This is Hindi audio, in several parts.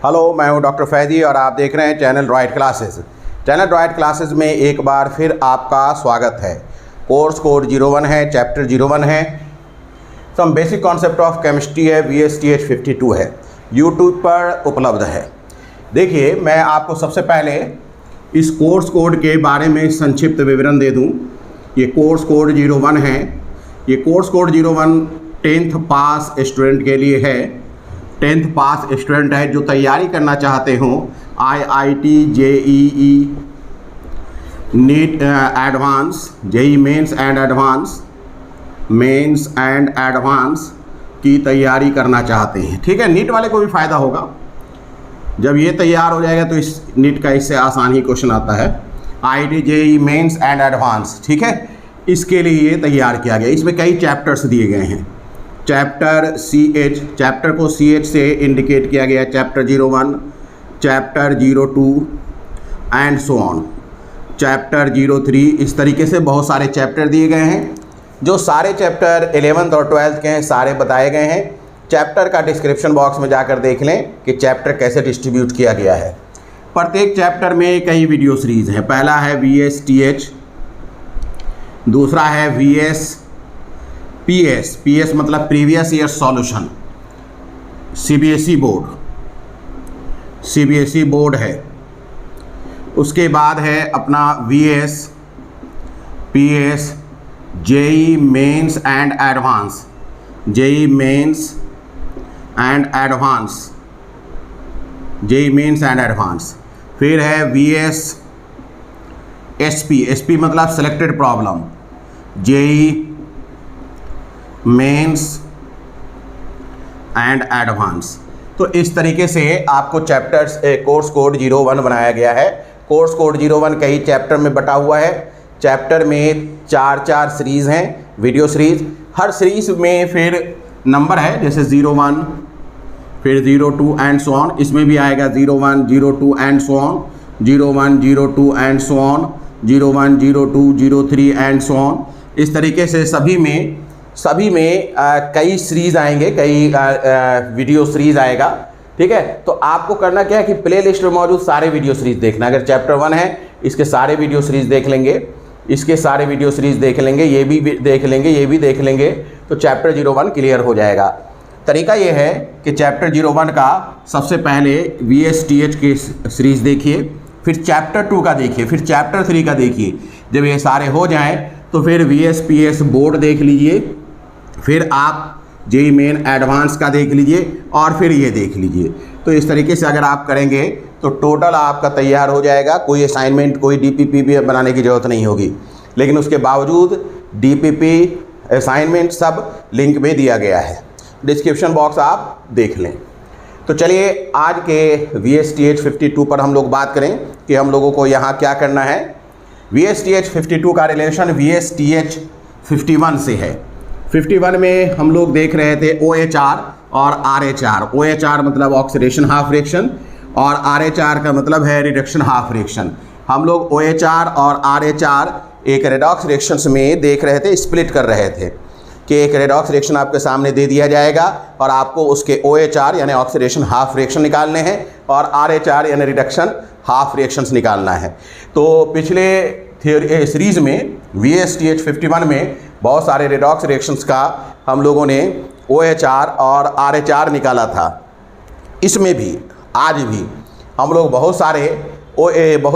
हेलो, मैं हूं डॉक्टर फैदी और आप देख रहे हैं channel droid classes. Channel droid classes में एक बार फिर आपका स्वागत है। कोर्स कोड 01 है, चैप्टर 01 है, some basic concept of chemistry है, VSTH 52 है, यूट्यूब पर उपलब्ध है। देखिए, मैं आपको सबसे पहले इस कोर्स कोड के बारे में संक्षिप्त विवरण दे दूं। ये कोर्स कोड 01 है। ये कोर्स कोड 01 10th पास स्टूडेंट के लिए है। 10th पास स्टूडेंट है जो तैयारी करना चाहते हों IIT, JEE, NEET advance, JEE Mains and advance की तैयारी करना चाहते हैं। ठीक है, नीट वाले को भी फ़ायदा होगा। जब ये तैयार हो जाएगा तो इस नीट का इससे आसान ही क्वेश्चन आता है। IIT, JEE Mains and advance, ठीक है, इसके लिए ये तैयार किया गया। इसमें कई चैप्टर्स दिए गए हैं। चैप्टर CH, चैप्टर को CH से इंडिकेट किया गया। Chapter 01, chapter 02 and so on, chapter 03, इस तरीके से बहुत सारे चैप्टर दिए गए हैं। जो सारे चैप्टर 11th और 12th के हैं सारे बताए गए हैं। चैप्टर का डिस्क्रिप्शन बॉक्स में जाकर देख लें कि चैप्टर कैसे डिस्ट्रीब्यूट किया गया है। प्रत्येक चैप्टर में कई वीडियो सीरीज़ हैं। पहला है VSTH, दूसरा है PS मतलब previous year solution, CBSE board है। उसके बाद है अपना VS, PS, JEE Mains and advance, JEE Mains and advance. फिर है VS SP मतलब selected problem, JEE Mains and advance. तो इस तरीके से आपको चैप्टर्स कोर्स कोड 01 बनाया गया है। कोर्स कोड 01 कई चैप्टर में बटा हुआ है। चैप्टर में 4 सीरीज़ हैं, वीडियो सीरीज़। हर सीरीज़ में फिर नंबर है, जैसे 01, फिर 02 एंड सो ऑन। इसमें भी आएगा 01, 02 and so on, 01, 02 and so on, 01, 02, 03 and so on. इस तरीके से सभी में कई सीरीज़ आएंगे, कई वीडियो सीरीज़ आएगा। ठीक है, तो आपको करना क्या है कि प्ले लिस्ट में मौजूद सारे वीडियो सीरीज़ देखना। अगर चैप्टर 1 है, इसके सारे वीडियो सीरीज़ देख लेंगे, इसके सारे वीडियो सीरीज़ देख लेंगे, ये भी देख लेंगे, ये भी देख लेंगे, तो चैप्टर 01 क्लियर हो जाएगा। तरीका ये है कि चैप्टर 01 का सबसे पहले VSTH की सीरीज़ देखिए, फिर चैप्टर 2 का देखिए, फिर चैप्टर 3 का देखिए। जब ये सारे हो जाएं तो फिर VSPS बोर्ड देख लीजिए, फिर आप JEE मेन एडवांस का देख लीजिए और फिर ये देख लीजिए। तो इस तरीके से अगर आप करेंगे तो टोटल आपका तैयार हो जाएगा। कोई असाइनमेंट, कोई DPP भी बनाने की ज़रूरत नहीं होगी। लेकिन उसके बावजूद DPP असाइनमेंट सब लिंक में दिया गया है, डिस्क्रिप्शन बॉक्स आप देख लें। तो चलिए आज के VSTH 52 पर हम लोग बात करें कि हम लोगों को यहाँ क्या करना है। VSTH 52 का रिलेशन VSTH 51 से है। 51 में हम लोग देख रहे थे OHR और RH। OHR मतलब ऑक्सीडेशन हाफ रिएक्शन और RH का मतलब है रिडक्शन हाफ रिएक्शन। हम लोग OHR और RH एक रेडॉक्स रिएक्शंस में देख रहे थे, स्प्लिट कर रहे थे कि एक रेडॉक्स रिएक्शन आपके सामने दे दिया जाएगा और आपको उसके OHR यानी ऑक्सीडेशन हाफ रिएक्शन निकालने हैं और RH यानी रिडक्शन हाफ रिएक्शंस निकालना है। तो पिछले सीरीज़ में VSTH 51 में बहुत सारे रेडॉक्स रिएक्शंस का हम लोगों ने OHR और RH निकाला था। इसमें भी आज भी हम लोग बहुत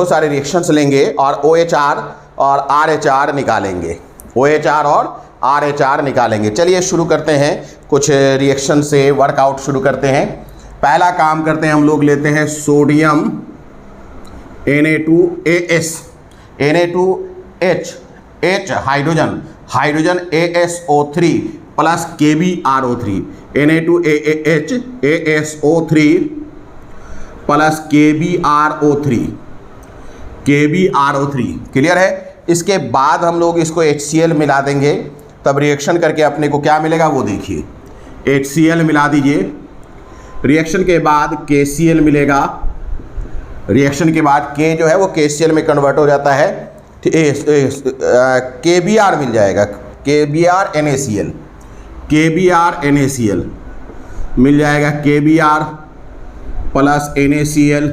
सारे रिएक्शंस लेंगे और OHR और RH निकालेंगे, OHR और RH निकालेंगे। चलिए शुरू करते हैं, कुछ रिएक्शन से वर्कआउट शुरू करते हैं। पहला काम करते हैं, हम लोग लेते हैं sodium Na2AS, Na2H hydrogen ASO3 plus KbRO3, Na2AH ASO3 plus KbRO3 clear है। इसके बाद हम लोग इसको HCl मिला देंगे, तब रिएक्शन करके अपने को क्या मिलेगा वो देखिए। HCl मिला दीजिए, रिएक्शन के बाद KCl मिलेगा, रिएक्शन के बाद K जो है वो KCl में कन्वर्ट हो जाता है, KBr मिल जाएगा, KBr NaCl मिल जाएगा, KBr प्लस NaCl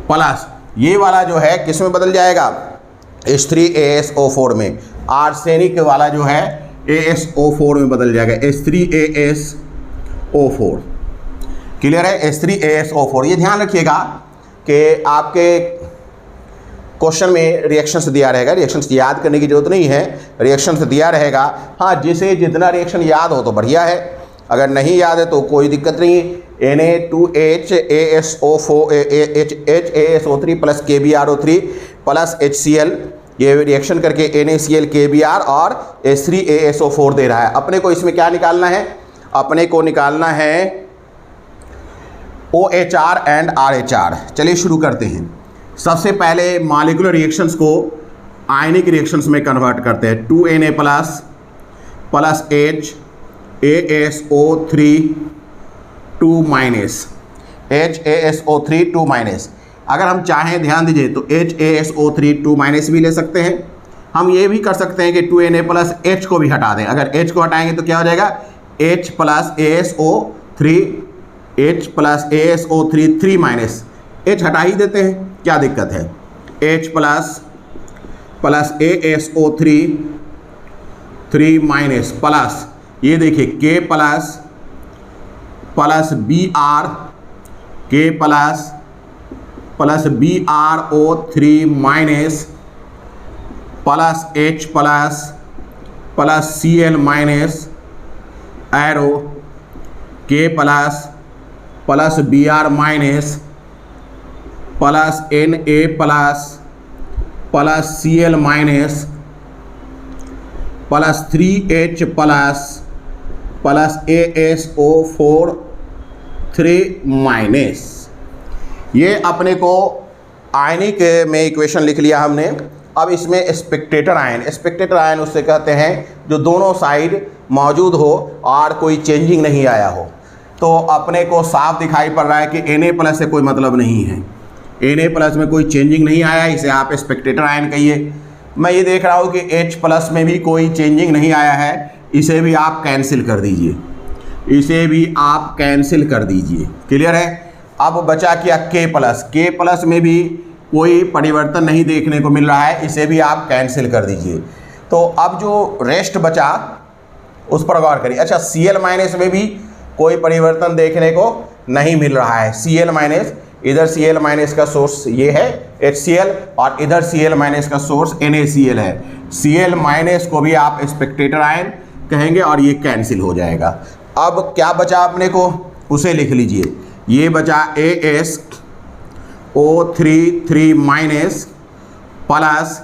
प्लस ये वाला जो है किस में बदल जाएगा, H3ASO4 में। आर्सेनिक वाला जो है ASO4 में बदल जाएगा, H3ASO4। क्लियर है, H3ASO4। ये ध्यान रखिएगा कि आपके क्वेश्चन में रिएक्शंस दिया रहेगा, रिएक्शंस याद करने की जरूरत नहीं है, रिएक्शंस दिया रहेगा। हाँ, जिसे जितना रिएक्शन याद हो तो बढ़िया है, अगर नहीं याद है तो कोई दिक्कत नहीं। Na2HASO4 plus KBrO3 plus HCl, ये रिएक्शन करके NaCl KBr और H3ASO4 दे रहा है। अपने को इसमें क्या निकालना है, अपने को निकालना है OHR एंड RH। चलिए शुरू करते हैं। सबसे पहले मॉलिक्यूलर रिएक्शंस को आयनिक रिएक्शंस में कन्वर्ट करते हैं। 2Na plus HASO3 2 minus, HASO3 2 minus. अगर हम चाहें, ध्यान दीजिए, तो HASO3 2 माइनस भी ले सकते हैं। हम ये भी कर सकते हैं कि 2Na प्लस H को भी हटा दें। अगर H को हटाएंगे तो क्या हो जाएगा, H plus ASO3 3 minus. H हटा ही देते हैं, क्या दिक्कत है। H plus ASO3 3 minus plus ये देखिए K plus BR, K plus BRO3 minus plus H plus Cl minus arrow K plus Br minus plus Na plus Cl minus plus 3H plus ASO4 3 minus. ये अपने को आयनिक में इक्वेशन लिख लिया हमने। अब इसमें स्पेक्टेटर आयन उससे कहते हैं जो दोनों साइड मौजूद हो और कोई चेंजिंग नहीं आया हो। तो अपने को साफ दिखाई पड़ रहा है कि Na प्लस से कोई मतलब नहीं है, Na प्लस में कोई चेंजिंग नहीं आया, इसे आप स्पेक्टेटर आयन कहिए। मैं ये देख रहा हूँ कि H प्लस में भी कोई चेंजिंग नहीं आया है, इसे भी आप कैंसिल कर दीजिए, इसे भी आप कैंसिल कर दीजिए। क्लियर है। अब बचा क्या, K प्लस में भी कोई परिवर्तन नहीं देखने को मिल रहा है, इसे भी आप कैंसिल कर दीजिए। तो अब जो रेस्ट बचा उस पर गौर करिए। अच्छा, Cl माइनस में भी कोई परिवर्तन देखने को नहीं मिल रहा है। Cl माइनस, इधर Cl माइनस का सोर्स ये है HCl और इधर Cl माइनस का सोर्स NaCl है। Cl माइनस को भी आप स्पेक्टेटर आयन कहेंगे और ये कैंसिल हो जाएगा। अब क्या बचा अपने को, उसे लिख लीजिए। ये बचा ASO3 3 minus plus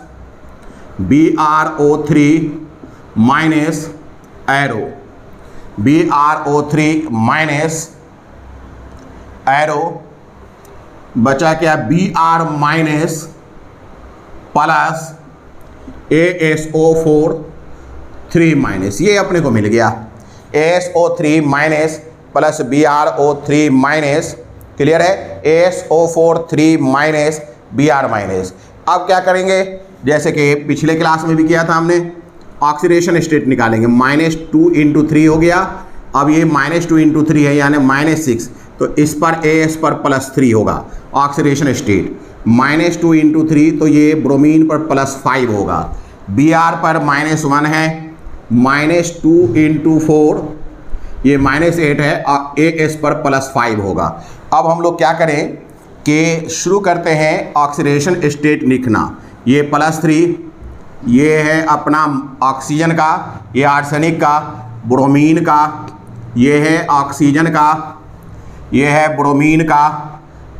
BRO3 minus arrow BRO3 minus arrow बचा क्या, Br minus plus ASO4 3 minus. ये अपने को मिल गया, ASO3 minus plus BRO3 minus. Clear है, ASO4 3 माइनस Br माइनस। अब क्या करेंगे, जैसे कि पिछले क्लास में भी किया था हमने, ऑक्सीडेशन स्टेट निकालेंगे। -2 × 3 हो गया। अब ये -2 × 3 है यानी -6, तो इस पर AS पर +3 होगा ऑक्सीडेशन स्टेट। -2 × 3 तो ये ब्रोमीन पर +5 होगा। Br पर -1 है, -2 × 4 ये -8 है और AS पर +5 होगा। अब हम लोग क्या करें कि शुरू करते हैं ऑक्सीडेशन स्टेट लिखना। ये +3, ये है अपना ऑक्सीजन का, ये आर्सेनिक का, ब्रोमीन का, ये है ऑक्सीजन का, ये है ब्रोमीन का,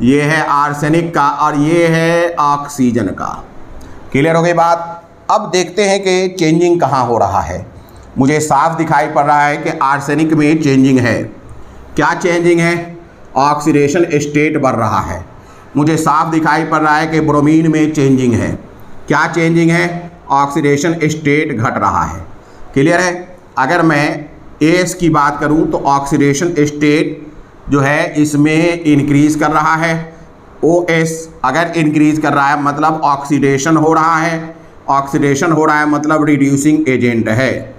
ये है आर्सेनिक का और ये है ऑक्सीजन का। क्लियर हो गई बात। अब देखते हैं कि चेंजिंग कहाँ हो रहा है। मुझे साफ दिखाई पड़ रहा है कि आर्सेनिक में चेंजिंग है। क्या चेंजिंग है, ऑक्सीडेशन स्टेट बढ़ रहा है। मुझे साफ दिखाई पड़ रहा है कि ब्रोमीन में चेंजिंग है। क्या चेंजिंग है, ऑक्सीडेशन स्टेट घट रहा है। क्लियर है। अगर मैं एस की बात करूं तो ऑक्सीडेशन स्टेट जो है इसमें इंक्रीज कर रहा है। OS अगर इंक्रीज कर रहा है मतलब ऑक्सीडेशन हो रहा है, ऑक्सीडेशन हो रहा है मतलब रिड्यूसिंग एजेंट है,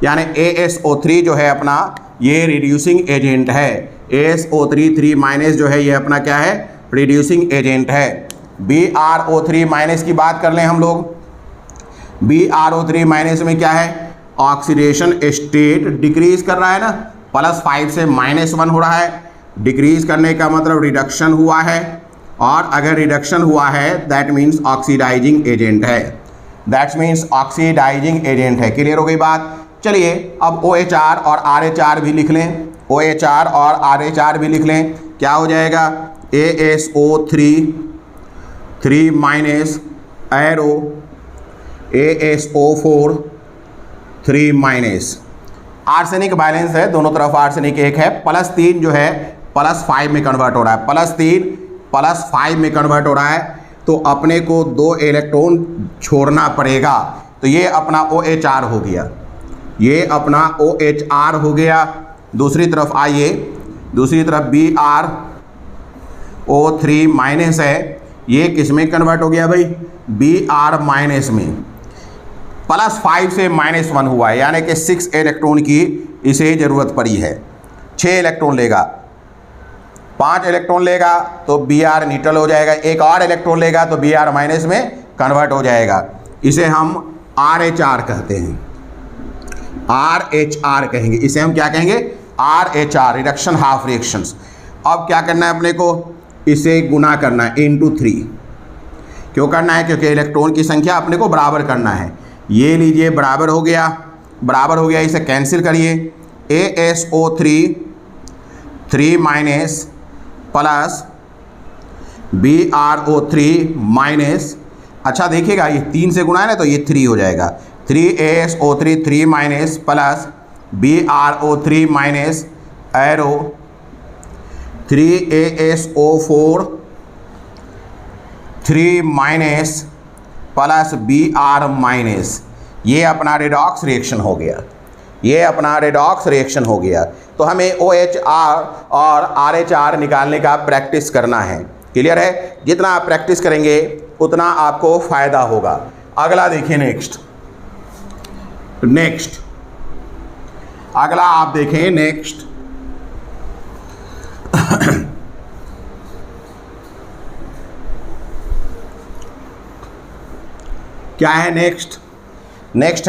यानी ASO3 जो है अपना ये रिड्यूसिंग एजेंट है। ASO3 3 माइनस जो है ये अपना क्या है, रिड्यूसिंग एजेंट है। BrO3 माइनस की बात कर लें हम लोग, BrO3 माइनस में क्या है, ऑक्सीडेशन स्टेट डिक्रीज कर रहा है ना, +5 से -1 हो रहा है। डिक्रीज करने का मतलब रिडक्शन हुआ है, और अगर रिडक्शन हुआ है दैट मीन्स ऑक्सीडाइजिंग एजेंट है, दैट मीन्स ऑक्सीडाइजिंग एजेंट है। क्लियर हो गई बात। चलिए अब OHR और RH भी लिख लें, OHR और RH भी लिख लें। क्या हो जाएगा, ASO3 3 minus arrow ASO4 3 minus. Arsenic balance है, दोनों तरफ आर्सेनिक एक है, +3 जो है +5 में कन्वर्ट हो रहा है, +3 +5 में कन्वर्ट हो रहा है, तो अपने को 2 इलेक्ट्रॉन छोड़ना पड़ेगा। तो ये अपना OHR हो गया, ये अपना OHR हो गया। दूसरी तरफ आइए, दूसरी तरफ BrO3 माइनस है, ये किस में कन्वर्ट हो गया भाई, Br माइनस में। +5 से -1 हुआ है, यानी कि 6 इलेक्ट्रॉन की इसे ज़रूरत पड़ी है। 6 इलेक्ट्रॉन लेगा, 5 इलेक्ट्रॉन लेगा तो Br न्यूट्रल हो जाएगा, एक और इलेक्ट्रॉन लेगा तो Br माइनस में कन्वर्ट हो जाएगा। इसे हम RH कहते हैं, RH कहेंगे, इसे हम क्या कहेंगे, RH, रिडक्शन हाफ रिएक्शंस। अब क्या करना है अपने को, इसे गुना करना है × 3। क्यों करना है, क्योंकि इलेक्ट्रॉन की संख्या अपने को बराबर करना है। ये लीजिए बराबर हो गया, बराबर हो गया, इसे कैंसिल करिए। ASO3 3 minus plus BrO3 minus, अच्छा देखिएगा ये 3 से गुणा है ना तो ये 3 हो जाएगा, 3 ASO3 3 minus plus BrO3 minus arrow 3 ASO4 3 minus plus Br minus. ये अपना रेडॉक्स रिएक्शन हो गया, ये अपना रेडॉक्स रिएक्शन हो गया। तो हमें OHR और RH निकालने का प्रैक्टिस करना है। क्लियर है, जितना आप प्रैक्टिस करेंगे उतना आपको फ़ायदा होगा। अगला देखिए, नेक्स्ट अगला आप देखें, नेक्स्ट क्या है, नेक्स्ट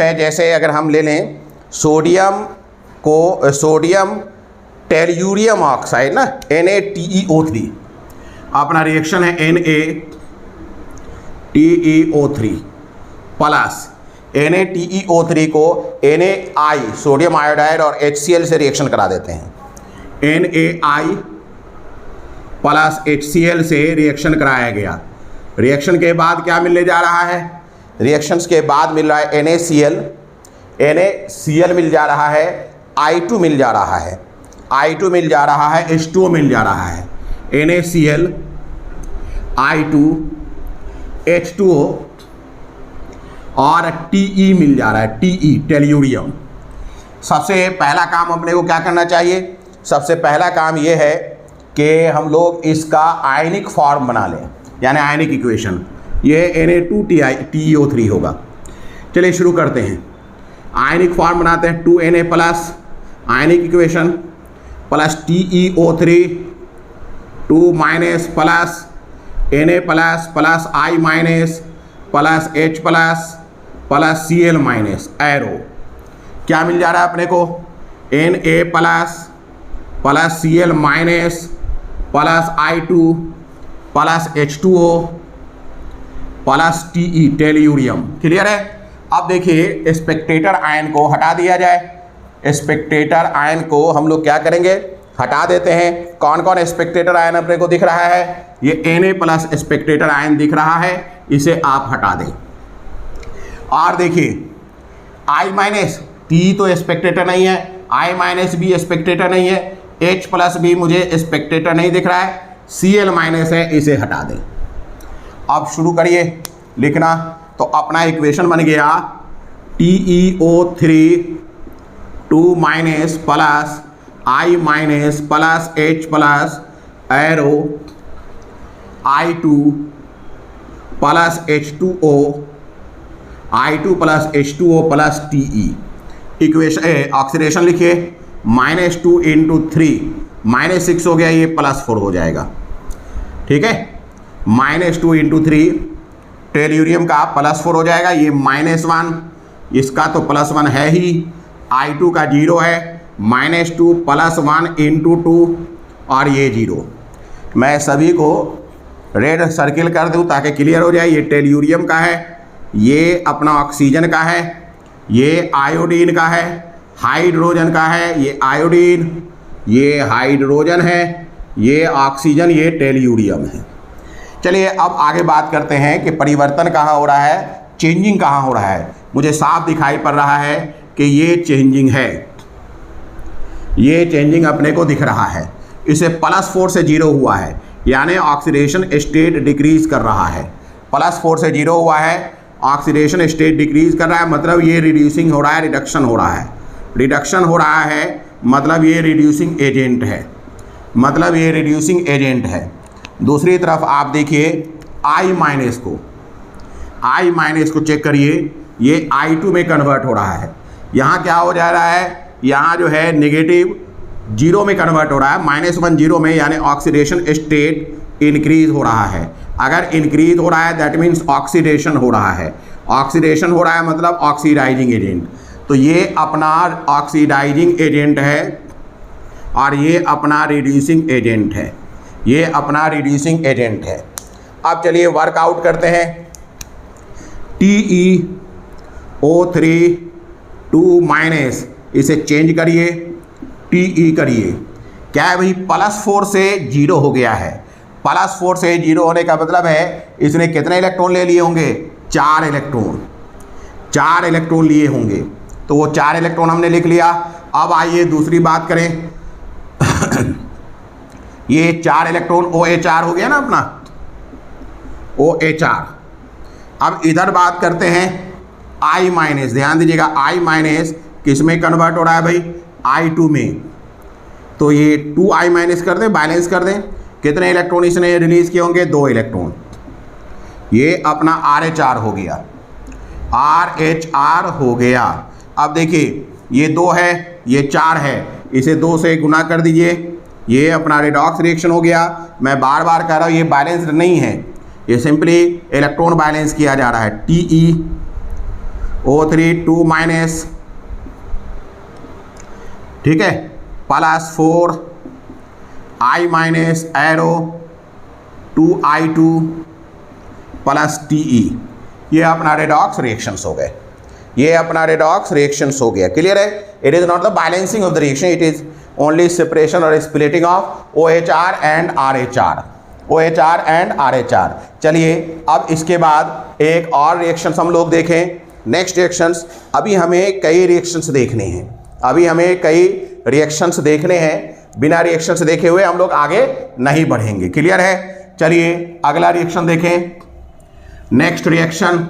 है, जैसे अगर हम ले लें सोडियम टेल्यूरियम ऑक्साइड ना, NaTeO3, अपना रिएक्शन है NaTeO3 प्लस NaTeO3 को NaI सोडियम आयोडाइड और HCl से रिएक्शन करा देते हैं। NaI प्लस HCl से रिएक्शन कराया गया। रिएक्शन के बाद क्या मिलने जा रहा है, रिएक्शंस के बाद मिल रहा है NaCl मिल जा रहा है, I2 मिल जा रहा है, I2 मिल जा रहा है, H2O मिल जा रहा है, NaCl I2 H2O और Te मिल जा रहा है, Te टेल्यूरियम। सबसे पहला काम अपने को क्या करना चाहिए, सबसे पहला काम ये है कि हम लोग इसका आयनिक फॉर्म बना लें, यानी आयनिक इक्वेशन। ये Na2TeO3 होगा। चलिए शुरू करते हैं, आयनिक फॉर्म बनाते हैं। 2Na plus ionic equation plus TeO3 2 minus plus Na plus plus I minus plus H plus plus Cl minus arrow. क्या मिल जा रहा है अपने को, Na plus plus Cl minus plus I2 plus H2O plus Te tellurium. Clear है। अब देखिए स्पेक्टेटर आयन को हटा दिया जाए। स्पेक्टेटर आयन को हम लोग क्या करेंगे, हटा देते हैं। कौन कौन स्पेक्टेटर आयन अपने को दिख रहा है, ये Na प्लस स्पेक्टेटर आयन दिख रहा है, इसे आप हटा दें। और देखिए I माइनस, T तो स्पेक्टेटर नहीं है, I माइनस भी स्पेक्टेटर नहीं है, H प्लस भी मुझे स्पेक्टेटर नहीं दिख रहा है, Cl माइनस है, इसे हटा दें। अब शुरू करिए लिखना। तो अपना इक्वेशन बन गया TeO3 2 minus plus I minus plus H plus arrow I2 plus H2O I2 plus H2O plus Te। Equation oxidation लिखिए -2 × 3 -6 हो गया, ये +4 हो जाएगा। ठीक है, -2 × 3 टेल्यूरियम का +4 हो जाएगा, ये -1, इसका तो +1 है ही, I2 का 0 है, -2 + 1 × 2 और ये 0। मैं सभी को रेड सर्किल कर दूं ताकि क्लियर हो जाए। ये टेल्यूरियम का है, ये अपना ऑक्सीजन का है, ये आयोडीन का है, हाइड्रोजन का है, ये आयोडीन, ये हाइड्रोजन है, ये ऑक्सीजन, ये टेल्यूरियम है। चलिए अब आगे बात करते हैं कि परिवर्तन कहाँ हो रहा है, चेंजिंग कहाँ हो रहा है। मुझे साफ दिखाई पड़ रहा है कि ये चेंजिंग है, ये चेंजिंग अपने को दिख रहा है। इसे +4 से 0 हुआ है, यानी ऑक्सीडेशन स्टेट डिक्रीज कर रहा है। +4 से 0 हुआ है, ऑक्सीडेशन स्टेट डिक्रीज कर रहा है, मतलब ये रिड्यूसिंग हो रहा है, रिडक्शन हो रहा है। रिडक्शन हो रहा है मतलब ये रिड्यूसिंग एजेंट है, मतलब ये रिड्यूसिंग एजेंट है। दूसरी तरफ आप देखिए I- को, I- को चेक करिए, ये I2 में कन्वर्ट हो रहा है। यहाँ क्या हो जा रहा है, यहाँ जो है नेगेटिव 0 में कन्वर्ट हो रहा है, -1 0 में, यानी ऑक्सीडेशन स्टेट इंक्रीज हो रहा है। अगर इंक्रीज हो रहा है दैट मीन्स ऑक्सीडेशन हो रहा है, ऑक्सीडेशन हो रहा है मतलब ऑक्सीडाइजिंग एजेंट। तो ये अपना ऑक्सीडाइजिंग एजेंट है और ये अपना रिड्यूसिंग एजेंट है, ये अपना रिड्यूसिंग एजेंट है। अब चलिए वर्कआउट करते हैं। TeO3 2- इसे चेंज करिए, Te करिए। क्या है भाई, +4 से 0 हो गया है। +4 से 0 होने का मतलब है इसने कितने इलेक्ट्रॉन ले लिए होंगे, 4 इलेक्ट्रॉन, 4 इलेक्ट्रॉन लिए होंगे। तो वो 4 इलेक्ट्रॉन हमने लिख लिया। अब आइए दूसरी बात करें। ये 4 इलेक्ट्रॉन OH हो गया ना अपना, OH। अब इधर बात करते हैं I-, ध्यान दीजिएगा, I- किस में कन्वर्ट हो रहा है भाई, I2 में। तो ये 2I- कर दें, बैलेंस कर दें। कितने इलेक्ट्रॉन इसने रिलीज किए होंगे, 2 इलेक्ट्रॉन। ये अपना RH हो गया, RH हो गया। अब देखिए ये 2 है, ये 4 है, इसे 2 से गुना कर दीजिए, ये अपना रिडॉक्स रिएक्शन हो गया। मैं बार बार कह रहा हूँ ये बैलेंस नहीं है, ये सिंपली इलेक्ट्रॉन बैलेंस किया जा रहा है। TeO3 2-, ठीक है, +4 I- एरो 2I2 + Te। ये अपना रेडॉक्स रिएक्शंस हो गए, ये अपना रेडॉक्स रिएक्शंस हो गया। क्लियर है, it is not the balancing of the reaction, it is only separation और splitting of OHR and RH, OHR and RH। चलिए अब इसके बाद एक और रिएक्शंस हम लोग देखें, नेक्स्ट रिएक्शंस। अभी हमें कई रिएक्शंस देखने हैं, अभी हमें कई रिएक्शंस देखने हैं, बिना रिएक्शंस देखे हुए हम लोग आगे नहीं बढ़ेंगे। क्लियर है, चलिए अगला रिएक्शन देखें। नेक्स्ट रिएक्शन,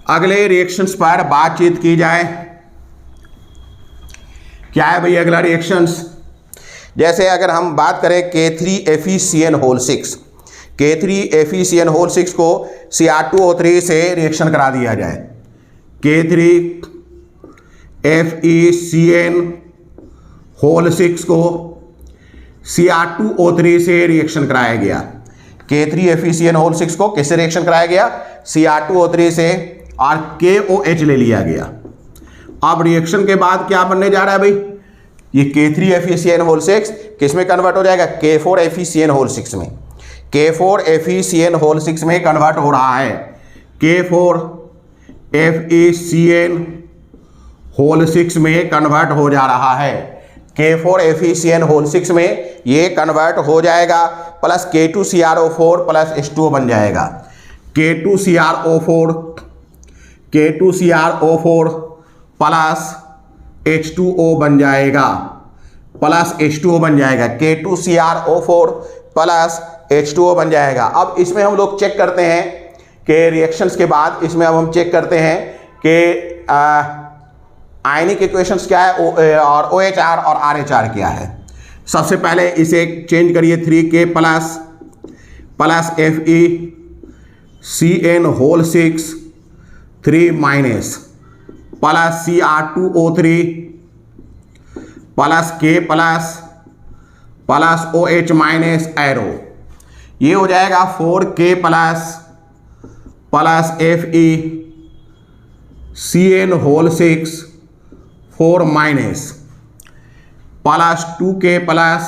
अगले रिएक्शंस पर बातचीत की जाए। क्या है भाई अगला रिएक्शंस, जैसे अगर हम बात करें K3FeCN6, K3FeCN6 को Cr2O3 से रिएक्शन करा दिया जाए। K3FeCN6 को Cr2O3 से रिएक्शन कराया गया। K3FeCN6 को किससे रिएक्शन कराया गया, Cr2O3 से, और KOH ले लिया गया। अब रिएक्शन के बाद क्या बनने जा रहा है भाई, ये K3FeCN6 किस में कन्वर्ट हो जाएगा, K4FeCN6 में, K4FeCN6 में कन्वर्ट हो रहा है। K4FeCN6 में कन्वर्ट हो जा रहा है, K4FeCN6 में ये कन्वर्ट हो जाएगा, प्लस K2CrO4 प्लस H2O बन जाएगा। K2CrO4 प्लस H2O बन जाएगा, प्लस H2O बन जाएगा, K2CrO4 प्लस H2O बन जाएगा। अब इसमें हम लोग चेक करते हैं कि रिएक्शंस के बाद इसमें अब हम चेक करते हैं कि आयनिक इक्वेशंस क्या है और OHR और RH क्या है। सबसे पहले इसे चेंज करिए, 3K plus FeCN6 3- plus Cr2O3 plus K plus OH minus arrow, ये हो जाएगा 4K plus Fe Cn whole 6 4 minus plus 2K plus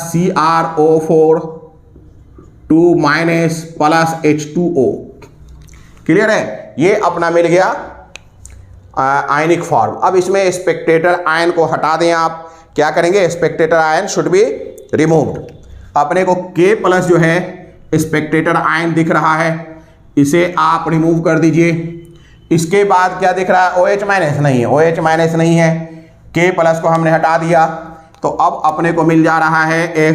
CrO4 2 minus plus H2O। Clear है, ये अपना मिल गया आयनिक फॉर्म। अब इसमें स्पेक्टेटर आयन को हटा दें आप, क्या करेंगे, Spectator ion should be removed. अपने को K प्लस जो है स्पेक्टेटर आयन दिख रहा है, इसे आप रिमूव कर दीजिए। इसके बाद क्या दिख रहा है, OH माइनस नहीं है, OH माइनस नहीं है, K प्लस को हमने हटा दिया, तो अब अपने को मिल जा रहा है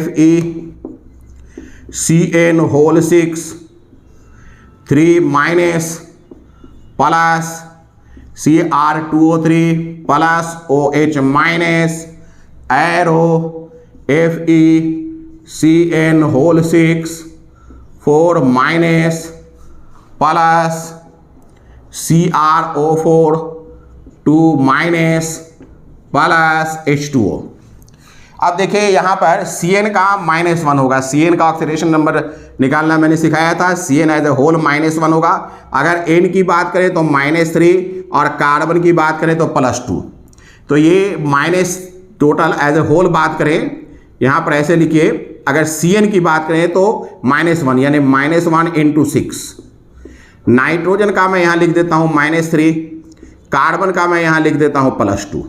FeCN whole 6 3 minus plus Cr2O3 plus OH minus arrow FeCN whole 6 4 minus plus CrO4 2 minus plus H2O। अब देखिए यहाँ पर Cn का -1 होगा, Cn का ऑक्सीडेशन नंबर निकालना मैंने सिखाया था, Cn एज ए होल -1 होगा। अगर N की बात करें तो -3 और कार्बन की बात करें तो +2, तो ये minus total as a whole बात करें यहाँ पर ऐसे लिखिए, अगर Cn की बात करें तो -1 यानी -1 × 6। नाइट्रोजन का मैं यहाँ लिख देता हूँ -3, कार्बन का मैं यहाँ लिख देता हूँ +2।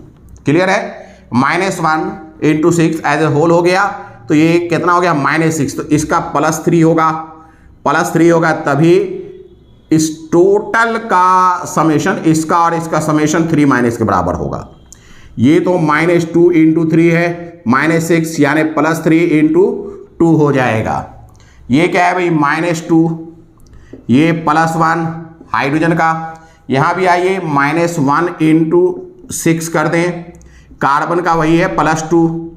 क्लियर है, -1 × 6 एज ए होल हो गया, तो ये कितना हो गया -6, तो इसका +3 होगा, तभी इस टोटल का समेशन, इसका और इसका समेशन 3 के बराबर होगा। ये तो -2 × 3 है, -6 यानी +3 × 2 हो जाएगा। ये क्या है भाई, -2, ये +1 हाइड्रोजन का, यहाँ भी आइए -1 × 6 कर दें, कार्बन का वही है +2,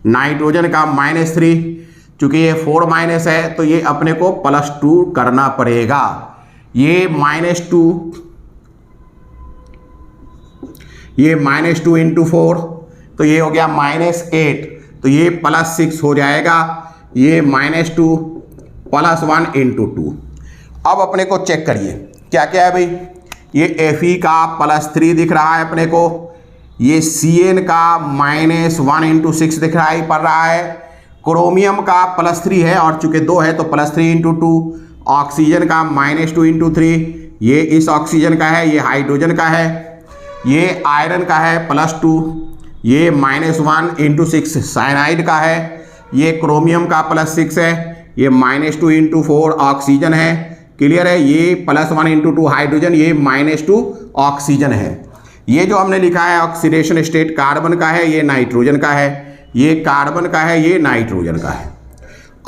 नाइट्रोजन का -3, चूंकि ये 4 माइनस है तो ये अपने को +2 करना पड़ेगा। ये -2, ये -2 × 4, तो ये हो गया -8, तो ये +6 हो जाएगा, ये -2 +1 × 2। अब अपने को चेक करिए क्या क्या है भाई, ये Fe का +3 दिख रहा है अपने को, ये Cn का -1 × 6 दिख रहा है, पड़ रहा है, क्रोमियम का +3 है और चूंकि 2 है तो +3 × 2, ऑक्सीजन का -2 × 3, ये इस ऑक्सीजन का है, ये हाइड्रोजन का है, ये आयरन का है +2, ये -1 × 6 साइनाइड का है, ये क्रोमियम का +6 है, ये -2 × 4 ऑक्सीजन है। क्लियर है, ये +1 × 2 हाइड्रोजन, ये -2 ऑक्सीजन है। ये जो हमने लिखा है ऑक्सीडेशन स्टेट कार्बन का है, ये नाइट्रोजन का है, ये कार्बन का है, ये नाइट्रोजन का है।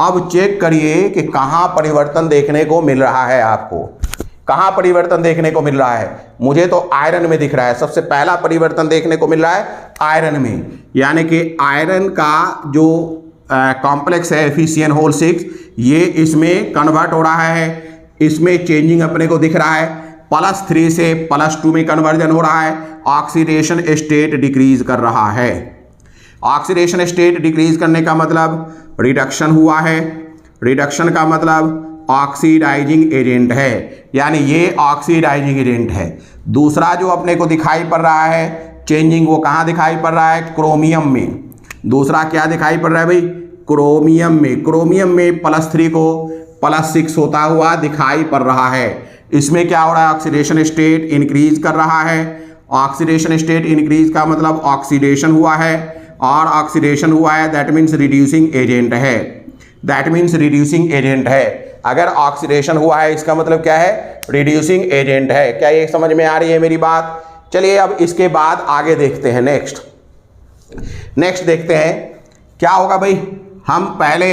अब चेक करिए कि कहाँ परिवर्तन देखने को मिल रहा है, आपको कहाँ परिवर्तन देखने को मिल रहा है। मुझे तो आयरन में दिख रहा है, सबसे पहला परिवर्तन देखने को मिल रहा है आयरन में, यानी कि आयरन का जो कॉम्प्लेक्स है FeCN होल 6, ये इसमें कन्वर्ट हो रहा है, इसमें चेंजिंग अपने को दिख रहा है, +3 से +2 में कन्वर्जन हो रहा है, ऑक्सीडेशन स्टेट डिक्रीज कर रहा है। ऑक्सीडेशन स्टेट डिक्रीज करने का मतलब रिडक्शन हुआ है, रिडक्शन का मतलब ऑक्सीडाइजिंग एजेंट है, यानी ये ऑक्सीडाइजिंग एजेंट है। दूसरा जो अपने को दिखाई पड़ रहा है चेंजिंग, वो कहाँ दिखाई पड़ रहा है, क्रोमियम में। दूसरा क्या दिखाई पड़ रहा है भाई, क्रोमियम में। क्रोमियम में +3 को +6 होता हुआ दिखाई पड़ रहा है। इसमें क्या हो रहा है, ऑक्सीडेशन स्टेट इंक्रीज कर रहा है। ऑक्सीडेशन स्टेट इंक्रीज का मतलब ऑक्सीडेशन हुआ है, और ऑक्सीडेशन हुआ है दैट मीन्स रिड्यूसिंग एजेंट है, दैट मीन्स रिड्यूसिंग एजेंट है। अगर ऑक्सीडेशन हुआ है इसका मतलब क्या है, रिड्यूसिंग एजेंट है। क्या ये समझ में आ रही है मेरी बात? चलिए अब इसके बाद आगे देखते हैं, नेक्स्ट देखते हैं क्या होगा भाई। हम पहले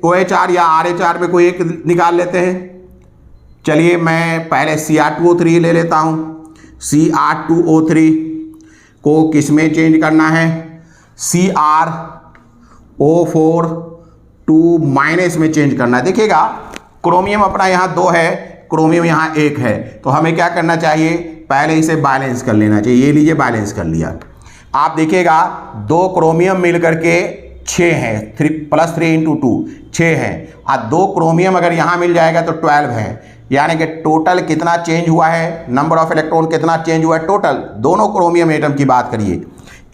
OHR या RH में कोई एक निकाल लेते हैं। चलिए मैं पहले Cr2O3 ले लेता हूँ। Cr2O3 को किस में चेंज करना है, CrO4 2 माइनस में चेंज करना है। देखिएगा क्रोमियम अपना यहाँ 2 है, क्रोमियम यहाँ 1 है, तो हमें क्या करना चाहिए, पहले इसे बैलेंस कर लेना चाहिए। ये लीजिए बैलेंस कर लिया। आप देखिएगा 2 क्रोमियम मिल करके 6 हैं, 3 + 3 × 2 6 हैं, और 2 क्रोमियम अगर यहाँ मिल जाएगा तो 12 है। यानी कि टोटल कितना चेंज हुआ है, नंबर ऑफ इलेक्ट्रॉन कितना चेंज हुआ है टोटल, दोनों क्रोमियम एटम की बात करिए।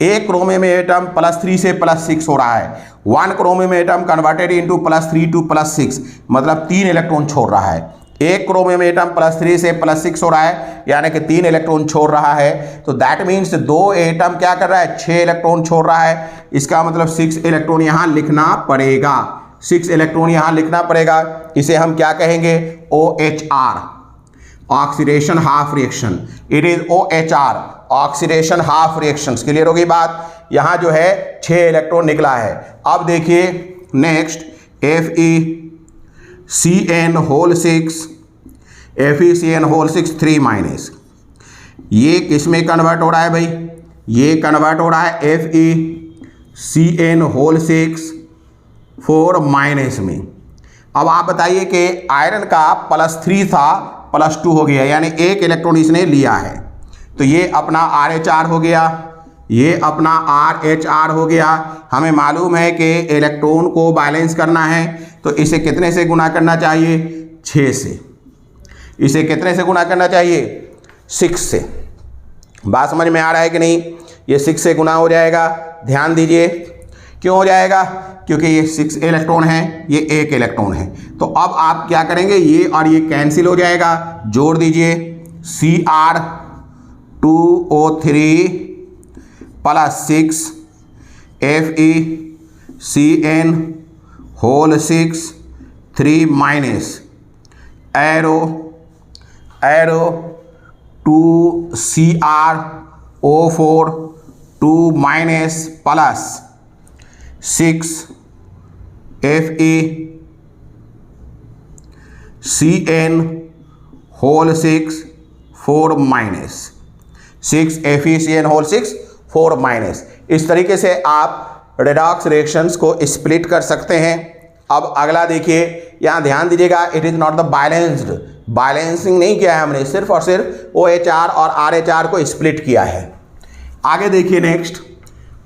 एक क्रोमियम एटम +3 से +6 हो रहा है। 1 chromium atom converted into +3 to +6, मतलब 3 इलेक्ट्रॉन छोड़ रहा है। एक क्रोमियम एटम +3 से +6 हो रहा है, यानी कि 3 इलेक्ट्रॉन छोड़ रहा है। तो दैट मीन्स 2 एटम क्या कर रहा है, 6 इलेक्ट्रॉन छोड़ रहा है। इसका मतलब 6 इलेक्ट्रॉन यहाँ लिखना पड़ेगा, 6 इलेक्ट्रॉन यहाँ लिखना पड़ेगा। इसे हम क्या कहेंगे, OHR, oxidation half reaction. It is OHR, oxidation half reactions. Clear होगी बात। यहाँ जो है 6 इलेक्ट्रॉन निकला है। अब देखिए नेक्स्ट FeCN6 FeCN6 3-। ये किस में कन्वर्ट हो रहा है भाई, ये कन्वर्ट हो रहा है FeCN6 4- में। अब आप बताइए कि आयरन का +3 था, +2 हो गया, यानी 1 इलेक्ट्रॉन इसने लिया है। तो ये अपना RH हो गया, ये अपना RH हो गया। हमें मालूम है कि इलेक्ट्रॉन को बैलेंस करना है तो इसे कितने से गुना करना चाहिए, 6 से। इसे कितने से गुना करना चाहिए, 6 से। बात समझ में आ रहा है कि नहीं। ये 6 से गुना हो जाएगा, ध्यान दीजिए। क्यों हो जाएगा, क्योंकि ये 6 इलेक्ट्रॉन है, ये 1 इलेक्ट्रॉन है। तो अब आप क्या करेंगे, ये और ये कैंसिल हो जाएगा, जोड़ दीजिए Cr2O3 +6 FeCN6 3- arrow 2Cr O4 2- +6 FeCN6 4- 6 FeCN6 4-। इस तरीके से आप रेडॉक्स रिएक्शंस को स्प्लिट कर सकते हैं। अब अगला देखिए, यहाँ ध्यान दीजिएगा, it is not the balanced, balancing नहीं किया है हमने, सिर्फ और सिर्फ OHR और RH को स्प्लिट किया है। आगे देखिए नेक्स्ट,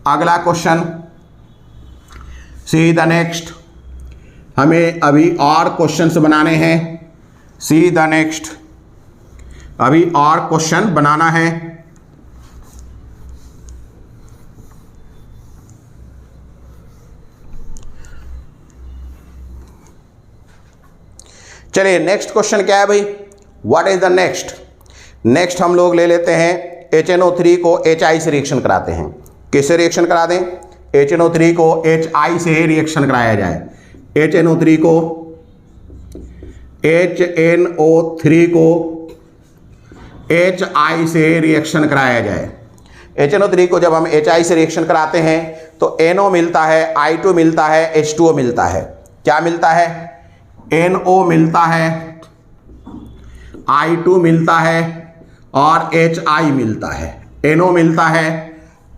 अगला क्वेश्चन, सी द नेक्स्ट। हमें अभी और क्वेश्चंस बनाने हैं, सी द नेक्स्ट, अभी और क्वेश्चन बनाना है। चलिए नेक्स्ट क्वेश्चन क्या है भाई, what is the next. Next हम लोग ले लेते हैं HNO3 को HI से रिएक्शन कराते हैं। किससे रिएक्शन करा दें, HNO3 को HI से रिएक्शन कराया जाए। HNO3 को HI से रिएक्शन कराया जाए। HNO3 को जब हम HI से रिएक्शन कराते हैं तो NO मिलता है, I2 मिलता है, H2O मिलता है। क्या मिलता है, NO मिलता है, I2 मिलता है और HI मिलता है। NO मिलता है,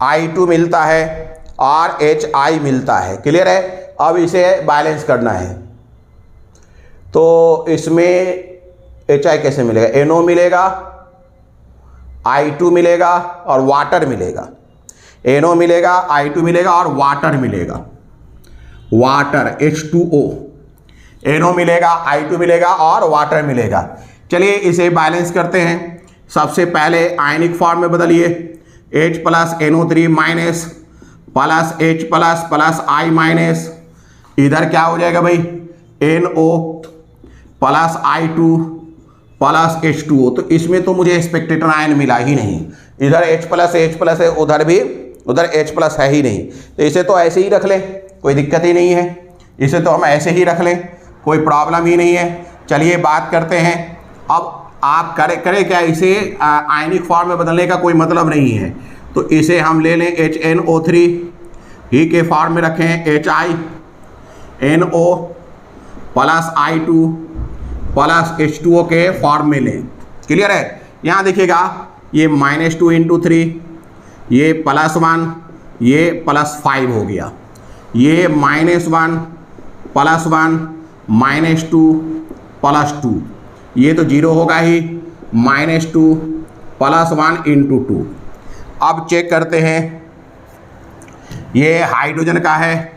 I2 मिलता है और HI मिलता है। क्लियर है। अब इसे बैलेंस करना है तो इसमें HI कैसे मिलेगा, NO मिलेगा, I2 मिलेगा और वाटर मिलेगा। NO मिलेगा, I2 मिलेगा और वाटर मिलेगा, वाटर H2O। NO मिलेगा, I2 मिलेगा और वाटर मिलेगा। चलिए इसे बैलेंस करते हैं। सबसे पहले आयनिक फॉर्म में बदलिए, H + NO3- +H +I-। इधर क्या हो जाएगा भाई, NO + I2 + H2O। तो इसमें तो मुझे स्पेक्टेटर आयन मिला ही नहीं। इधर H+ है, उधर H+ है ही नहीं। तो इसे तो ऐसे ही रख लें, कोई दिक्कत ही नहीं है। इसे तो हम ऐसे ही रख लें, कोई प्रॉब्लम ही नहीं है। चलिए बात करते हैं। अब आप करें क्या, इसे आयनिक फॉर्म में बदलने का कोई मतलब नहीं है। तो इसे हम ले लें HNO3 ही के फॉर्म में रखें, HI NO + I2 + H2O के फॉर्म में लें। क्लियर है। यहाँ देखिएगा, ये -2 × 3, ये +1, ये +5 हो गया, ये -1 +1 -2 +2, ये तो 0 होगा ही, -2 +1 इंटू 2। अब चेक करते हैं, ये हाइड्रोजन का है,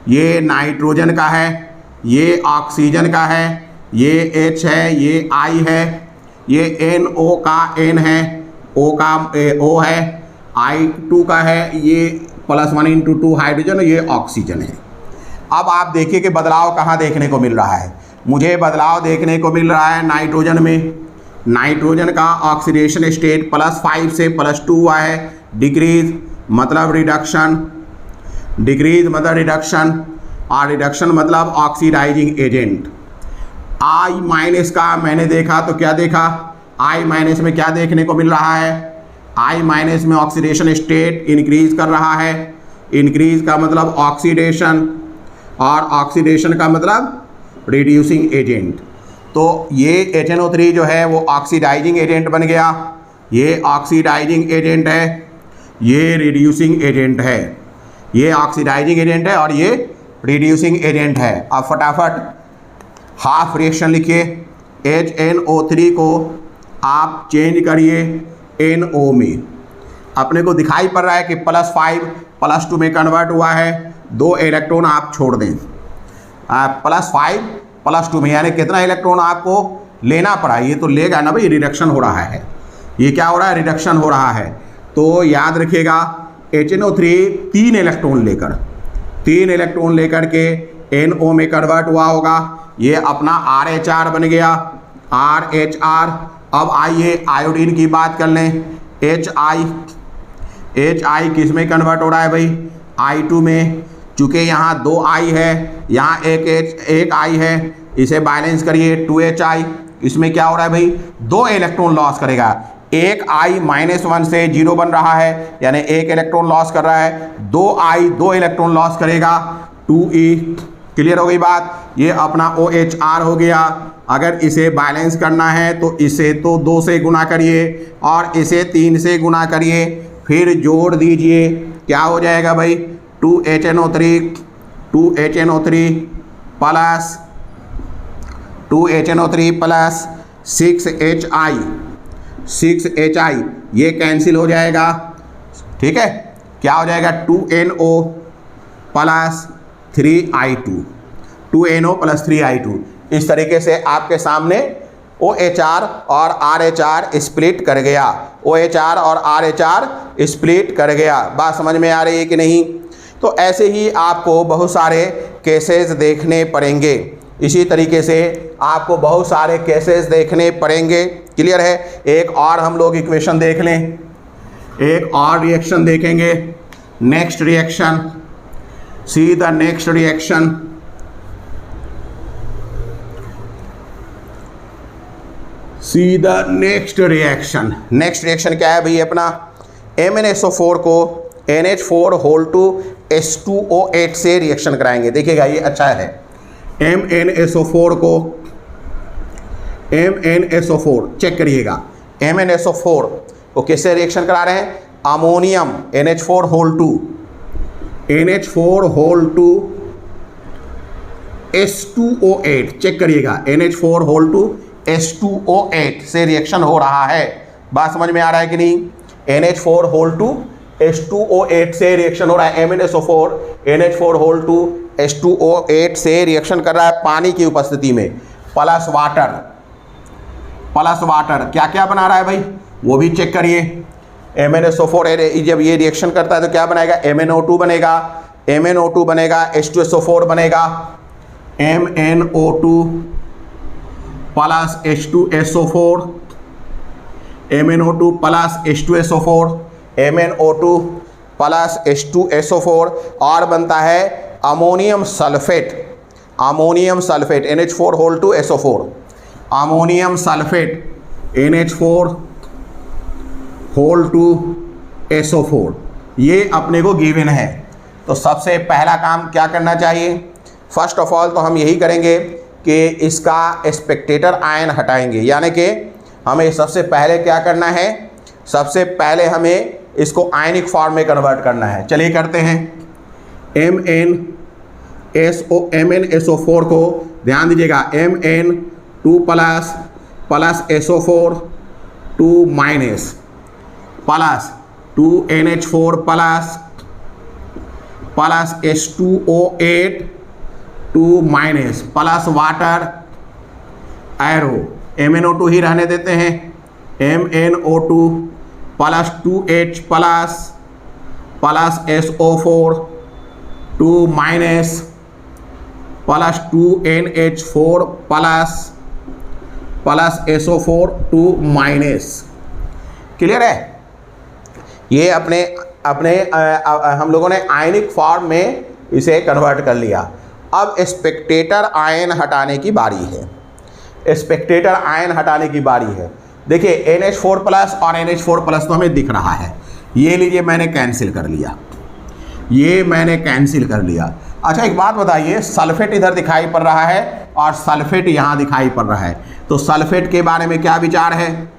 ये नाइट्रोजन का है, ये ऑक्सीजन का है, ये H है, ये I है, ये NO का N है, O का O है, I2 का है, ये +1 इंटू 2 हाइड्रोजन, ये ऑक्सीजन है। अब आप देखिए कि बदलाव कहाँ देखने को मिल रहा है। मुझे बदलाव देखने को मिल रहा है नाइट्रोजन में। नाइट्रोजन का ऑक्सीडेशन स्टेट +5 से +2 हुआ है। डिक्रीज मतलब रिडक्शन, डिक्रीज मतलब रिडक्शन, और रिडक्शन मतलब ऑक्सीडाइजिंग एजेंट। I- का मैंने देखा तो क्या देखा, I- में क्या देखने को मिल रहा है, I- में ऑक्सीडेशन स्टेट इंक्रीज कर रहा है। इंक्रीज का मतलब ऑक्सीडेशन, और ऑक्सीडेशन का मतलब रिड्यूसिंग एजेंट। तो ये HNO3 जो है वो ऑक्सीडाइजिंग एजेंट बन गया, ये ऑक्सीडाइजिंग एजेंट है, ये रिड्यूसिंग एजेंट है, ये ऑक्सीडाइजिंग एजेंट है और ये रिड्यूसिंग एजेंट है। अब फटाफट हाफ रिएक्शन लिखिए। HNO3 को आप चेंज करिए NO में। अपने को दिखाई पड़ रहा है कि +5 +2 में कन्वर्ट हुआ है, 2 इलेक्ट्रॉन आप छोड़ दें। +5 +2 में यानी कितना इलेक्ट्रॉन आपको लेना पड़ा, ये तो लेगा ना भाई, रिडक्शन हो रहा है। ये क्या हो रहा है, रिडक्शन हो रहा है। तो याद रखिएगा HNO3 3 इलेक्ट्रॉन लेकर के NO में कन्वर्ट हुआ होगा। ये अपना RHR बन गया, RHR। अब आइए आयोडीन की बात कर लें। HI किस में कन्वर्ट हो रहा है भाई, I2 में। चूँकि यहाँ 2 I है, यहाँ एक I है, इसे बैलेंस करिए 2HI। इसमें क्या हो रहा है भाई, 2 इलेक्ट्रॉन लॉस करेगा। एक I-1 से 0 बन रहा है, यानी 1 इलेक्ट्रॉन लॉस कर रहा है। 2 I 2 इलेक्ट्रॉन लॉस करेगा, 2E। क्लियर हो गई बात। ये अपना OHR हो गया। अगर इसे बैलेंस करना है तो इसे तो 2 से गुना करिए और इसे 3 से गुना करिए, फिर जोड़ दीजिए। क्या हो जाएगा भाई, 2HNO3 प्लस 6HI, ये कैंसिल हो जाएगा। ठीक है, क्या हो जाएगा, 2NO plus 3I2, 2NO plus 3I2। इस तरीके से आपके सामने OHR और RHR स्प्लिट कर गया, OHR और RHR स्प्लिट कर गया। बात समझ में आ रही है कि नहीं। तो ऐसे ही आपको बहुत सारे केसेस देखने पड़ेंगे, इसी तरीके से आपको बहुत सारे केसेस देखने पड़ेंगे। क्लियर है। एक और हम लोग इक्वेशन देख लें, एक और रिएक्शन देखेंगे। Next reaction, see the next reaction. See the next reaction. Next reaction क्या है भाई, अपना MnSO4 को NH4 से रिएक्शन कराएंगे। देखिएगा ये अच्छा है। MnSO4 को MnSO4 चेक करिएगा। MnSO4 को किससे रिएक्शन करा रहे हैं, अमोनियम NH4 H2O8 चेक करिएगा। NH4 H2O8 से रिएक्शन हो रहा है। बात समझ में आ रहा है कि नहीं। NH4 H2O8 से रिएक्शन हो रहा है। MnSO4 NH4 H2O8 से रिएक्शन कर रहा है पानी की उपस्थिति में, प्लस वाटर। क्या क्या बना रहा है भाई, वो भी चेक करिए। MnSO4 जब ये रिएक्शन करता है तो क्या बनाएगा, MnO2 बनेगा, H2SO4 बनेगा, MnO2 plus H2SO4, MnO2 plus H2SO4, MnO2 plus H2SO4, और बनता है ammonium sulphate NH4 ammonium sulphate NH4 ये अपने को गिवन है। तो सबसे पहला काम क्या करना चाहिए, फर्स्ट ऑफ ऑल तो हम यही करेंगे कि इसका स्पेक्टेटर आयन हटाएंगे, यानी कि हमें सबसे पहले क्या करना है, सबसे पहले हमें इसको आयनिक फॉर्म में कन्वर्ट करना है। चलिए करते हैं। MnSO4 को ध्यान दीजिएगा, Mn2 plus SO4 2 minus plus 2NH4 plus H2O8 2 minus plus water arrow MnO2 ही रहने देते हैं, MnO2 plus 2H plus SO4 2 minus plus 2NH4 plus SO4 2 minus. Clear है? ये अपने हम लोगों ने आयनिक फॉर्म में इसे कन्वर्ट कर लिया। अब स्पेक्टेटर आयन हटाने की बारी है। स्पेक्टेटर आयन हटाने की बारी है। देखिए NH4 प्लस और NH4 प्लस तो हमें दिख रहा है, ये लीजिए मैंने कैंसिल कर लिया, ये मैंने कैंसिल कर लिया। अच्छा एक बात बताइए, सल्फेट इधर दिखाई पड़ रहा है और सल्फेट यहाँ दिखाई पड़ रहा है, तो सल्फेट के बारे में क्या विचार है?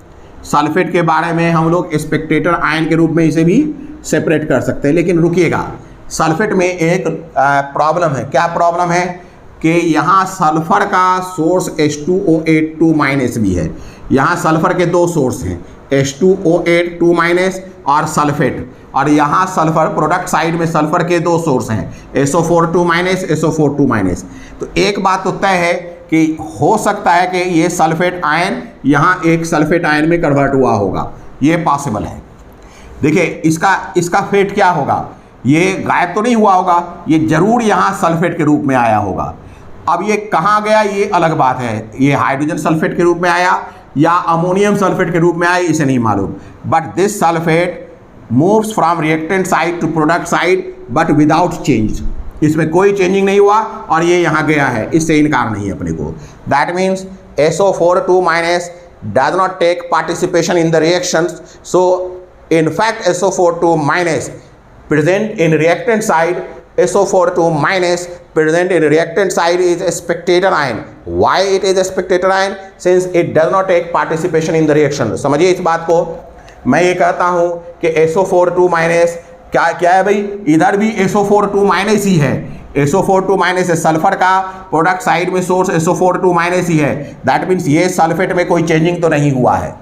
सल्फेट के बारे में हम लोग स्पेक्टेटर आयन के रूप में इसे भी सेपरेट कर सकते हैं। लेकिन रुकिएगा, सल्फेट में एक प्रॉब्लम है। क्या प्रॉब्लम है? कि यहाँ सल्फर का सोर्स H2O8 2 माइनस भी है। यहाँ सल्फर के दो सोर्स हैं, H2O8 2 माइनस और सल्फेट, और यहाँ सल्फर प्रोडक्ट साइड में सल्फर के दो सोर्स हैं, SO4 2 माइनस SO4 2 माइनस। तो एक बात तो तय है कि हो सकता है कि ये सल्फेट आयन यहाँ एक सल्फेट आयन में कन्वर्ट हुआ होगा, ये पॉसिबल है। देखिए इसका फेट क्या होगा, ये गायब तो नहीं हुआ होगा, ये जरूर यहाँ सल्फेट के रूप में आया होगा। अब ये कहाँ गया ये अलग बात है, ये हाइड्रोजन सल्फेट के रूप में आया या अमोनियम सल्फेट के रूप में आया इसे नहीं मालूम, but this sulphate moves from reactant side to product side but without change. इसमें कोई चेंजिंग नहीं हुआ और ये यहाँ गया है, इससे इनकार नहीं है अपने को। That means SO4 2 minus does not take participation in the reactions, so in fact SO4 2 minus present in reactant side, SO4 2 minus present in reactant side is a spectator ion. Why it is a spectator ion? Since it does not take participation in the reaction. समझिए इस बात को। मैं ये कहता हूँ कि SO4 2 minus क्या है भाई, इधर भी SO4 2 minus ही है। SO4 2 माइनस है, सल्फर का प्रोडक्ट साइड में सोर्स SO4 2 माइनस ही है। दैट मीन्स ये सल्फेट में कोई चेंजिंग तो नहीं हुआ है।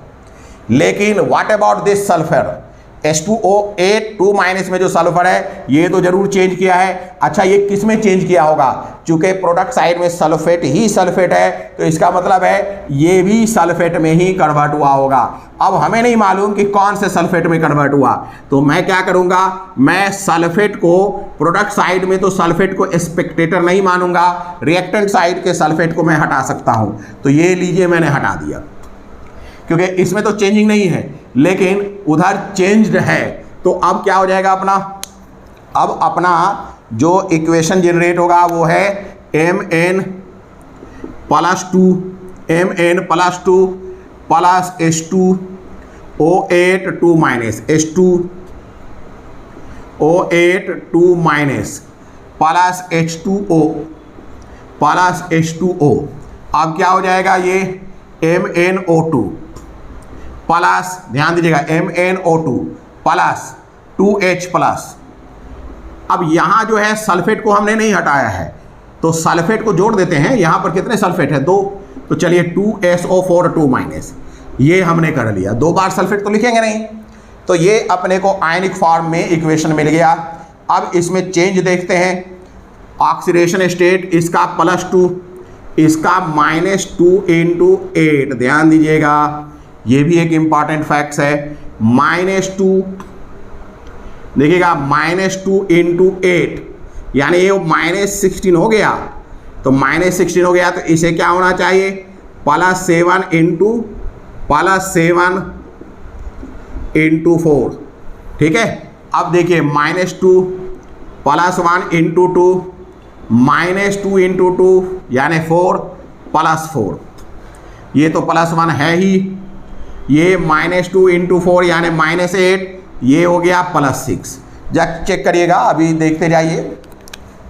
लेकिन what about this sulphur, H2O8 2 minus में जो सल्फर है ये तो जरूर चेंज किया है। अच्छा ये किस में चेंज किया होगा? चूंकि प्रोडक्ट साइड में सल्फेट ही सल्फेट है, तो इसका मतलब है ये भी सल्फेट में ही कन्वर्ट हुआ होगा। अब हमें नहीं मालूम कि कौन से सल्फेट में कन्वर्ट हुआ, तो मैं क्या करूंगा, मैं सल्फेट को प्रोडक्ट साइड में तो सल्फेट को स्पेक्टेटर नहीं मानूंगा, रिएक्टेंट साइड के सल्फेट को मैं हटा सकता हूं। तो ये लीजिए मैंने हटा दिया, क्योंकि इसमें तो चेंजिंग नहीं है लेकिन उधर चेंज्ड है। तो अब क्या हो जाएगा अपना, अब अपना जो इक्वेशन जनरेट होगा वो है Mn plus 2 plus H2O8 2 minus H2O8 2 minus plus H2O। अब क्या हो जाएगा ये MnO2 प्लस, ध्यान दीजिएगा MnO2 प्लस 2H प्लस। अब यहाँ जो है सल्फेट को हमने नहीं हटाया है, तो सल्फेट को जोड़ देते हैं। यहाँ पर कितने सल्फेट है? 2, तो चलिए 2SO4 2 माइनस, ये हमने कर लिया। 2 बार सल्फेट तो लिखेंगे नहीं, तो ये अपने को आयनिक फॉर्म में इक्वेशन मिल गया। अब इसमें चेंज देखते हैं, ऑक्सीडेशन स्टेट इसका +2, इसका -2 × 8। ध्यान दीजिएगा, ये भी एक इंपॉर्टेंट फैक्ट्स है। -2 देखिएगा, -2 × 8 यानी ये -16 हो गया। तो -16 हो गया तो इसे क्या होना चाहिए, +7 × 4। ठीक है। अब देखिए -2 +1 × 2 -2 × 2 यानी 4 +4, ये तो +1 है ही। ये -2 × 4 यानी -8, ये हो गया +6। जा चेक करिएगा, अभी देखते जाइए।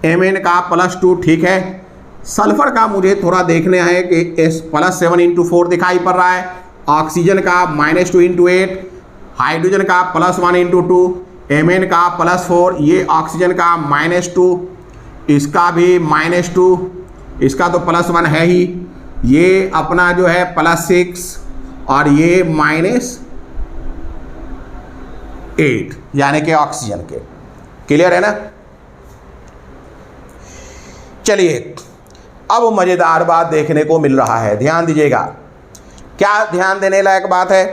Mn का +2 ठीक है। सल्फर का मुझे थोड़ा देखने है कि +7 × 4 दिखाई पड़ रहा है। ऑक्सीजन का -2 × 8, हाइड्रोजन का +1 × 2, Mn का +4, ये ऑक्सीजन का -2, इसका भी -2, इसका तो +1 है ही। ये अपना जो है +6 और ये -8 यानी कि ऑक्सीजन के। क्लियर है ना? चलिए अब मजेदार बात देखने को मिल रहा है, ध्यान दीजिएगा। क्या ध्यान देने लायक बात है?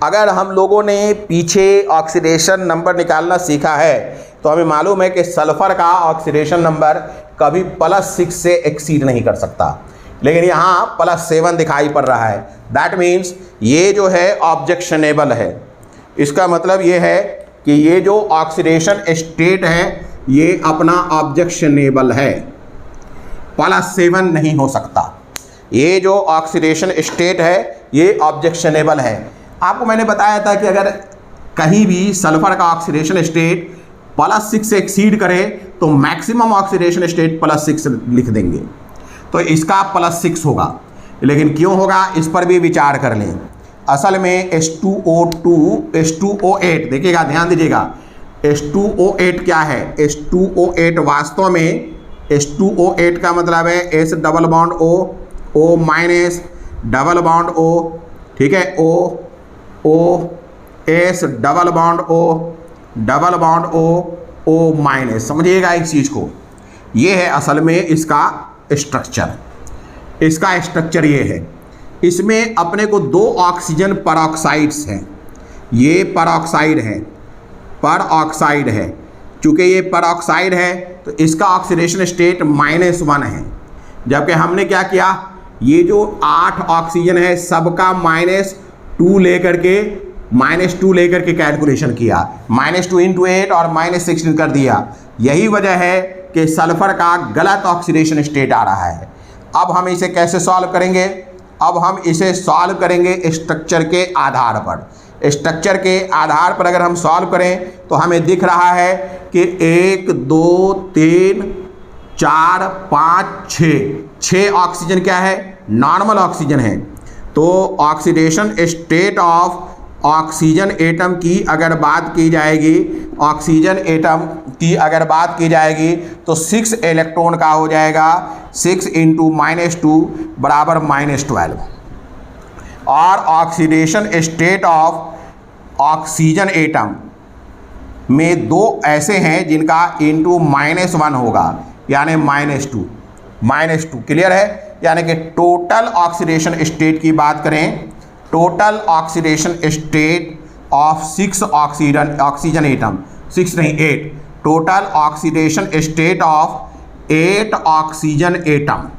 अगर हम लोगों ने पीछे ऑक्सीडेशन नंबर निकालना सीखा है तो हमें मालूम है कि सल्फर का ऑक्सीडेशन नंबर कभी +6 से एक्सीड नहीं कर सकता, लेकिन यहाँ +7 दिखाई पड़ रहा है। दैट मीन्स ये जो है ऑब्जेक्शनेबल है। इसका मतलब ये है कि ये जो ऑक्सीडेशन स्टेट है ये अपना ऑब्जेक्शनेबल है, +7 नहीं हो सकता। ये जो ऑक्सीडेशन स्टेट है ये ऑब्जेक्शनेबल है। आपको मैंने बताया था कि अगर कहीं भी सल्फर का ऑक्सीडेशन स्टेट +6 से एक्सीड करे तो मैक्सिमम ऑक्सीडेशन स्टेट +6 लिख देंगे, तो इसका +6 होगा। लेकिन क्यों होगा इस पर भी विचार कर लें। असल में H2O8 देखिएगा, ध्यान दीजिएगा, H2O8 क्या है? H2O8 वास्तव में H2O8 का मतलब है S double bond O, O minus double bond O, ठीक है, O S double bond O double bond O minus. समझिएगा एक चीज़ को, ये है असल में इसका स्ट्रक्चर। इसका स्ट्रक्चर ये है, इसमें अपने को 2 ऑक्सीजन परऑक्साइड्स हैं। ये परऑक्साइड है, परऑक्साइड है। चूँकि ये परऑक्साइड है तो इसका ऑक्सीडेशन स्टेट -1 है। जबकि हमने क्या किया, ये जो 8 ऑक्सीजन है सबका -2 लेकर के कैलकुलेशन किया, -2 × 8 और -16 कर दिया। यही वजह है कि सल्फर का गलत ऑक्सीडेशन स्टेट आ रहा है। अब हम इसे कैसे सॉल्व करेंगे? अब हम इसे सॉल्व करेंगे स्ट्रक्चर के आधार पर। स्ट्रक्चर के आधार पर अगर हम सॉल्व करें तो हमें दिख रहा है कि 1 2 3 4 5 6 ऑक्सीजन क्या है? नॉर्मल ऑक्सीजन है। तो oxidation state of oxygen atom की अगर बात की जाएगी, ऑक्सीजन एटम की अगर बात की जाएगी तो 6 इलेक्ट्रॉन का हो जाएगा, 6 × -2 बराबर -12। और oxidation state of oxygen atom में 2 ऐसे हैं जिनका इंटू -1 होगा, यानी -2। क्लियर है? यानी कि टोटल ऑक्सीडेशन स्टेट की बात करें, total oxidation state of 6 oxygen atom, 6 नहीं 8, total oxidation state of 8 oxygen atom,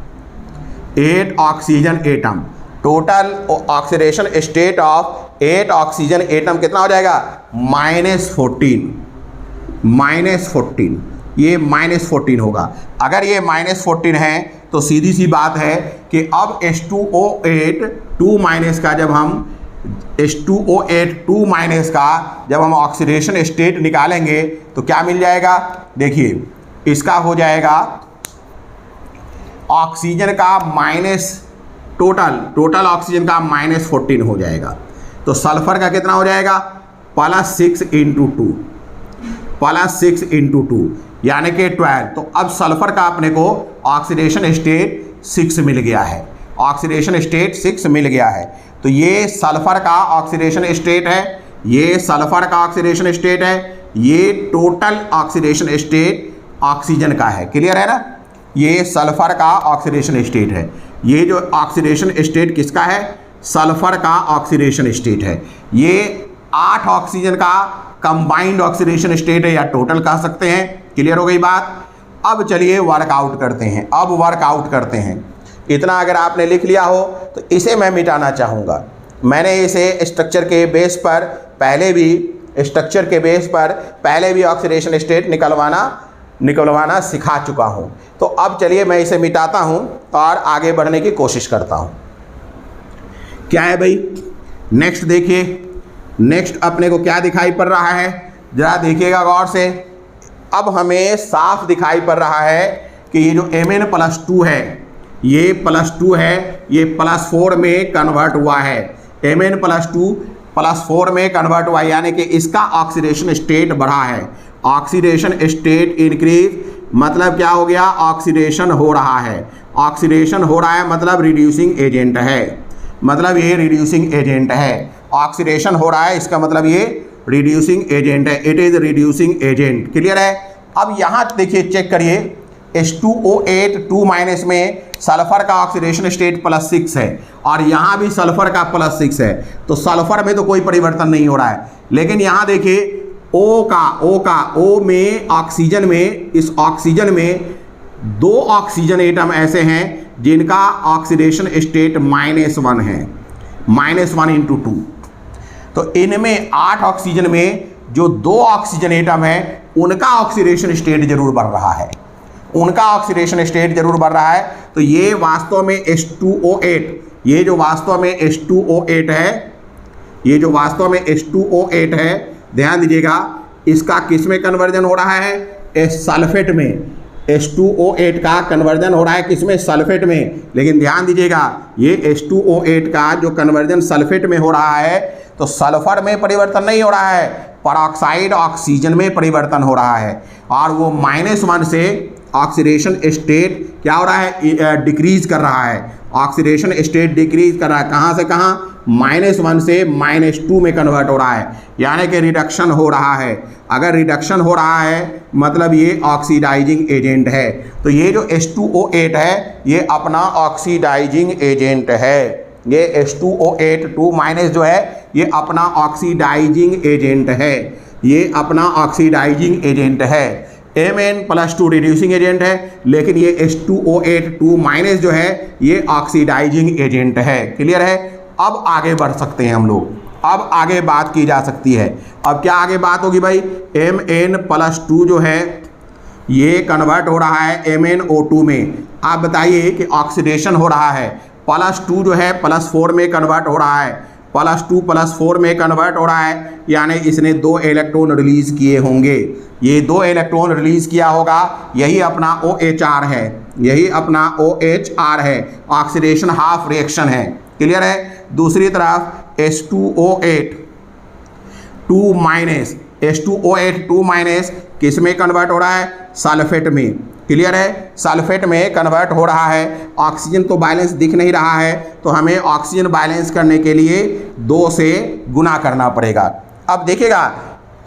8 oxygen atom, total oxidation state of 8 oxygen atom कितना हो जाएगा? -14। ये -14 होगा। अगर ये -14 है तो सीधी सी बात है कि अब H2O8 2- का जब हम H2O8 2- का जब हम ऑक्सीडेशन स्टेट निकालेंगे तो क्या मिल जाएगा? देखिए इसका हो जाएगा ऑक्सीजन का टोटल ऑक्सीजन का -14 हो जाएगा। तो सल्फर का कितना हो जाएगा? +6 × 2 यानी कि 12। तो अब सल्फर का अपने को ऑक्सीडेशन स्टेट 6 मिल गया है, ऑक्सीडेशन स्टेट 6 मिल गया है। तो ये सल्फर का ऑक्सीडेशन स्टेट है, ये सल्फर का ऑक्सीडेशन स्टेट है, ये टोटल ऑक्सीडेशन स्टेट ऑक्सीजन का है। क्लियर है ना? ये सल्फर का ऑक्सीडेशन स्टेट है। ये जो ऑक्सीडेशन स्टेट किसका है? सल्फर का ऑक्सीडेशन स्टेट है। ये 8 ऑक्सीजन का कंबाइंड ऑक्सीडेशन स्टेट है या टोटल कह सकते हैं। क्लियर हो गई बात? अब चलिए वर्कआउट करते हैं। इतना अगर आपने लिख लिया हो तो इसे मैं मिटाना चाहूँगा। मैंने इसे स्ट्रक्चर के बेस पर पहले भी ऑक्सीडेशन स्टेट निकलवाना सिखा चुका हूँ। तो अब चलिए मैं इसे मिटाता हूँ और आगे बढ़ने की कोशिश करता हूँ। क्या है भाई? नेक्स्ट देखिए, नेक्स्ट अपने को क्या दिखाई पड़ रहा है, ज़रा देखिएगा गौर से। अब हमें साफ दिखाई पड़ रहा है कि ये जो Mn+2 है, ये +2 है, ये +4 में कन्वर्ट हुआ है। Mn+2 +4 में कन्वर्ट हुआ है, यानी कि इसका ऑक्सीडेशन स्टेट बढ़ा है। ऑक्सीडेशन स्टेट इंक्रीज मतलब क्या हो गया? ऑक्सीडेशन हो रहा है। ऑक्सीडेशन हो रहा है मतलब रिड्यूसिंग एजेंट है। मतलब ये रिड्यूसिंग एजेंट है। ऑक्सीडेशन हो रहा है, इसका मतलब ये रिड्यूसिंग एजेंट है, it is reducing agent. Clear है। अब यहाँ देखिए, चेक करिए, H2O8 2- में सल्फर का ऑक्सीडेशन स्टेट +6 है और यहाँ भी सल्फर का +6 है, तो सल्फर में तो कोई परिवर्तन नहीं हो रहा है। लेकिन यहाँ देखिए O में ऑक्सीजन में, इस ऑक्सीजन में 2 ऑक्सीजन एटम ऐसे हैं जिनका ऑक्सीडेशन स्टेट -1 है, -1 × 2। तो इनमें 8 ऑक्सीजन में जो 2 ऑक्सीजन एटम है उनका ऑक्सीडेशन स्टेट जरूर बढ़ रहा है, उनका ऑक्सीडेशन स्टेट जरूर बढ़ रहा है। तो ये वास्तव में H2O8, ये जो वास्तव में H2O8 है, ये जो वास्तव में H2O8 है, ध्यान दीजिएगा, इसका किस में कन्वर्जन हो रहा है? सल्फेट में। H2O8 का कन्वर्जन हो रहा है किसमें? सल्फेट में। लेकिन ध्यान दीजिएगा, ये H2O8 का जो कन्वर्जन सल्फेट में हो रहा है, तो सल्फर में परिवर्तन नहीं हो रहा है, परऑक्साइड ऑक्सीजन में परिवर्तन हो रहा है। और वो -1 से ऑक्सीडेशन स्टेट क्या हो रहा है? डिक्रीज कर रहा है, ऑक्सीडेशन स्टेट डिक्रीज कर रहा है। कहाँ से कहाँ? -1 से -2 में कन्वर्ट हो रहा है, यानी कि रिडक्शन हो रहा है। अगर रिडक्शन हो रहा है मतलब ये ऑक्सीडाइजिंग एजेंट है। तो ये जो H2O8 है ये अपना ऑक्सीडाइजिंग एजेंट है, ये H2O8 2- जो है ये अपना ऑक्सीडाइजिंग एजेंट है, ये अपना ऑक्सीडाइजिंग एजेंट है। Mn+2 रिड्यूसिंग एजेंट है, लेकिन ये H2O8 2- जो है ये ऑक्सीडाइजिंग एजेंट है। क्लियर है। अब आगे बढ़ सकते हैं हम लोग, अब आगे बात की जा सकती है। अब क्या आगे बात होगी भाई? Mn+2 जो है ये कन्वर्ट हो रहा है MnO2 में। आप बताइए कि ऑक्सीडेशन हो रहा है, +2 जो है +4 में कन्वर्ट हो रहा है, +2 +4 में कन्वर्ट हो रहा है, यानी इसने 2 इलेक्ट्रॉन रिलीज किए होंगे। ये 2 इलेक्ट्रॉन रिलीज किया होगा, यही अपना OHR है, यही अपना OHR है, ऑक्सीडेशन हाफ रिएक्शन है। क्लियर है। दूसरी तरफ H2O8 2- H2O8 2- किस में कन्वर्ट हो रहा है? सल्फेट में। क्लियर है। सल्फेट में कन्वर्ट हो रहा है, ऑक्सीजन तो बैलेंस दिख नहीं रहा है, तो हमें ऑक्सीजन बैलेंस करने के लिए 2 से गुना करना पड़ेगा। अब देखिएगा,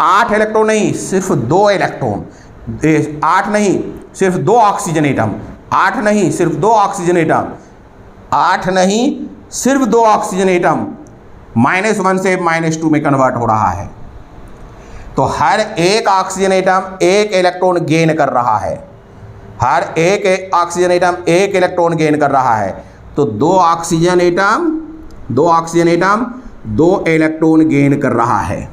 8 इलेक्ट्रॉन नहीं, सिर्फ 2 इलेक्ट्रॉन, 8 नहीं सिर्फ 2 ऑक्सीजन एटम, 8 नहीं सिर्फ 2 ऑक्सीजन एटम, 8 नहीं सिर्फ 2 ऑक्सीजन एटम -1 से -2 में कन्वर्ट हो रहा है। तो हर एक ऑक्सीजन एटम 1 इलेक्ट्रॉन गेन कर रहा है, हर एक ऑक्सीजन एटम 1 इलेक्ट्रॉन गेन कर रहा है। तो 2 ऑक्सीजन एटम 2 इलेक्ट्रॉन गेन कर रहा है,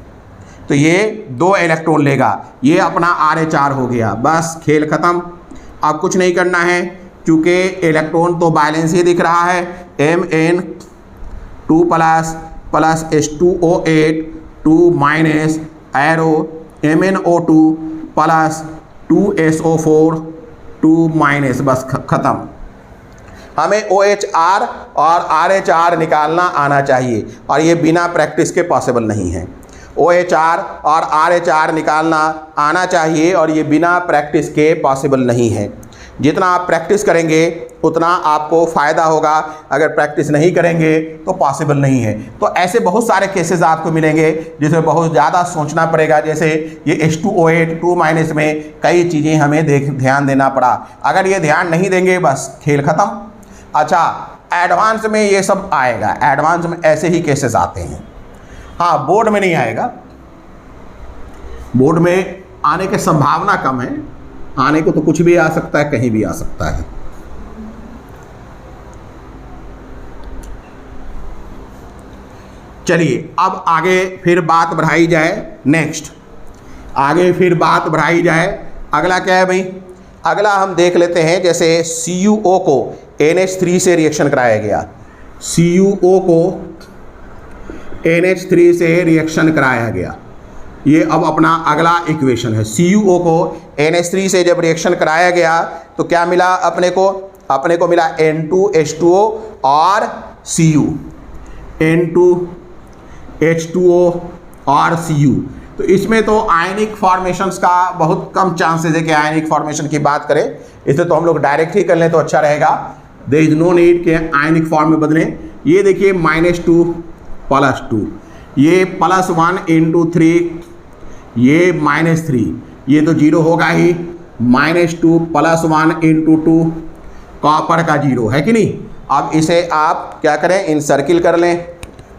तो ये 2 इलेक्ट्रॉन लेगा, ये अपना RH4 हो गया। बस खेल खत्म, अब कुछ नहीं करना है, क्योंकि इलेक्ट्रॉन तो बैलेंस ही दिख रहा है। Mn2+ + H2O8 2- arrow MnO2 + 2SO4 2-, बस खत्म। हमें OHR और RH4 निकालना आना चाहिए, और ये बिना प्रैक्टिस के पॉसिबल नहीं है। OHR और RH4 निकालना आना चाहिए, और ये बिना प्रैक्टिस के पॉसिबल नहीं है। जितना आप प्रैक्टिस करेंगे उतना आपको फ़ायदा होगा, अगर प्रैक्टिस नहीं करेंगे तो पॉसिबल नहीं है। तो ऐसे बहुत सारे केसेस आपको मिलेंगे जिसमें बहुत ज़्यादा सोचना पड़ेगा। जैसे ये H2O8 2- में कई चीज़ें हमें ध्यान देना पड़ा, अगर ये ध्यान नहीं देंगे बस खेल ख़त्म। अच्छा, एडवांस में ये सब आएगा, एडवांस में ऐसे ही केसेस आते हैं। हाँ, बोर्ड में नहीं आएगा, बोर्ड में आने की संभावना कम है, आने को तो कुछ भी आ सकता है, कहीं भी आ सकता है। चलिए अब आगे फिर बात बढ़ाई जाए, नेक्स्ट आगे फिर बात बढ़ाई जाए। अगला क्या है भाई? अगला हम देख लेते हैं, जैसे CuO को NH3 से रिएक्शन कराया गया, CuO को NH3 से रिएक्शन कराया गया। ये अब अपना अगला इक्वेशन है। CuO को NH3 से जब रिएक्शन कराया गया तो क्या मिला अपने को मिला N2H2O और Cu, N2H2O और Cu। तो इसमें तो आयनिक फॉर्मेशंस का बहुत कम चांसेस है कि आयनिक फॉर्मेशन की बात करें, इसे तो हम लोग डायरेक्ट ही कर लें तो अच्छा रहेगा। देयर इज नो नीड के आयनिक फॉर्म में बदलें। ये देखिए -2 + 2, ये +1 × 3, ये -3, ये तो 0 होगा ही। -2 + 1 × 2 कॉपर का 0 है कि नहीं। अब इसे आप क्या करें, इन सर्किल कर लें।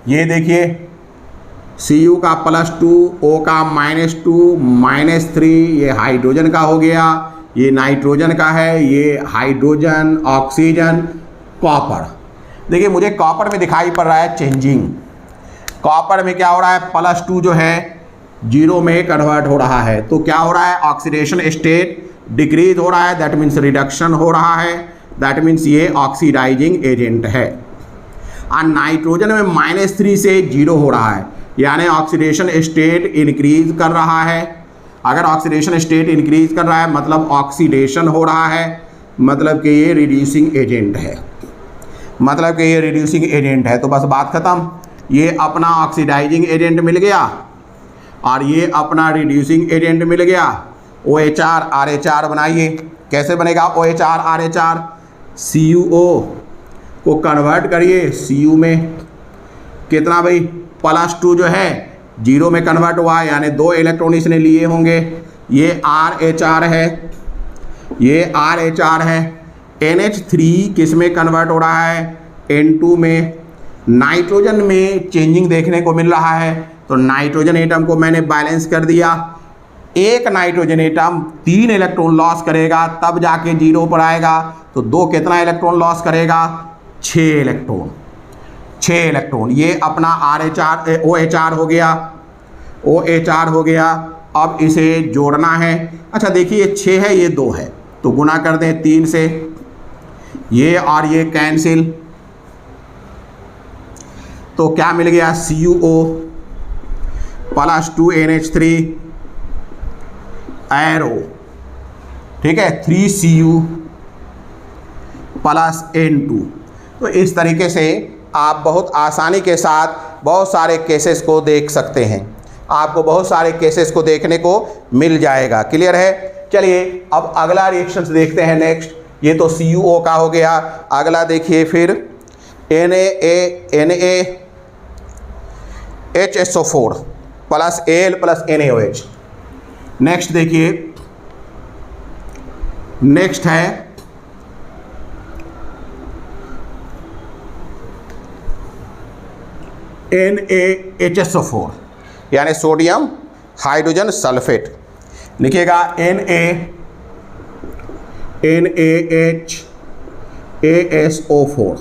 ये देखिए Cu का +2, O का -2 -3, ये हाइड्रोजन का हो गया, ये नाइट्रोजन का है, ये हाइड्रोजन, ऑक्सीजन, कॉपर। देखिए मुझे कॉपर में दिखाई पड़ रहा है चेंजिंग। कॉपर में क्या हो रहा है, +2 जो है 0 में कन्वर्ट हो रहा है। तो क्या हो रहा है, ऑक्सीडेशन स्टेट डिक्रीज हो रहा है, दैट मीन्स रिडक्शन हो रहा है, दैट मीन्स ये ऑक्सीडाइजिंग एजेंट है। और नाइट्रोजन में -3 से 0 हो रहा है, यानी ऑक्सीडेशन स्टेट इंक्रीज कर रहा है। अगर ऑक्सीडेशन स्टेट इंक्रीज कर रहा है मतलब ऑक्सीडेशन हो रहा है, मतलब कि ये रिड्यूसिंग एजेंट है, मतलब कि ये रिड्यूसिंग एजेंट है। तो बस बात ख़त्म। ये अपना ऑक्सीडाइजिंग एजेंट मिल गया और ये अपना रिड्यूसिंग एजेंट मिल गया। OHR RH बनाइए, कैसे बनेगा OHR RH, CuO को कन्वर्ट करिए Cu में, कितना भाई, +2 जो है 0 में कन्वर्ट हुआ, यानी 2 इलेक्ट्रॉन इसने लिए होंगे। ये RH है, ये RH है। NH3 किस में कन्वर्ट हो रहा है, N2 में। नाइट्रोजन में चेंजिंग देखने को मिल रहा है, तो नाइट्रोजन एटम को मैंने बैलेंस कर दिया। एक नाइट्रोजन एटम 3 इलेक्ट्रॉन लॉस करेगा तब जाके 0 पर आएगा, तो 2 कितना इलेक्ट्रॉन लॉस करेगा, 6 इलेक्ट्रॉन, 6 इलेक्ट्रॉन। ये अपना RH OHR हो गया, OHR हो गया। अब इसे जोड़ना है। अच्छा देखिए ये 6 है, ये 2 है, तो गुना कर दें 3 से, ये और ये कैंसिल, तो क्या मिल गया, CuO +2 NH3 एरो, ठीक है, 3Cu + N2। तो इस तरीके से आप बहुत आसानी के साथ बहुत सारे केसेस को देख सकते हैं, आपको बहुत सारे केसेस को देखने को मिल जाएगा। क्लियर है। चलिए अब अगला रिएक्शन देखते हैं नेक्स्ट। ये तो CuO का हो गया। अगला देखिए फिर NaHSO4 + Al + NaOH। नेक्स्ट देखिए, नेक्स्ट है NaHSO4 यानी सोडियम हाइड्रोजन सल्फेट। लिखिएगा NaHASO4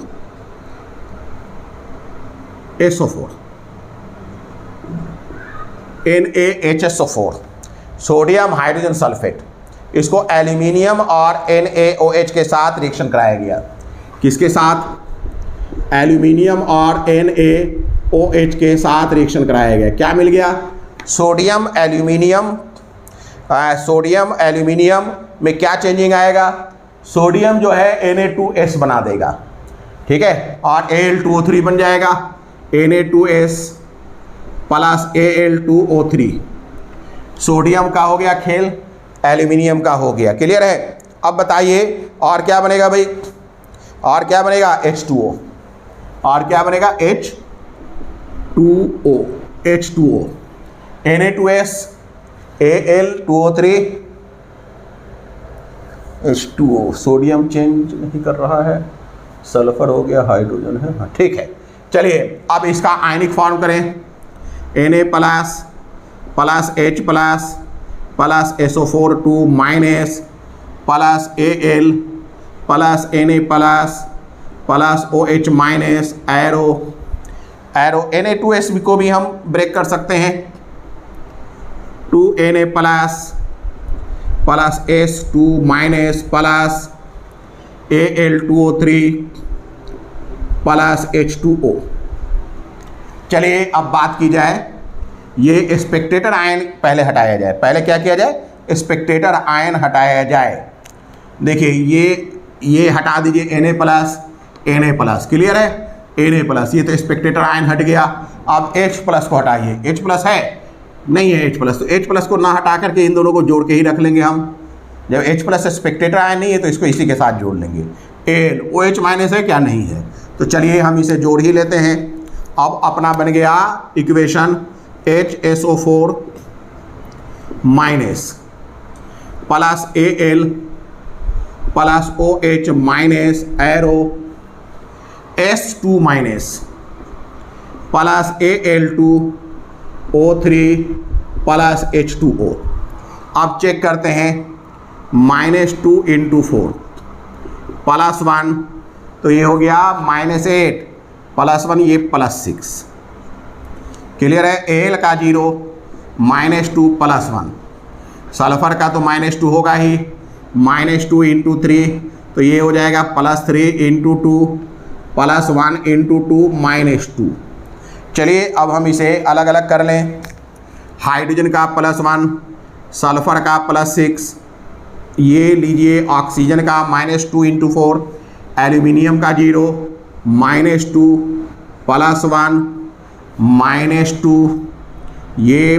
NaHSO4 sodium hydrogen sulphate. इसको एल्यूमिनियम और NaOH के साथ रिएक्शन कराया गया। किसके साथ, एल्यूमिनियम और NaOH के साथ रिएक्शन कराया गया। क्या मिल गया, सोडियम एल्यूमिनियम। सोडियम एल्यूमिनियम में क्या चेंजिंग आएगा, सोडियम जो है Na2S बना देगा, ठीक है, और Al2O3 बन जाएगा। Na2S + Al2O3, सोडियम का हो गया खेल, एल्यूमिनियम का हो गया। क्लियर है। अब बताइए और क्या बनेगा भाई, और क्या बनेगा, H2O, और क्या बनेगा, H2O, Na2S Al2O3 H2O। Sodium change नहीं कर रहा है, सल्फर हो गया, हाइड्रोजन है, हाँ ठीक है। चलिए अब इसका आयनिक फॉर्म करें, Na + H + SO4 2 - Al Na OH- arrow Na2S को भी हम ब्रेक कर सकते हैं, 2Na + S2 - Al2O3 + H2O। चलिए अब बात की जाए, ये स्पेक्टेटर आयन पहले हटाया जाए। पहले क्या किया जाए, स्पेक्टेटर आयन हटाया जाए। देखिए ये हटा दीजिए, Na +, क्लियर है, Na+, ये तो स्पेक्टेटर आयन हट गया। अब H+ को हटाइए, H+ है नहीं है H+, तो H+ को ना हटा करके इन दोनों को जोड़ के ही रख लेंगे हम। जब H+ स्पेक्टेटर आयन नहीं है तो इसको इसी के साथ जोड़ लेंगे। एल OH माइनस है क्या? नहीं है। तो चलिए हम इसे जोड़ ही लेते हैं। अब अपना बन गया equation HSO4 minus plus Al plus OH minus arrow S2 minus plus Al2O3 plus H2O। अब चेक करते हैं, -2 × 4 प्लस 1, तो ये हो गया -8 प्लस 1, ये +6। क्लियर है? Al का 0 -2 प्लस 1, सल्फर का तो -2 होगा ही, -2 × 3, तो ये हो जाएगा +3 × 2 प्लस 1 × 2 -2। चलिए अब हम इसे अलग अलग कर लें। हाइड्रोजन का +1, सल्फर का +6, ये लीजिए ऑक्सीजन का -2 × 4, एल्यूमिनियम का 0 -2 प्लस 1 -2, ये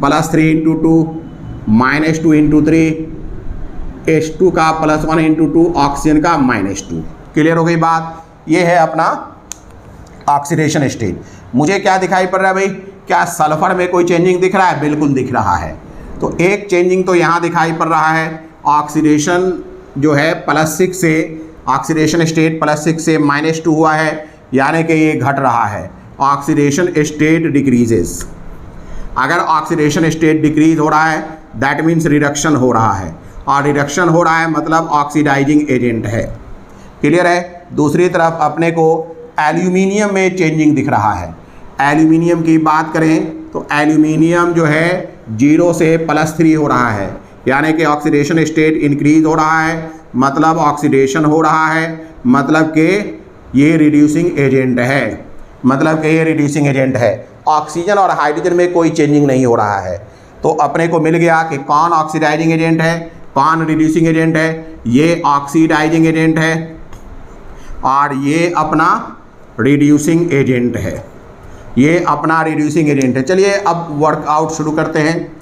+3 × 2 -2 × 3, H2 का +1 × 2, ऑक्सीजन का -2। क्लियर हो गई बात? ये है अपना ऑक्सीडेशन स्टेट। मुझे क्या दिखाई पड़ रहा है भाई? क्या सल्फर में कोई चेंजिंग दिख रहा है? बिल्कुल दिख रहा है। तो एक चेंजिंग तो यहाँ दिखाई पड़ रहा है, ऑक्सीडेशन जो है +6 से, ऑक्सीडेशन स्टेट +6 से -2 हुआ है, यानी कि ये घट रहा है। Oxidation state decreases. अगर ऑक्सीडेशन स्टेट डिक्रीज हो रहा है दैट मीन्स रिडक्शन हो रहा है, और रिडक्शन हो रहा है मतलब ऑक्सीडाइजिंग एजेंट है। क्लियर है? दूसरी तरफ अपने को एल्यूमिनियम में चेंजिंग दिख रहा है। एल्यूमिनियम की बात करें तो एल्यूमिनियम जो है 0 से +3 हो रहा है, यानी कि ऑक्सीडेशन स्टेट इंक्रीज हो रहा है, मतलब ऑक्सीडेशन हो रहा है, मतलब कि ये रिड्यूसिंग एजेंट है, मतलब कि ये रिड्यूसिंग एजेंट है। ऑक्सीजन और हाइड्रोजन में कोई चेंजिंग नहीं हो रहा है। तो अपने को मिल गया कि कौन ऑक्सीडाइजिंग एजेंट है, कौन रिड्यूसिंग एजेंट है। ये ऑक्सीडाइजिंग एजेंट है और ये अपना रिड्यूसिंग एजेंट है, ये अपना रिड्यूसिंग एजेंट है। चलिए अब वर्कआउट शुरू करते हैं।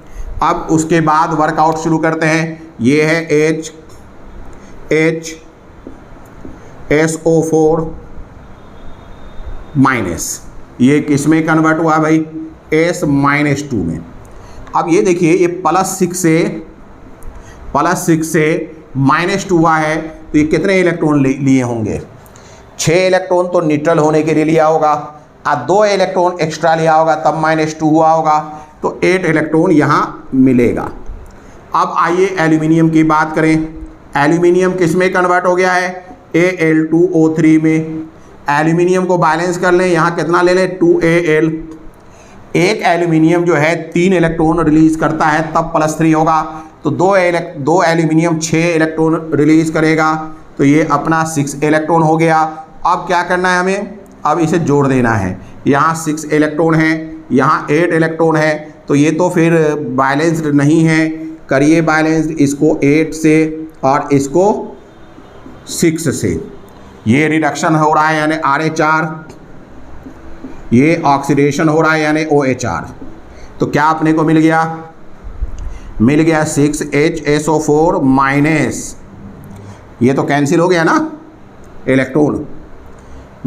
अब उसके बाद वर्कआउट शुरू करते हैं। ये है HSO4 माइनस, ये किस में कन्वर्ट हुआ भाई? S-2 में। अब ये देखिए ये +6 से -2 हुआ है, तो ये कितने इलेक्ट्रॉन लिए होंगे? 6 इलेक्ट्रॉन तो न्यूट्रल होने के लिए लिया होगा, और 2 इलेक्ट्रॉन एक्स्ट्रा लिया होगा, तब -2 हुआ होगा, तो 8 इलेक्ट्रॉन यहाँ मिलेगा। अब आइए एल्यूमिनियम की बात करें। एल्यूमिनियम किस में कन्वर्ट हो गया है? Al2O3 में। एल्यूमिनियम को बैलेंस कर लें, यहाँ कितना ले लें? 2Al। एक एल्यूमिनियम जो है 3 इलेक्ट्रॉन रिलीज करता है, तब +3 होगा, तो 2 एल्यूमिनियम 6 इलेक्ट्रॉन रिलीज करेगा, तो ये अपना 6 इलेक्ट्रॉन हो गया। अब क्या करना है हमें? अब इसे जोड़ देना है। यहाँ 6 इलेक्ट्रॉन है, यहाँ 8 इलेक्ट्रॉन है, तो ये तो फिर बैलेंस्ड नहीं है। करिए बैलेंस्ड इसको 8 से और इसको 6 से। ये रिडक्शन हो रहा है यानी RH4, ये ऑक्सीडेशन हो रहा है यानी OH। तो क्या अपने को मिल गया? मिल गया 6HSO4 माइनस, ये तो कैंसिल हो गया ना इलेक्ट्रॉन,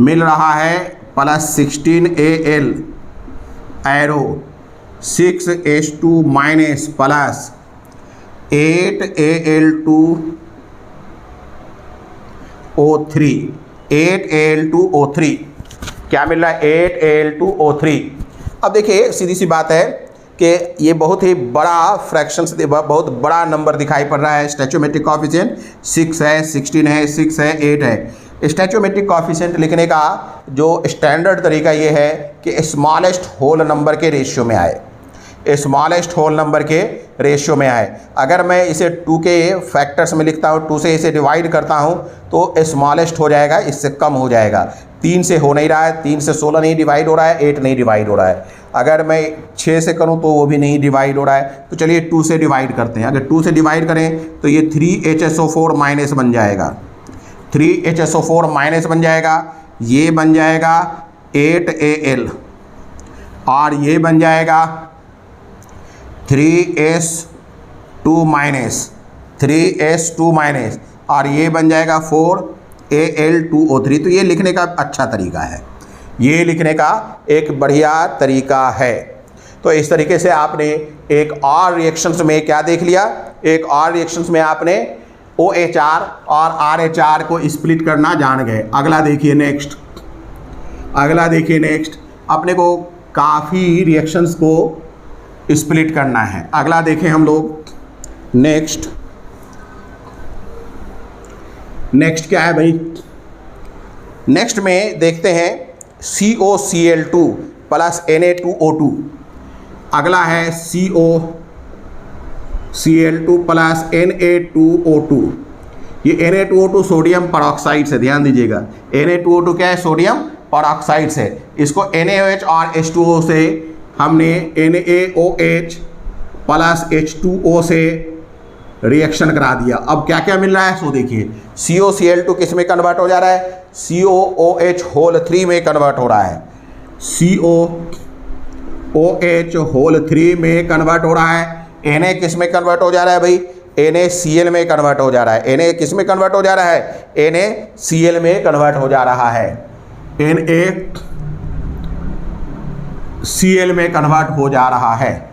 मिल रहा है +16Al arrow 6H2 minus plus 8Al2O3, 8Al2O3 क्या मिल रहा है? 8Al2O3। अब देखिए सीधी सी बात है कि ये बहुत ही बड़ा फ्रैक्शन से बहुत बड़ा नंबर दिखाई पड़ रहा है। स्टैचोमेट्रिक कॉफिशिएंट 6 है, 16 है, 6 है, 8 है। स्टैचोमेट्रिक कॉफिशिएंट लिखने का जो स्टैंडर्ड तरीका ये है कि स्मॉलेस्ट होल नंबर के रेशियो में आए, स्मॉलेस्ट होल नंबर के रेशियो में आए। अगर मैं इसे 2 के फैक्टर्स में लिखता हूँ, 2 से इसे डिवाइड करता हूँ तो स्मॉलेस्ट हो जाएगा, इससे कम हो जाएगा। 3 से हो नहीं रहा है, 3 से 16 नहीं डिवाइड हो रहा है, 8 नहीं डिवाइड हो रहा है। अगर मैं 6 से करूं तो वो भी नहीं डिवाइड हो रहा है। तो चलिए 2 से डिवाइड करते हैं। अगर 2 से डिवाइड करें तो ये 3HSO4 माइनस बन जाएगा, 3HSO4 माइनस बन जाएगा, ये बन जाएगा 8Al और ये बन जाएगा 3S2 माइनस, 3S2 माइनस और ये बन जाएगा 4 Al2O3। तो ये लिखने का अच्छा तरीका है, ये लिखने का एक बढ़िया तरीका है। तो इस तरीके से आपने एक और रिएक्शंस में क्या देख लिया, एक और रिएक्शंस में आपने OHR और RH को स्प्लिट करना जान गए। अगला देखिए नेक्स्ट, अगला देखिए नेक्स्ट, अपने को काफ़ी रिएक्शंस को स्प्लिट करना है। अगला देखें हम लोग नेक्स्ट, नेक्स्ट क्या है भाई, नेक्स्ट में देखते हैं COCl2 प्लस Na2O2। अगला है COCl2 प्लस Na2O2। ये Na2O2 सोडियम परऑक्साइड से, ध्यान दीजिएगा Na2O2 क्या है, सोडियम परऑक्साइड से। इसको NaOH और H2O से हमने NaOH प्लस H2O से रिएक्शन करा दिया। अब क्या क्या मिल रहा है सो देखिए, COCl2 किस में कन्वर्ट हो जा रहा है, COOH होल 3 में कन्वर्ट हो रहा है, COOH होल 3 में कन्वर्ट हो रहा है। Na किस में कन्वर्ट हो जा रहा है भाई, NaCl में कन्वर्ट हो जा रहा है। Na किस में कन्वर्ट हो जा रहा है, NaCl में कन्वर्ट हो जा रहा है, NaCl में कन्वर्ट हो जा रहा है।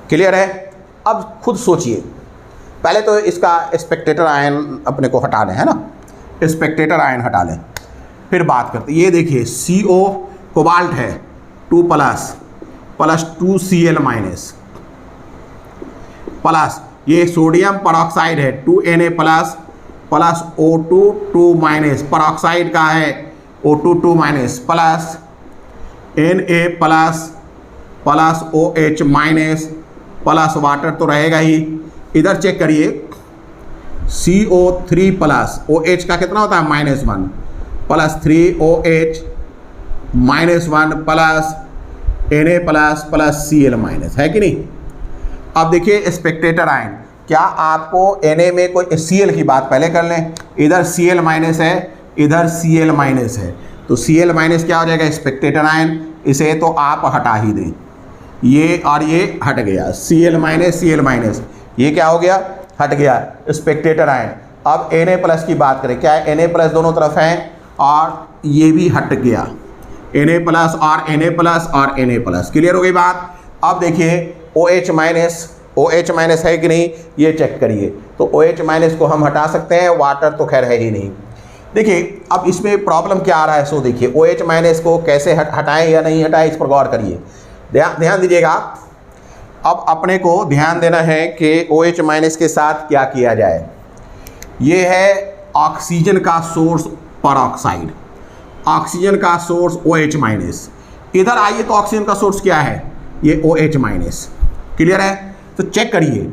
क्लियर है। अब खुद सोचिए, पहले तो इसका स्पेक्टेटर आयन अपने को हटा लें, है ना, स्पेक्टेटर आयन हटा लें, फिर बात करते। ये देखिए CO कोबाल्ट है 2 प्लस 2Cl माइनस प्लस ये सोडियम परऑक्साइड है 2Na plus O2 2 minus, peroxide का है O2 2 minus plus Na plus OH minus plus water तो रहेगा ही। इधर चेक करिए CO3 प्लस OH का कितना होता है -1 plus 3OH -1 plus Na plus Cl minus, है कि नहीं। अब देखिए स्पेक्टेटर आयन, क्या आपको Na में कोई Cl की बात पहले कर लें, इधर Cl माइनस है, इधर Cl माइनस है, तो Cl माइनस क्या हो जाएगा, स्पेक्टेटर आयन। इसे तो आप हटा ही दें, ये और ये हट गया, Cl माइनस, ये क्या हो गया, हट गया स्पेक्टेटर आयन। अब Na प्लस की बात करें, क्या है Na प्लस दोनों तरफ है और ये भी हट गया, Na प्लस और Na प्लस और Na प्लस। क्लियर हो गई बात। अब देखिए OH माइनस है कि नहीं, ये चेक करिए। तो OH माइनस को हम हटा सकते हैं, वाटर तो खैर है ही नहीं। देखिए अब इसमें प्रॉब्लम क्या आ रहा है सो देखिए, OH माइनस को कैसे हटाएं या नहीं हटाएं, इस पर गौर करिए, ध्यान दीजिएगा। अब अपने को ध्यान देना है कि OH माइनस के साथ क्या किया जाए। ये है ऑक्सीजन का सोर्स परऑक्साइड, ऑक्सीजन का सोर्स OH माइनस। इधर आइए तो ऑक्सीजन का सोर्स क्या है, ये OH माइनस। क्लियर है। तो चेक करिए,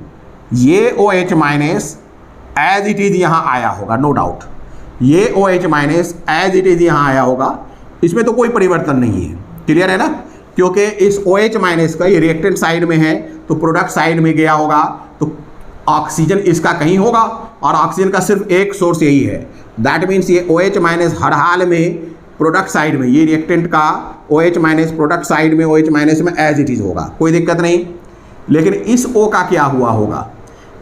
ये OH minus as it is यहाँ आया होगा, नो डाउट, ये OH minus as it is यहाँ आया होगा, इसमें तो कोई परिवर्तन नहीं है। क्लियर है ना, क्योंकि इस OH माइनस का ये रिएक्टेंट साइड में है तो प्रोडक्ट साइड में गया होगा, तो ऑक्सीजन इसका कहीं होगा और ऑक्सीजन का सिर्फ एक सोर्स यही है। दैट मीन्स ये OH माइनस हर हाल में प्रोडक्ट साइड में, ये रिएक्टेंट का OH माइनस प्रोडक्ट साइड में OH माइनस में एज इट इज़ होगा, कोई दिक्कत नहीं। लेकिन इस O का क्या हुआ होगा,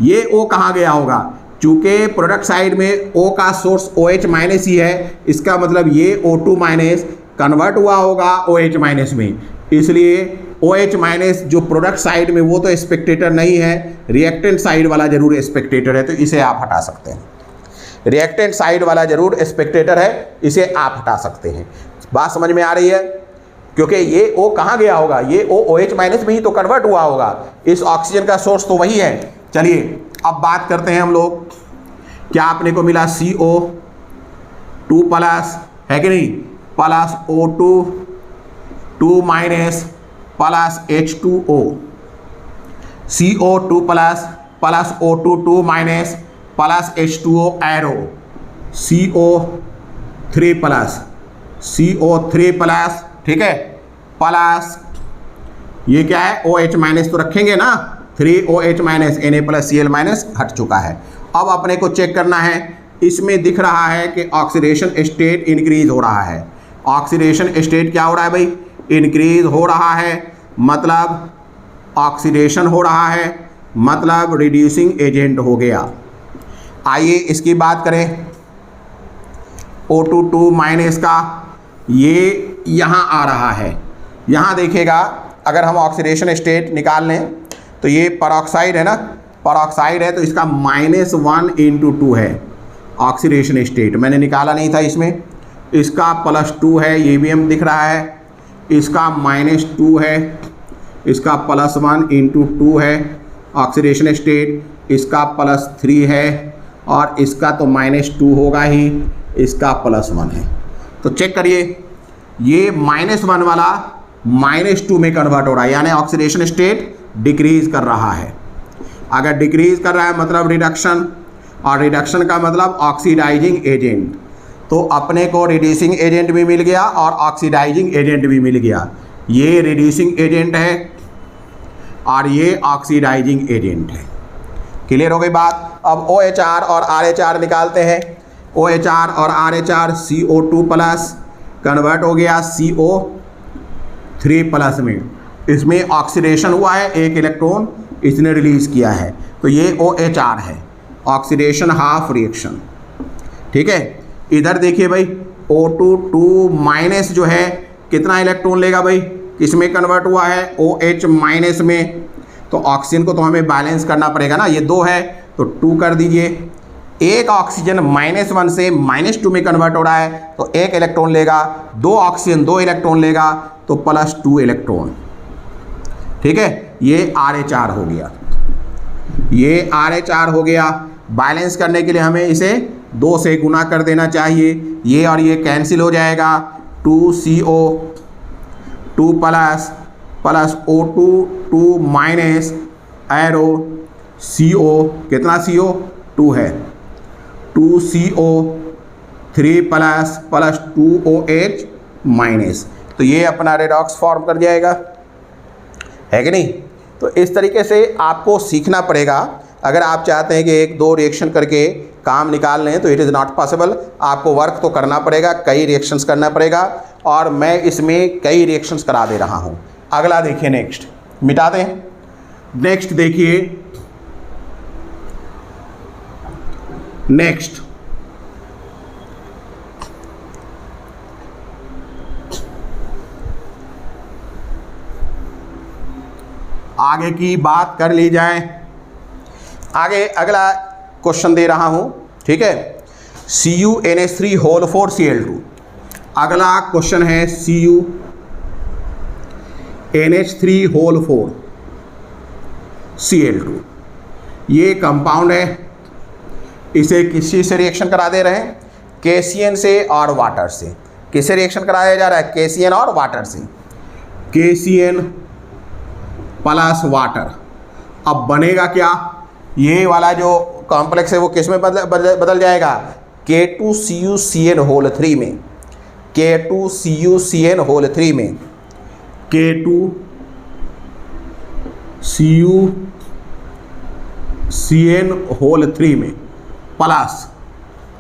ये O कहाँ गया होगा, चूँकि प्रोडक्ट साइड में O का सोर्स OH माइनस ही है, इसका मतलब ये O2 माइनस कन्वर्ट हुआ होगा OH माइनस में, इसलिए OH माइनस जो प्रोडक्ट साइड में वो तो स्पेक्टेटर नहीं है, रिएक्टेंट साइड वाला जरूर स्पेक्टेटर है, तो इसे आप हटा सकते हैं। रिएक्टेंट साइड वाला जरूर स्पेक्टेटर है, इसे आप हटा सकते हैं। बात समझ में आ रही है, क्योंकि ये O कहाँ गया होगा, ये O OH माइनस में ही तो कन्वर्ट हुआ होगा, इस ऑक्सीजन का सोर्स तो वही है। चलिए अब बात करते हैं हम लोग, क्या आपने को मिला CO2 प्लस, है कि नहीं, plus O2 2 minus plus H2O, CO2 plus O2 2 minus plus H2O arrow, CO3 plus, ठीक है, प्लस ये क्या है OH माइनस तो रखेंगे ना, 3OH minus, Na plus Cl minus हट चुका है। अब अपने को चेक करना है, इसमें दिख रहा है कि ऑक्सीडेशन स्टेट इंक्रीज हो रहा है। ऑक्सीडेशन स्टेट क्या हो रहा है भाई, इंक्रीज हो रहा है, मतलब ऑक्सीडेशन हो रहा है, मतलब रिड्यूसिंग एजेंट हो गया। आइए इसकी बात करें, O2 माइनस का ये यहाँ आ रहा है। यहाँ देखिएगा अगर हम ऑक्सीडेशन स्टेट निकाल लें तो ये परऑक्साइड है ना, परऑक्साइड है तो इसका -1 × 2 है ऑक्सीडेशन स्टेट, मैंने निकाला नहीं था इसमें। इसका +2 है, ये भी हम दिख रहा है। इसका -2 है, इसका +1 × 2 है ऑक्सीडेशन स्टेट, इसका +3 है और इसका तो -2 होगा ही, इसका +1 है। तो चेक करिए ये -1 वाला -2 में कन्वर्ट हो रहा है, यानी ऑक्सीडेशन स्टेट डिक्रीज कर रहा है। अगर डिक्रीज कर रहा है मतलब रिडक्शन, और रिडक्शन का मतलब ऑक्सीडाइजिंग एजेंट। तो अपने को रिड्यूसिंग एजेंट भी मिल गया और ऑक्सीडाइजिंग एजेंट भी मिल गया। ये रिड्यूसिंग एजेंट है और ये ऑक्सीडाइजिंग एजेंट है। क्लियर हो गई बात। अब OHR और RH निकालते हैं। OHR और RH CO2+ कन्वर्ट हो गया CO3+ में। इसमें ऑक्सीडेशन हुआ है, एक इलेक्ट्रॉन इसने रिलीज किया है, तो ये OHR है, ऑक्सीडेशन हाफ रिएक्शन। ठीक है, इधर देखिए भाई O2 जो है कितना इलेक्ट्रॉन लेगा भाई, किसमें कन्वर्ट हुआ है, OH- में। तो ऑक्सीजन को तो हमें बैलेंस करना पड़ेगा ना, ये 2 है तो 2 कर दीजिए। एक ऑक्सीजन -1 से -2 में कन्वर्ट हो रहा है तो 1 इलेक्ट्रॉन लेगा, 2 ऑक्सीजन 2 इलेक्ट्रॉन लेगा तो +2 इलेक्ट्रॉन। ठीक है, ये RH हो गया, ये RH हो गया। बैलेंस करने के लिए हमें इसे 2 से गुना कर देना चाहिए, ये और ये कैंसिल हो जाएगा। 2CO2 plus O2 2- arrow CO, कितना CO 2 है, 2CO3 प्लस 2OH-। तो ये अपना रेडॉक्स फॉर्म कर जाएगा, है कि नहीं। तो इस तरीके से आपको सीखना पड़ेगा। अगर आप चाहते हैं कि 1-2 रिएक्शन करके काम निकाल लें तो इट इज़ नॉट पॉसिबल। आपको वर्क तो करना पड़ेगा, कई रिएक्शंस करना पड़ेगा, और मैं इसमें कई रिएक्शंस करा दे रहा हूं। अगला देखिए, नेक्स्ट मिटा दें। नेक्स्ट देखिए, नेक्स्ट आगे की बात कर ली जाए। आगे अगला क्वेश्चन दे रहा हूं, ठीक है। CuNH3 अगला क्वेश्चन है CuNH3 ये कंपाउंड है, इसे किसी से रिएक्शन करा दे रहे हैं, KCN से और वाटर से। किससे रिएक्शन कराया जा रहा है, KCN और वाटर से। KCN plus water. अब बनेगा क्या, ये वाला जो कॉम्प्लेक्स है वो किस में बदल जाएगा, K2CuCN3 में, K2CuCN3 में, K2CuCN3 में प्लस,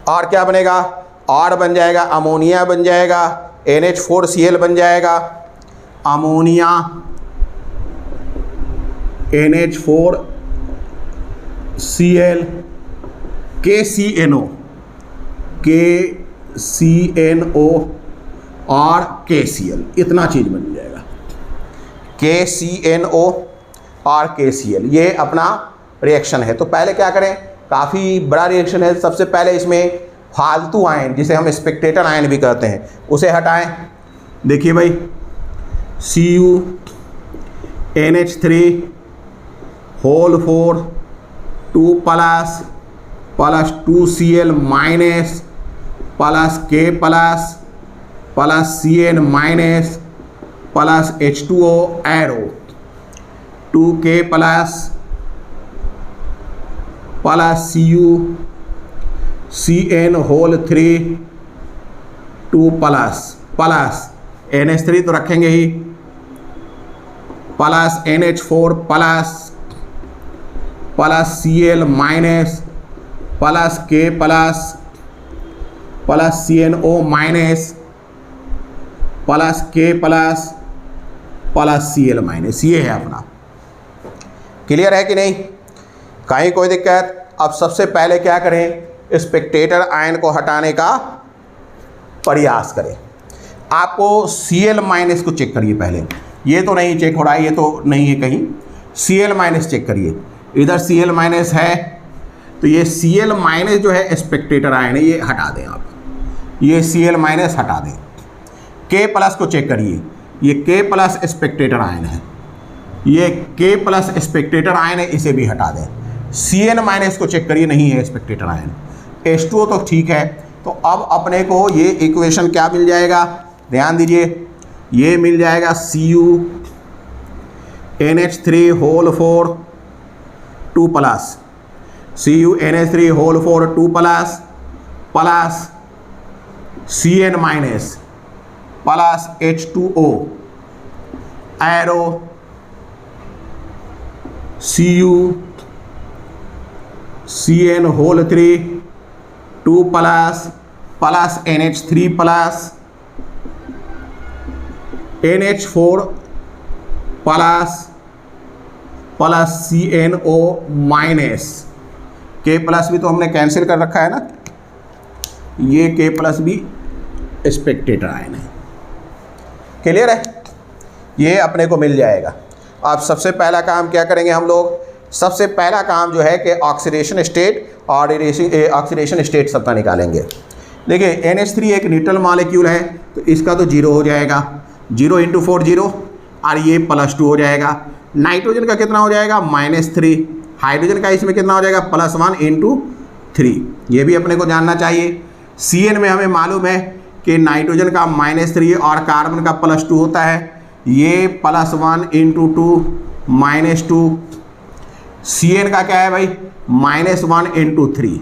और क्या बनेगा, और बन जाएगा अमोनिया, बन जाएगा NH4Cl, बन जाएगा अमोनिया NH4Cl, KCNO और KCl, इतना चीज बन जाएगा, KCNO और KCl। ये अपना रिएक्शन है। तो पहले क्या करें, काफ़ी बड़ा रिएक्शन है। सबसे पहले इसमें फालतू आयन, जिसे हम स्पेक्टेटर आयन भी कहते हैं, उसे हटाएं। देखिए भाई, CuNH3 4 2 plus 2Cl minus plus K plus Cn minus plus H2O arrow 2K plus CuCN3 2 plus NH3 तो रखेंगे ही, plus NH4 plus Cl minus plus K plus CNO minus plus K plus Cl minus. ये है अपना। क्लियर है कि नहीं, कहीं कोई दिक्कत। अब सबसे पहले क्या करें, स्पेक्टेटर आयन को हटाने का प्रयास करें। आपको Cl- को चेक करिए पहले, ये तो नहीं चेक हो रहा है, ये तो नहीं है कहीं। Cl- चेक करिए, इधर Cl- है, तो ये Cl- जो है स्पेक्टेटर आयन है, ये हटा दें आप, ये Cl- हटा दें। K+ को चेक करिए, ये K+ स्पेक्टेटर आयन है, ये K+ स्पेक्टेटर आयन है, इसे भी हटा दें। Cn- को चेक करिए, नहीं है स्पेक्टेटर आयन। H2O तो ठीक है। तो अब अपने को ये इक्वेशन क्या मिल जाएगा, ध्यान दीजिए, ये मिल जाएगा CuNH3 whole 4 2+, CuNH3 whole 4 2+ plus Cn- plus H2O arrow CN whole 3 2+ plus NH3 plus NH4 plus CNO-, K+ भी तो हमने कैंसिल कर रखा है ना, ये K+ भी स्पेक्टेटर आयन है। क्लियर है, ये अपने को मिल जाएगा। अब सबसे पहला काम क्या करेंगे हम लोग, सबसे पहला काम जो है कि ऑक्सीडेशन स्टेट और ऑक्सीडेशन स्टेट सबका निकालेंगे। देखिए NH3 एक न्यूट्रल मॉलिक्यूल है, तो इसका तो 0 हो जाएगा, 0 × 4 0, और ये +2 हो जाएगा। नाइट्रोजन का कितना हो जाएगा, -3। हाइड्रोजन का इसमें कितना हो जाएगा, +1 × 3। ये भी अपने को जानना चाहिए। Cn में हमें मालूम है कि नाइट्रोजन का -3 और कार्बन का +2 होता है, ये +1 × 2 -2। Cn का क्या है भाई, -1 × 3,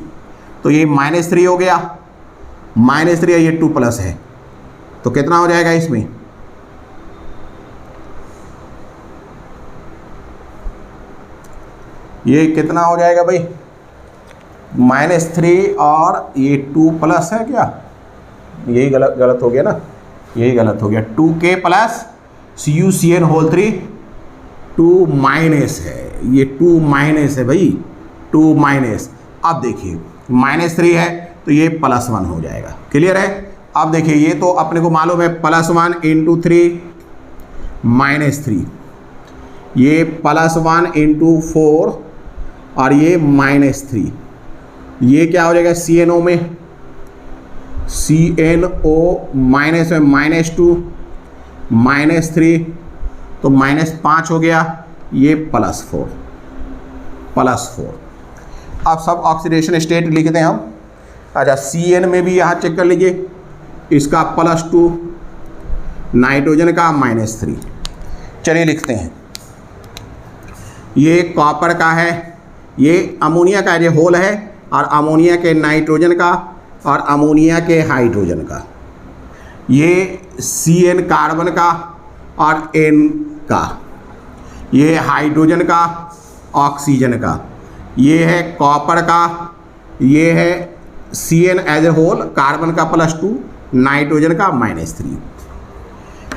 तो ये -3 हो गया, -3 है, ये 2+ है, तो कितना हो जाएगा इसमें, ये कितना हो जाएगा भाई, -3 और ये 2+ है क्या, यही गलत हो गया ना, यही गलत हो गया। 2K प्लस CuCN होल 3 2- है, ये 2- है भाई, 2-। अब देखिए -3 है तो ये +1 हो जाएगा। क्लियर है। अब देखिए ये तो अपने को मालूम है, +1 × 3 -3, ये +1 × 4 और ये -3, ये क्या हो जाएगा CNO में, CNO- में -2 -3, तो -5 हो गया, ये +4। अब सब ऑक्सीडेशन स्टेट लिखते हैं हम। अच्छा Cn में भी यहाँ चेक कर लीजिए, इसका +2, नाइट्रोजन का -3। चलिए लिखते हैं, ये कॉपर का है, ये अमोनिया का ये होल है, और अमोनिया के नाइट्रोजन का और अमोनिया के हाइड्रोजन का, ये Cn कार्बन का और N का, ये हाइड्रोजन का ऑक्सीजन का, ये है कॉपर का, ये है Cn as a whole, carbon का +2, नाइट्रोजन का -3,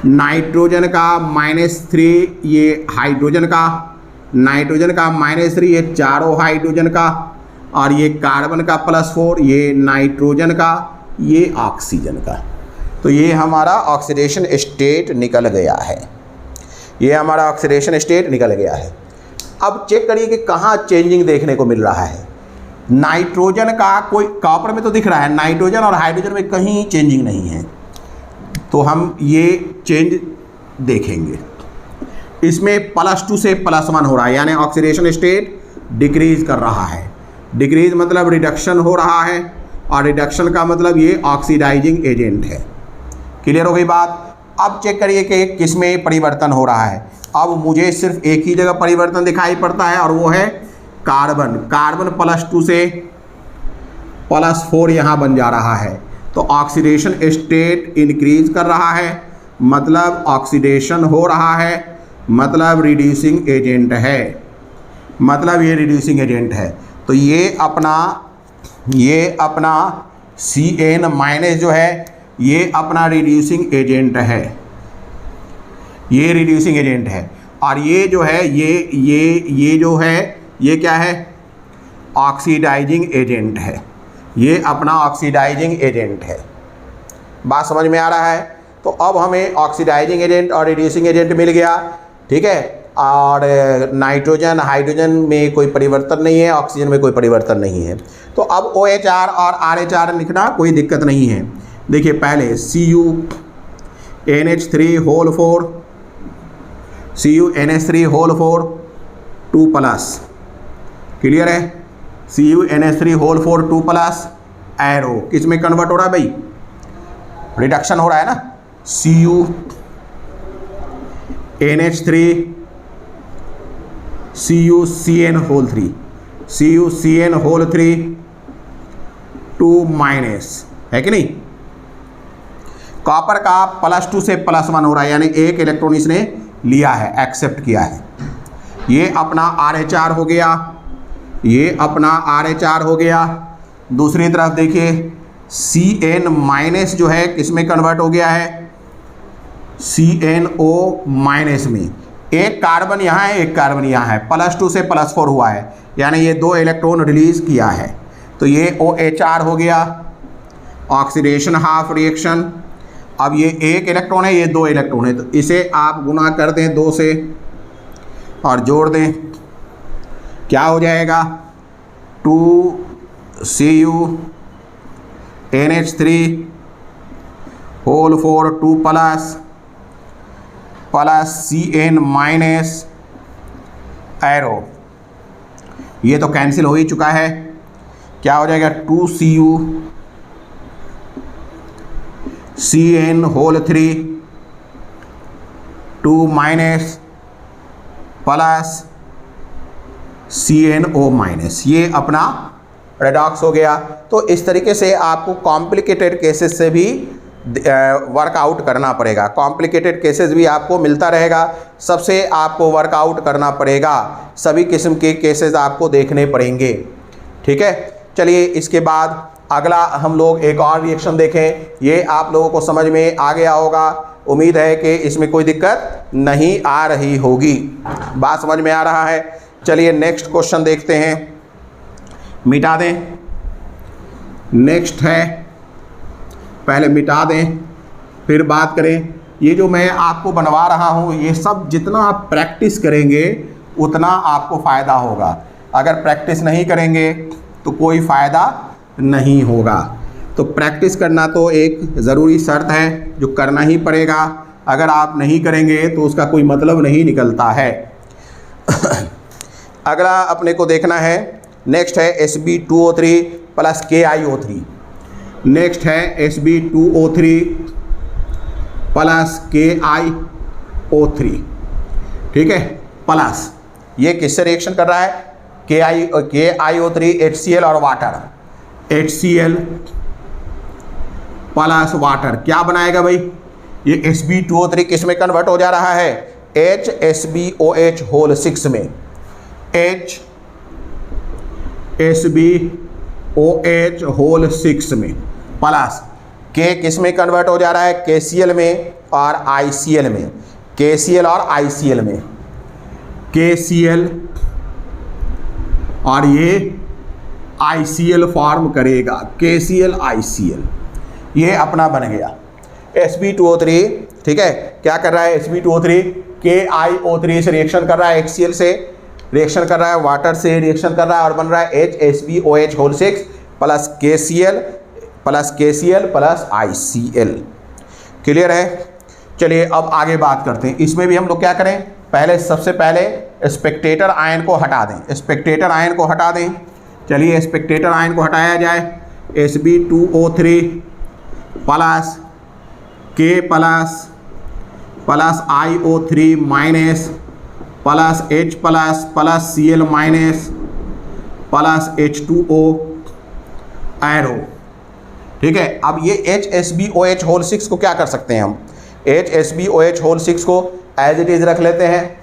नाइट्रोजन का -3, ये हाइड्रोजन का, नाइट्रोजन का -3, ये चारों हाइड्रोजन का, और ये कार्बन का +4, ये नाइट्रोजन का, ये ऑक्सीजन का। तो ये हमारा ऑक्सीडेशन स्टेट निकल गया है, ये हमारा ऑक्सीडेशन स्टेट निकल गया है। अब चेक करिए कि कहाँ चेंजिंग देखने को मिल रहा है। नाइट्रोजन का कोई, कॉपर में तो दिख रहा है, नाइट्रोजन और हाइड्रोजन में कहीं चेंजिंग नहीं है, तो हम ये चेंज देखेंगे। इसमें +2 से +1 हो रहा है, यानी ऑक्सीडेशन स्टेट डिक्रीज कर रहा है। डिक्रीज मतलब रिडक्शन हो रहा है, और रिडक्शन का मतलब ये ऑक्सीडाइजिंग एजेंट है। क्लियर हो गई बात। अब चेक करिए कि किस में परिवर्तन हो रहा है। अब मुझे सिर्फ एक ही जगह परिवर्तन दिखाई पड़ता है, और वो है कार्बन। कार्बन +2 से +4 यहाँ बन जा रहा है, तो ऑक्सीडेशन स्टेट इंक्रीज कर रहा है, मतलब ऑक्सीडेशन हो रहा है, मतलब रिड्यूसिंग एजेंट है, मतलब ये रिड्यूसिंग एजेंट है। तो ये अपना Cn- जो है, ये अपना रिड्यूसिंग एजेंट है, ये रिड्यूसिंग एजेंट है। और ये जो है, ये जो है, ये क्या है, ऑक्सीडाइजिंग एजेंट है, ये अपना ऑक्सीडाइजिंग एजेंट है। बात समझ में आ रहा है? तो अब हमें ऑक्सीडाइजिंग एजेंट और रिड्यूसिंग एजेंट मिल गया, ठीक है। और नाइट्रोजन हाइड्रोजन में कोई परिवर्तन नहीं है, ऑक्सीजन में कोई परिवर्तन नहीं है। तो अब OHR और RH लिखना कोई दिक्कत नहीं है। देखिए पहले CuNH3 CuNH3 2+, क्लियर है? CuNH3 2+, एरो किस में कन्वर्ट हो रहा है भाई? रिडक्शन हो रहा है ना। CuNH3 CuCN3 2- है कि नहीं? कॉपर का +2 से +1 हो रहा है, यानी एक इलेक्ट्रॉन इसने लिया है, एक्सेप्ट किया है। ये अपना RH हो गया, ये अपना RH हो गया। दूसरी तरफ देखिए CN- जो है किस में कन्वर्ट हो गया है? CNO- में। एक कार्बन यहाँ है, एक कार्बन यहाँ है, +2 से +4 हुआ है, यानी ये 2 इलेक्ट्रॉन रिलीज किया है। तो ये OHR हो गया, ऑक्सीडेशन हाफ रिएक्शन। अब ये एक इलेक्ट्रॉन है, ये 2 इलेक्ट्रॉन है, तो इसे आप गुना कर दें 2 से और जोड़ दें, क्या हो जाएगा? 2CuNH3 2+ CN- एरो, ये तो कैंसिल हो ही चुका है। क्या हो जाएगा? 2CuCN3 2- CNO-, ये अपना रेडॉक्स हो गया। तो इस तरीके से आपको कॉम्प्लिकेटेड केसेस से भी वर्कआउट करना पड़ेगा। कॉम्प्लिकेटेड केसेस भी आपको मिलता रहेगा, सबसे आपको वर्कआउट करना पड़ेगा, सभी किस्म के केसेस आपको देखने पड़ेंगे, ठीक है। चलिए इसके बाद अगला हम लोग एक और रिएक्शन देखें। ये आप लोगों को समझ में आ गया होगा, उम्मीद है कि इसमें कोई दिक्कत नहीं आ रही होगी। बात समझ में आ रहा है? चलिए नेक्स्ट क्वेश्चन देखते हैं, मिटा दें। नेक्स्ट है, पहले मिटा दें फिर बात करें। ये जो मैं आपको बनवा रहा हूँ, ये सब जितना आप प्रैक्टिस करेंगे उतना आपको फ़ायदा होगा। अगर प्रैक्टिस नहीं करेंगे तो कोई फ़ायदा नहीं होगा। तो प्रैक्टिस करना तो एक ज़रूरी शर्त है जो करना ही पड़ेगा। अगर आप नहीं करेंगे तो उसका कोई मतलब नहीं निकलता है। अगला अपने को देखना है, नेक्स्ट है Sb2O3 + KiO3। नेक्स्ट है Sb2O3 + KiO3, ठीक है, प्लस। ये किससे रिएक्शन कर रहा है? KiO3 HCl और वाटर, HCl + वाटर क्या बनाएगा भाई? ये Sb2O3 किस में कन्वर्ट हो जा रहा है? HSbOH6 में, HSbOH6 में, प्लस K किस में कन्वर्ट हो जा रहा है? KCl में और ICl में, KCl और ICl में, KCl और ये ICl फॉर्म करेगा, KCl ICl, ये अपना बन गया Sb2O3, ठीक है। क्या कर रहा है Sb2O3? KiO3 से रिएक्शन कर रहा है, HCl से रिएक्शन कर रहा है, वाटर से रिएक्शन कर रहा है और बन रहा है HSbOH6 + KCl + ICl। क्लियर है? चलिए अब आगे बात करते हैं। इसमें भी हम लोग क्या करें? पहले सबसे पहले स्पेक्टेटर आयन को हटा दें, स्पेक्टेटर आयन को हटा दें। चलिए स्पेक्टेटर आयन को हटाया जाए। Sb2O3 + K + IO3- + H + Cl- + H2O arrow, ठीक है। अब ये HSbOH6 को क्या कर सकते हैं हम? HSbOH6 को एज इट इज़ रख लेते हैं,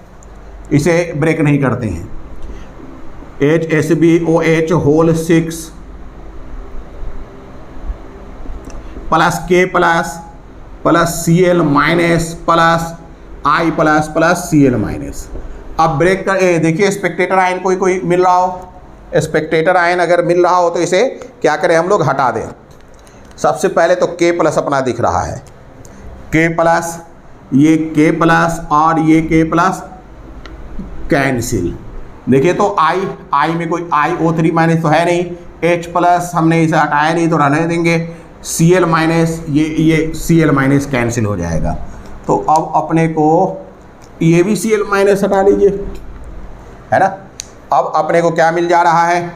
इसे ब्रेक नहीं करते हैं। HSbOH6 + K + Cl- + I + Cl-। अब ब्रेक कर देखिए स्पेक्टेटर आयन कोई मिल रहा हो, स्पेक्टेटर आयन अगर मिल रहा हो तो इसे क्या करें हम लोग, हटा दें। सबसे पहले तो K प्लस अपना दिख रहा है, K प्लस, ये K प्लस और ये K प्लस कैंसिल। देखिए तो I में कोई iO3 माइनस तो है नहीं, H प्लस हमने इसे हटाया नहीं तो रहने देंगे, Cl माइनस, ये Cl माइनस कैंसिल हो जाएगा। तो अब अपने को ये भी Cl माइनस हटा लीजिए, है ना। अब अपने को क्या मिल जा रहा है,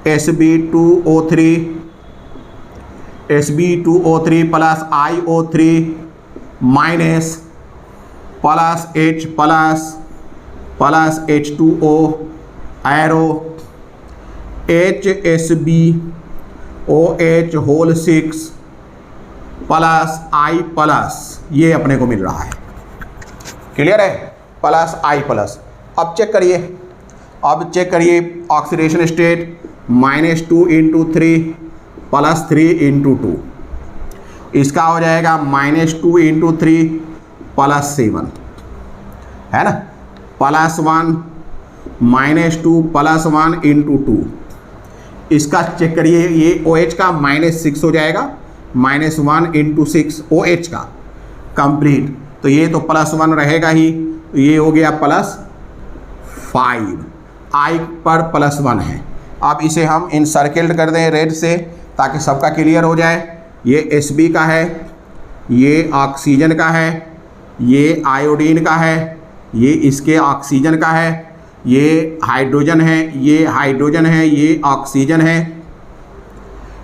Sb2O3 plus iO3 minus plus H plus H2O arrow HSbOH whole 6 plus I plus, ये अपने को मिल रहा है। क्लियर है, प्लस I प्लस। अब चेक करिए, ऑक्सीडेशन स्टेट -2 × 3 प्लस 3 × 2, इसका हो जाएगा -2 × 3 प्लस 7, है ना, प्लस 1 -2 प्लस 1 × 2। इसका चेक करिए, ये OH का -6 हो जाएगा, -1 × 6 OH का कंप्लीट, तो ये तो +1 रहेगा ही, तो ये हो गया +5, I पर +1 है। अब इसे हम इनसर्किल्ड कर दें रेड से ताकि सबका क्लियर हो जाए। ये Sb का है, ये ऑक्सीजन का है, ये आयोडीन का है, ये इसके ऑक्सीजन का है, ये हाइड्रोजन है, ये हाइड्रोजन है, ये ऑक्सीजन है,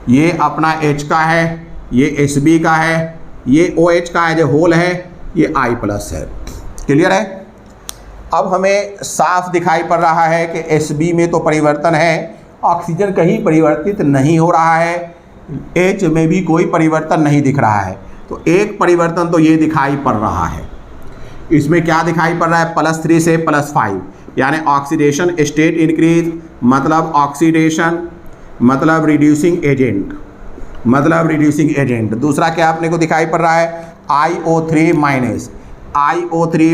ये अपना H का है, ये Sb का है, ये OH का है जो होल है, ये I प्लस है। क्लियर है। अब हमें साफ दिखाई पड़ रहा है कि Sb में तो परिवर्तन है, ऑक्सीजन कहीं परिवर्तित नहीं हो रहा है, H में भी कोई परिवर्तन नहीं दिख रहा है। तो एक परिवर्तन तो ये दिखाई पड़ रहा है, इसमें क्या दिखाई पड़ रहा है, +3 से +5, यानी ऑक्सीडेशन स्टेट इंक्रीज, मतलब ऑक्सीडेशन मतलब रिड्यूसिंग एजेंट, दूसरा क्या अपने को दिखाई पड़ रहा है, iO3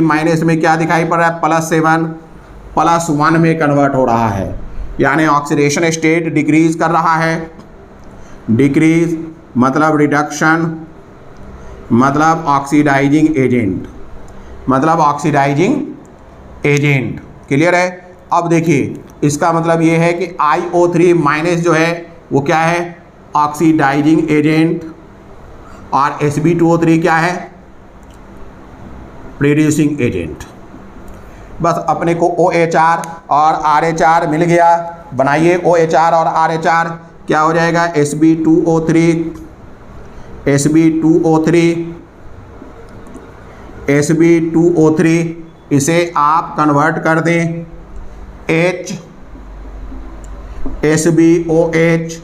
माइनस में क्या दिखाई पड़ रहा है, +7 +1 में कन्वर्ट हो रहा है, यानी ऑक्सीडेशन स्टेट डिक्रीज कर रहा है, डिक्रीज मतलब रिडक्शन मतलब ऑक्सीडाइजिंग एजेंट, क्लियर है। अब देखिए इसका मतलब ये है कि iO3 माइनस जो है वो क्या है, ऑक्सीडाइजिंग एजेंट, और Sb2O3 क्या है, रिड्यूसिंग एजेंट। बस अपने को OHR और RH मिल गया। बनाइए OHR और RH, क्या हो जाएगा, Sb2O3 इसे आप कन्वर्ट कर दें HSbOH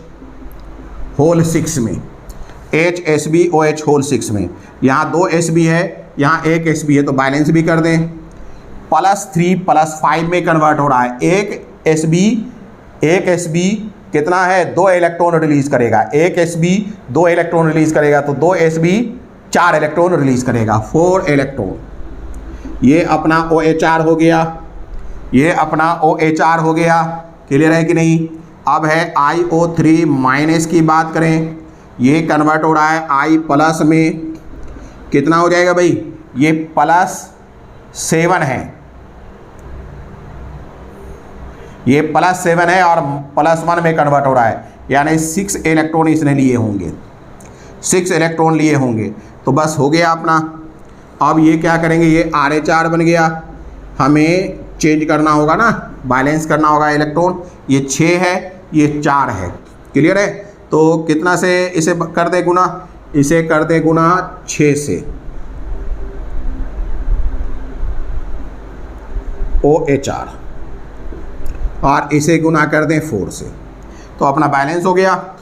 होल 6 में, HSbOH होल 6 में। यहाँ 2 Sb है, यहाँ 1 Sb है, तो बैलेंस भी कर दें, +3 +5 में कन्वर्ट हो रहा है। एक Sb कितना है, 2 इलेक्ट्रॉन रिलीज करेगा, एक Sb 2 इलेक्ट्रॉन रिलीज करेगा, तो 2 Sb 4 इलेक्ट्रॉन रिलीज करेगा, 4 इलेक्ट्रॉन। ये अपना OHR हो गया, ये अपना OHR हो गया। क्लियर है कि नहीं। अब है iO3 माइनस की बात करें, ये कन्वर्ट हो रहा है I प्लस में, कितना हो जाएगा भाई, ये +7 है, ये +7 है और +1 में कन्वर्ट हो रहा है, यानी 6 इलेक्ट्रॉन इसने लिए होंगे, 6 इलेक्ट्रॉन लिए होंगे। तो बस हो गया अपना। अब ये क्या करेंगे, ये RH बन गया, हमें चेंज करना होगा ना, बैलेंस करना होगा इलेक्ट्रॉन। ये 6 है, ये 4 है। क्लियर है। तो कितना से इसे कर दे गुना, इसे कर दे गुना 6 से, OHR, और इसे गुना कर दें 4 से, तो अपना बैलेंस हो गया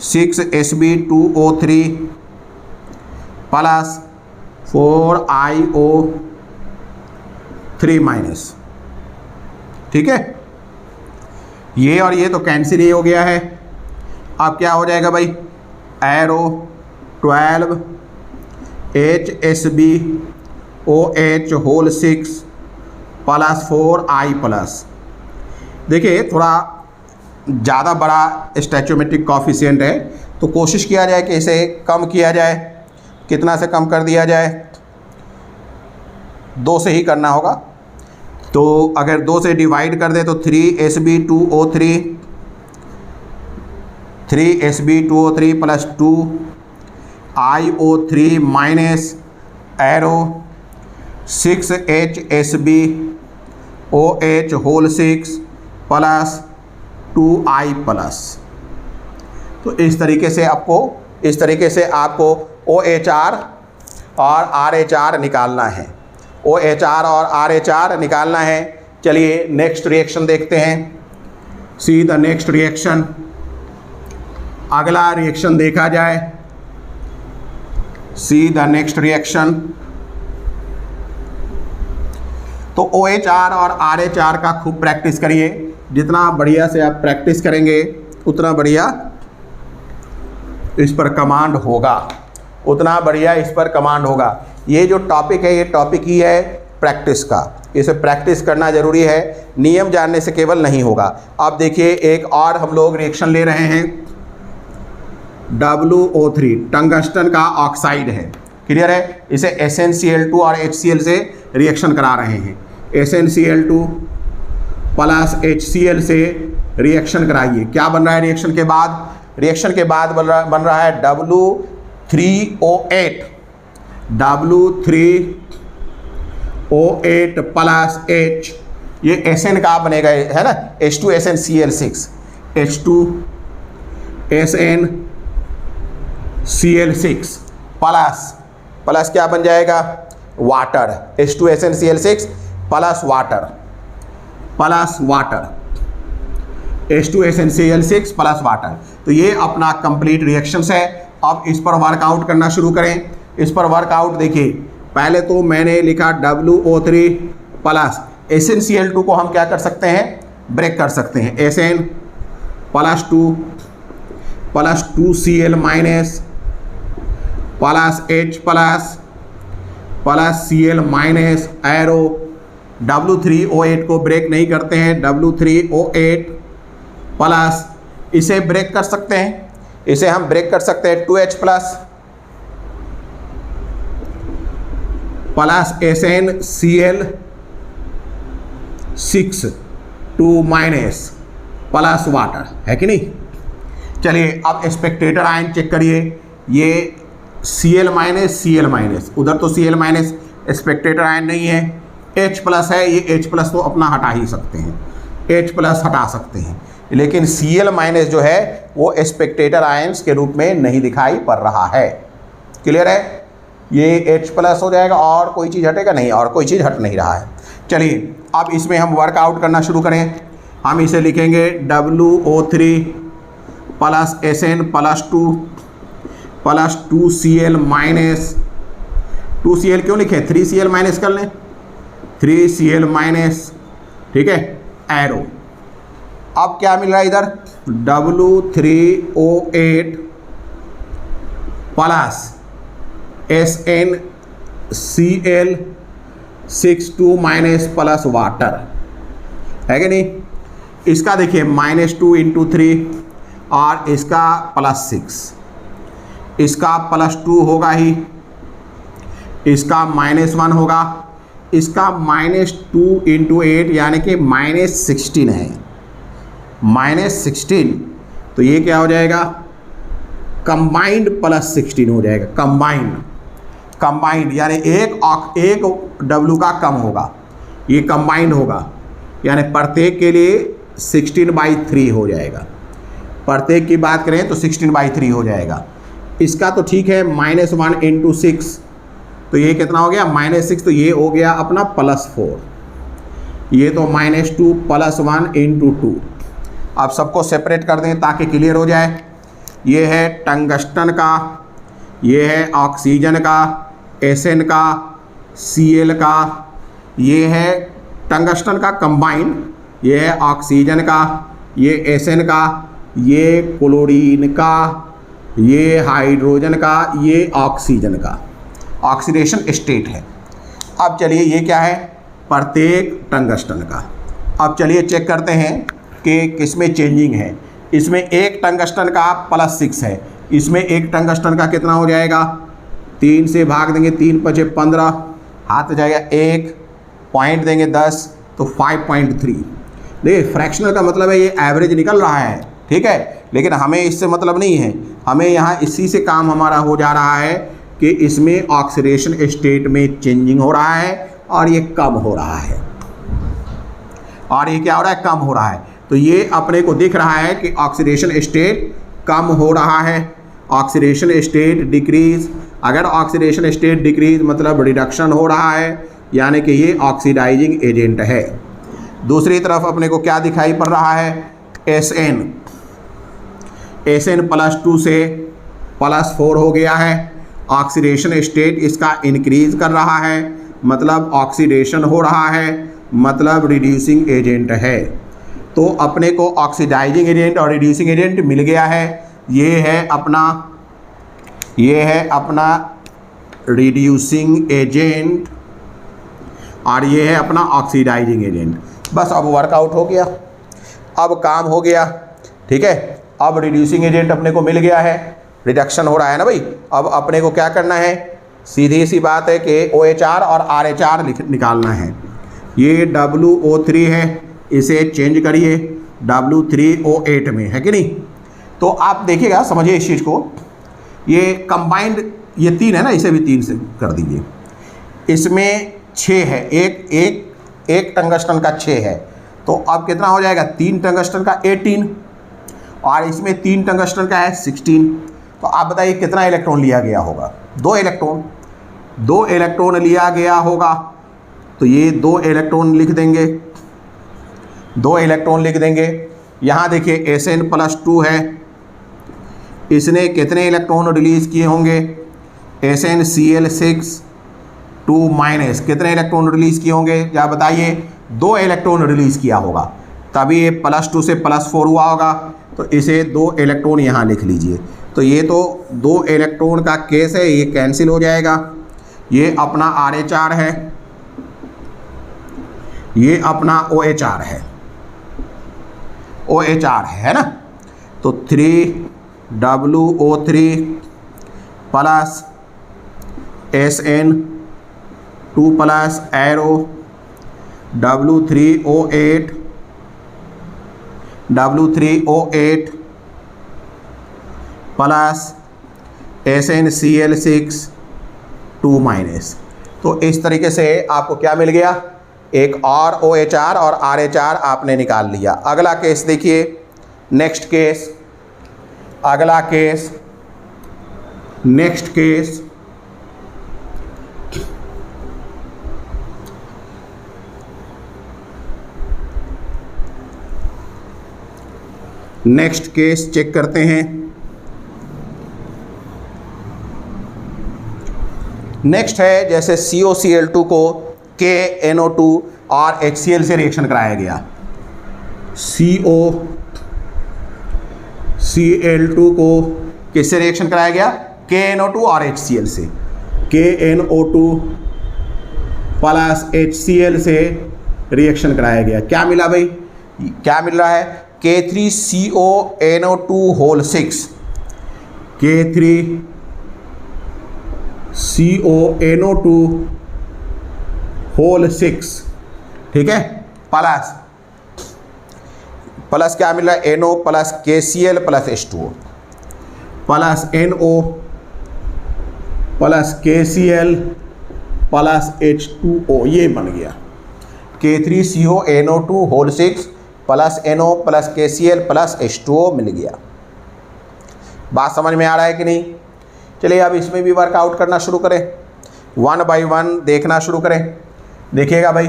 6 Sb2O3 प्लस 4 iO3 माइनस। ठीक है, ये और ये तो कैंसिल ही हो गया है। अब क्या हो जाएगा भाई, arrow 12 HSbOH whole 6 plus 4 I plus, देखिए थोड़ा ज़्यादा बड़ा स्टैचोमेट्रिक कॉफिशिएंट है, तो कोशिश किया जाए कि इसे कम किया जाए। कितना से कम कर दिया जाए? 2 से ही करना होगा। तो अगर 2 से डिवाइड कर दे तो 3Sb2O3 3Sb2O3 plus 2IO3 minus arrow 6HSbOH whole 6 plus 2I plus. तो इस तरीके से आपको OHR और RHR निकालना है। OHR और RHR निकालना है। चलिए नेक्स्ट रिएक्शन देखते हैं। See the next reaction. अगला रिएक्शन देखा जाए। See the next reaction. तो OHR और RHR का खूब प्रैक्टिस करिए। जितना बढ़िया से आप प्रैक्टिस करेंगे उतना बढ़िया इस पर कमांड होगा, उतना बढ़िया इस पर कमांड होगा। ये जो टॉपिक है, ये टॉपिक ही है प्रैक्टिस का। इसे प्रैक्टिस करना ज़रूरी है, नियम जानने से केवल नहीं होगा। अब देखिए एक और हम लोग रिएक्शन ले रहे हैं। WO3 टंगस्टन का ऑक्साइड है। क्लियर है? इसे SnCl2 और HCl से रिएक्शन करा रहे हैं। SnCl2 प्लस HCl से रिएक्शन कराइए। क्या बन रहा है रिएक्शन के बाद? रिएक्शन के बाद बन रहा है W3O8 प्लस H। ये Sn का बनेगा, है ना, H2SnCl6 H2SnCl6 प्लस क्या बन जाएगा? Water. H2SnCl6 plus water H2SnCl6 plus water. तो ये अपना कंप्लीट रिएक्शंस है। अब इस पर वर्कआउट करना शुरू करें। इस पर वर्कआउट देखिए, पहले तो मैंने लिखा WO3 प्लस SnCl2 को हम क्या कर सकते हैं? ब्रेक कर सकते हैं। Sn plus 2Cl minus plus H plus Cl minus arrow W3O8 को ब्रेक नहीं करते हैं। W3O8 प्लस इसे ब्रेक कर सकते हैं, इसे हम ब्रेक कर सकते हैं 2H plus SnCl6 2 minus plus water, है कि नहीं? चलिए अब स्पेक्टेटर आयन चेक करिए। ये Cl माइनस, उधर तो Cl माइनस स्पेक्टेटर आयन नहीं है, H प्लस है। ये H प्लस तो अपना हटा ही सकते हैं, H प्लस हटा सकते हैं, लेकिन Cl माइनस जो है वो स्पेक्टेटर आयंस के रूप में नहीं दिखाई पड़ रहा है। क्लियर है? ये H प्लस हो जाएगा और कोई चीज़ हटेगा नहीं, और कोई चीज़ हट नहीं रहा है। चलिए अब इसमें हम वर्कआउट करना शुरू करें। हम इसे लिखेंगे WO3 plus Sn plus 2Cl minus 2Cl क्यों लिखे? 3Cl माइनस कर लें, 3Cl माइनस, ठीक है, एरो। अब क्या मिल रहा है इधर? W3O8 plus SnCl6 2 minus plus water, है कि नहीं? इसका देखिए -2 × 3 और इसका +6, इसका +2 होगा ही, इसका -1 होगा, इसका -2 × 8 यानी कि -16 है, -16। तो ये क्या हो जाएगा? कंबाइंड +16 हो जाएगा। कंबाइंड यानी एक W का कम होगा, ये कंबाइंड होगा, यानी प्रत्येक के लिए 16/3 हो जाएगा। प्रत्येक की बात करें तो 16/3 हो जाएगा। इसका तो ठीक है, -1 × 6, तो ये कितना हो गया? -6। तो ये हो गया अपना +4। ये तो -2 + 1 × 2। अब सबको सेपरेट कर दें ताकि क्लियर हो जाए। ये है टंगस्टन का, ये है ऑक्सीजन का, Sn का, Cl का, ये है टंगस्टन का कंबाइंड, ये है ऑक्सीजन का, ये Sn का, ये क्लोरीन का, ये हाइड्रोजन का, ये ऑक्सीजन का। ऑक्सीडेशन स्टेट है। अब चलिए ये क्या है? प्रत्येक टंगस्टन का। अब चलिए चेक करते हैं कि किसमें चेंजिंग है। इसमें एक टंगस्टन का +6 है, इसमें एक टंगस्टन का कितना हो जाएगा, 3 से भाग देंगे, 3 × 5 = 15, हाथ जाएगा 1, पॉइंट देंगे 10, तो 5.3। देखिए फ्रैक्शनल का मतलब है ये एवरेज निकल रहा है, ठीक है, लेकिन हमें इससे मतलब नहीं है, हमें यहाँ इसी से काम हमारा हो जा रहा है कि इसमें ऑक्सीडेशन स्टेट में चेंजिंग हो रहा है और ये कम हो रहा है, और ये क्या हो रहा है, कम हो रहा है। तो ये अपने को दिख रहा है कि ऑक्सीडेशन स्टेट कम हो रहा है, ऑक्सीडेशन स्टेट डिक्रीज। अगर ऑक्सीडेशन स्टेट डिक्रीज मतलब रिडक्शन हो रहा है, यानी कि ये ऑक्सीडाइजिंग एजेंट है। दूसरी तरफ अपने को क्या दिखाई पड़ रहा है, SN +2 से +4 हो गया है, ऑक्सीडेशन स्टेट इसका इंक्रीज कर रहा है, मतलब ऑक्सीडेशन हो रहा है, मतलब रिड्यूसिंग एजेंट है। तो अपने को ऑक्सीडाइजिंग एजेंट और रिड्यूसिंग एजेंट मिल गया है। ये है अपना रिड्यूसिंग एजेंट और ये है अपना ऑक्सीडाइजिंग एजेंट। बस अब वर्कआउट हो गया, अब काम हो गया, ठीक है। अब रिड्यूसिंग एजेंट अपने को मिल गया है, रिडक्शन हो रहा है ना भाई। अब अपने को क्या करना है, सीधी सी बात है कि OH और RH निकालना है। ये WO3 है, इसे चेंज करिए W3O8 में, है कि नहीं। तो आप देखिएगा, समझिए इस चीज़ को, ये कंबाइंड ये 3 है ना, इसे भी 3 से कर दीजिए। इसमें 6 है, एक टंगस्टन का 6 है, तो अब कितना हो जाएगा, 3 टंगस्टन का 18 और इसमें 3 टंगस्टन का है 16। तो आप बताइए कितना इलेक्ट्रॉन लिया गया होगा, 2 इलेक्ट्रॉन लिया गया होगा। तो ये 2 इलेक्ट्रॉन लिख देंगे, 2 इलेक्ट्रॉन लिख देंगे। यहाँ देखिए SN +2 है, इसने कितने इलेक्ट्रॉन रिलीज़ किए होंगे, SnCl6 2- कितने इलेक्ट्रॉन रिलीज़ किए होंगे, क्या बताइए, 2 इलेक्ट्रॉन रिलीज़ किया होगा, तभी ये +2 से +4 हुआ होगा। तो इसे 2 इलेक्ट्रॉन यहाँ लिख लीजिए। तो ये तो 2 इलेक्ट्रॉन का केस है, ये कैंसिल हो जाएगा। ये अपना RH है, ये अपना OH है ना। तो 3WO3 + SN2 + arrow W3O8 + SnCl6 2-। तो इस तरीके से आपको क्या मिल गया, एक और OH और RH आपने निकाल लिया। अगला केस देखिए, नेक्स्ट केस, अगला case, next case, next case check करते हैं। नेक्स्ट है जैसे COCl2 को KNO2 और HCl से रिएक्शन कराया गया। COCl2 को किससे रिएक्शन कराया गया, KNO2 और HCl से। KNO2 + HCl से रिएक्शन कराया गया। क्या मिला भाई, क्या मिल रहा है, K3CONO2 6 ठीक है, प्लस क्या मिल रहा है, NO + KCl + H2O + NO + KCl + H2O, ये बन गया K3CONO2 6 + NO + KCl + H2O मिल गया। बात समझ में आ रहा है कि नहीं। चलिए अब इसमें भी वर्कआउट करना शुरू करें, 1 बाय 1 देखना शुरू करें। देखिएगा भाई,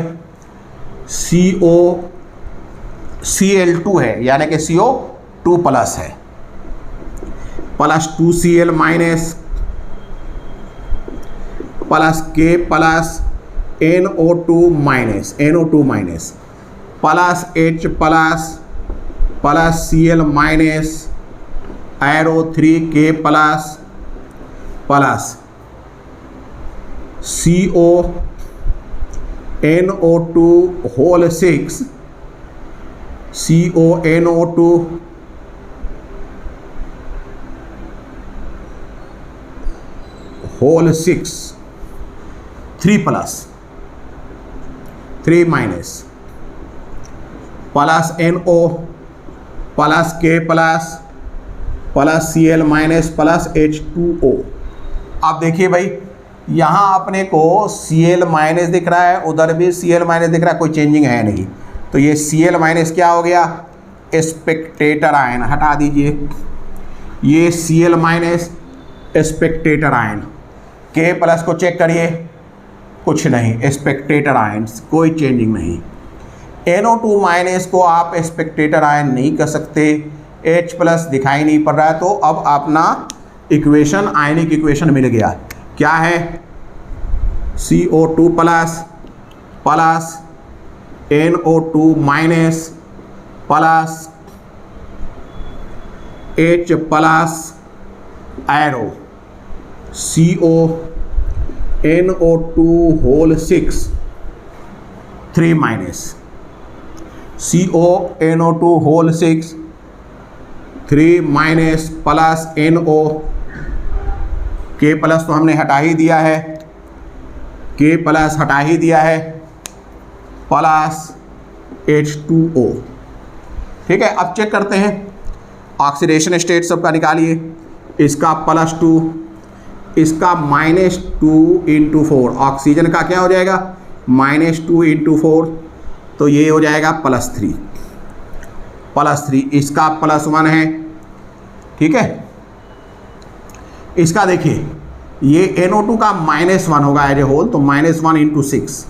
COCl2 है, यानी कि CO2+ है, + 2Cl- + K + NO2- + H + Cl- arrow 3K + CONO2 6 CONO2 whole 6 3 plus 3 minus plus NO plus K plus plus Cl minus plus H2O। अब देखिए भाई, यहाँ अपने को Cl माइनस दिख रहा है, उधर भी Cl माइनस दिख रहा है, कोई चेंजिंग है नहीं। तो ये Cl माइनस क्या हो गया, स्पेक्टेटर आयन, हटा दीजिए। ये Cl minus Spectator ion. K plus को चेक करिए, कुछ नहीं, स्पेक्टेटर आयन, कोई चेंजिंग नहीं। NO2 माइनस को आप स्पेक्टेटर आयन नहीं कर सकते, H प्लस दिखाई नहीं पड़ रहा है। तो अब अपना इक्वेशन, आयनिक इक्वेशन मिल गया। क्या है, CO2 plus plus NO2 minus plus H plus arrow CONO2 whole 6 3 minus CONO2 whole 6 3 minus plus NO, K plus तो हमने हटा ही दिया है, K प्लस हटा ही दिया है, प्लस H2O। ठीक है, अब चेक करते हैं ऑक्सीडेशन स्टेट सबका निकालिए। इसका +2, इसका -2 × 4, ऑक्सीजन का क्या हो जाएगा, -2 × 4, तो ये हो जाएगा +3, इसका +1 है। ठीक है, इसका देखिए, ये NO2 का -1 होगा एज ए होल, तो -1 × 6,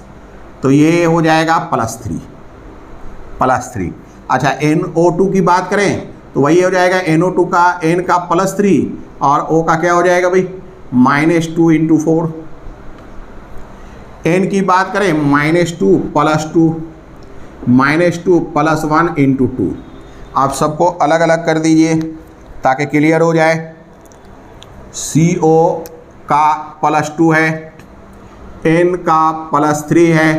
तो ये हो जाएगा +3। +3। अच्छा, NO2 की बात करें तो वही हो जाएगा, NO2 का N का +3 और O का क्या हो जाएगा भाई, -2 × 4। N की बात करें, -2 +2, -2 +1 × 2। आप सबको अलग अलग कर दीजिए ताकि क्लियर हो जाए। CO का +2 है, N का +3 है,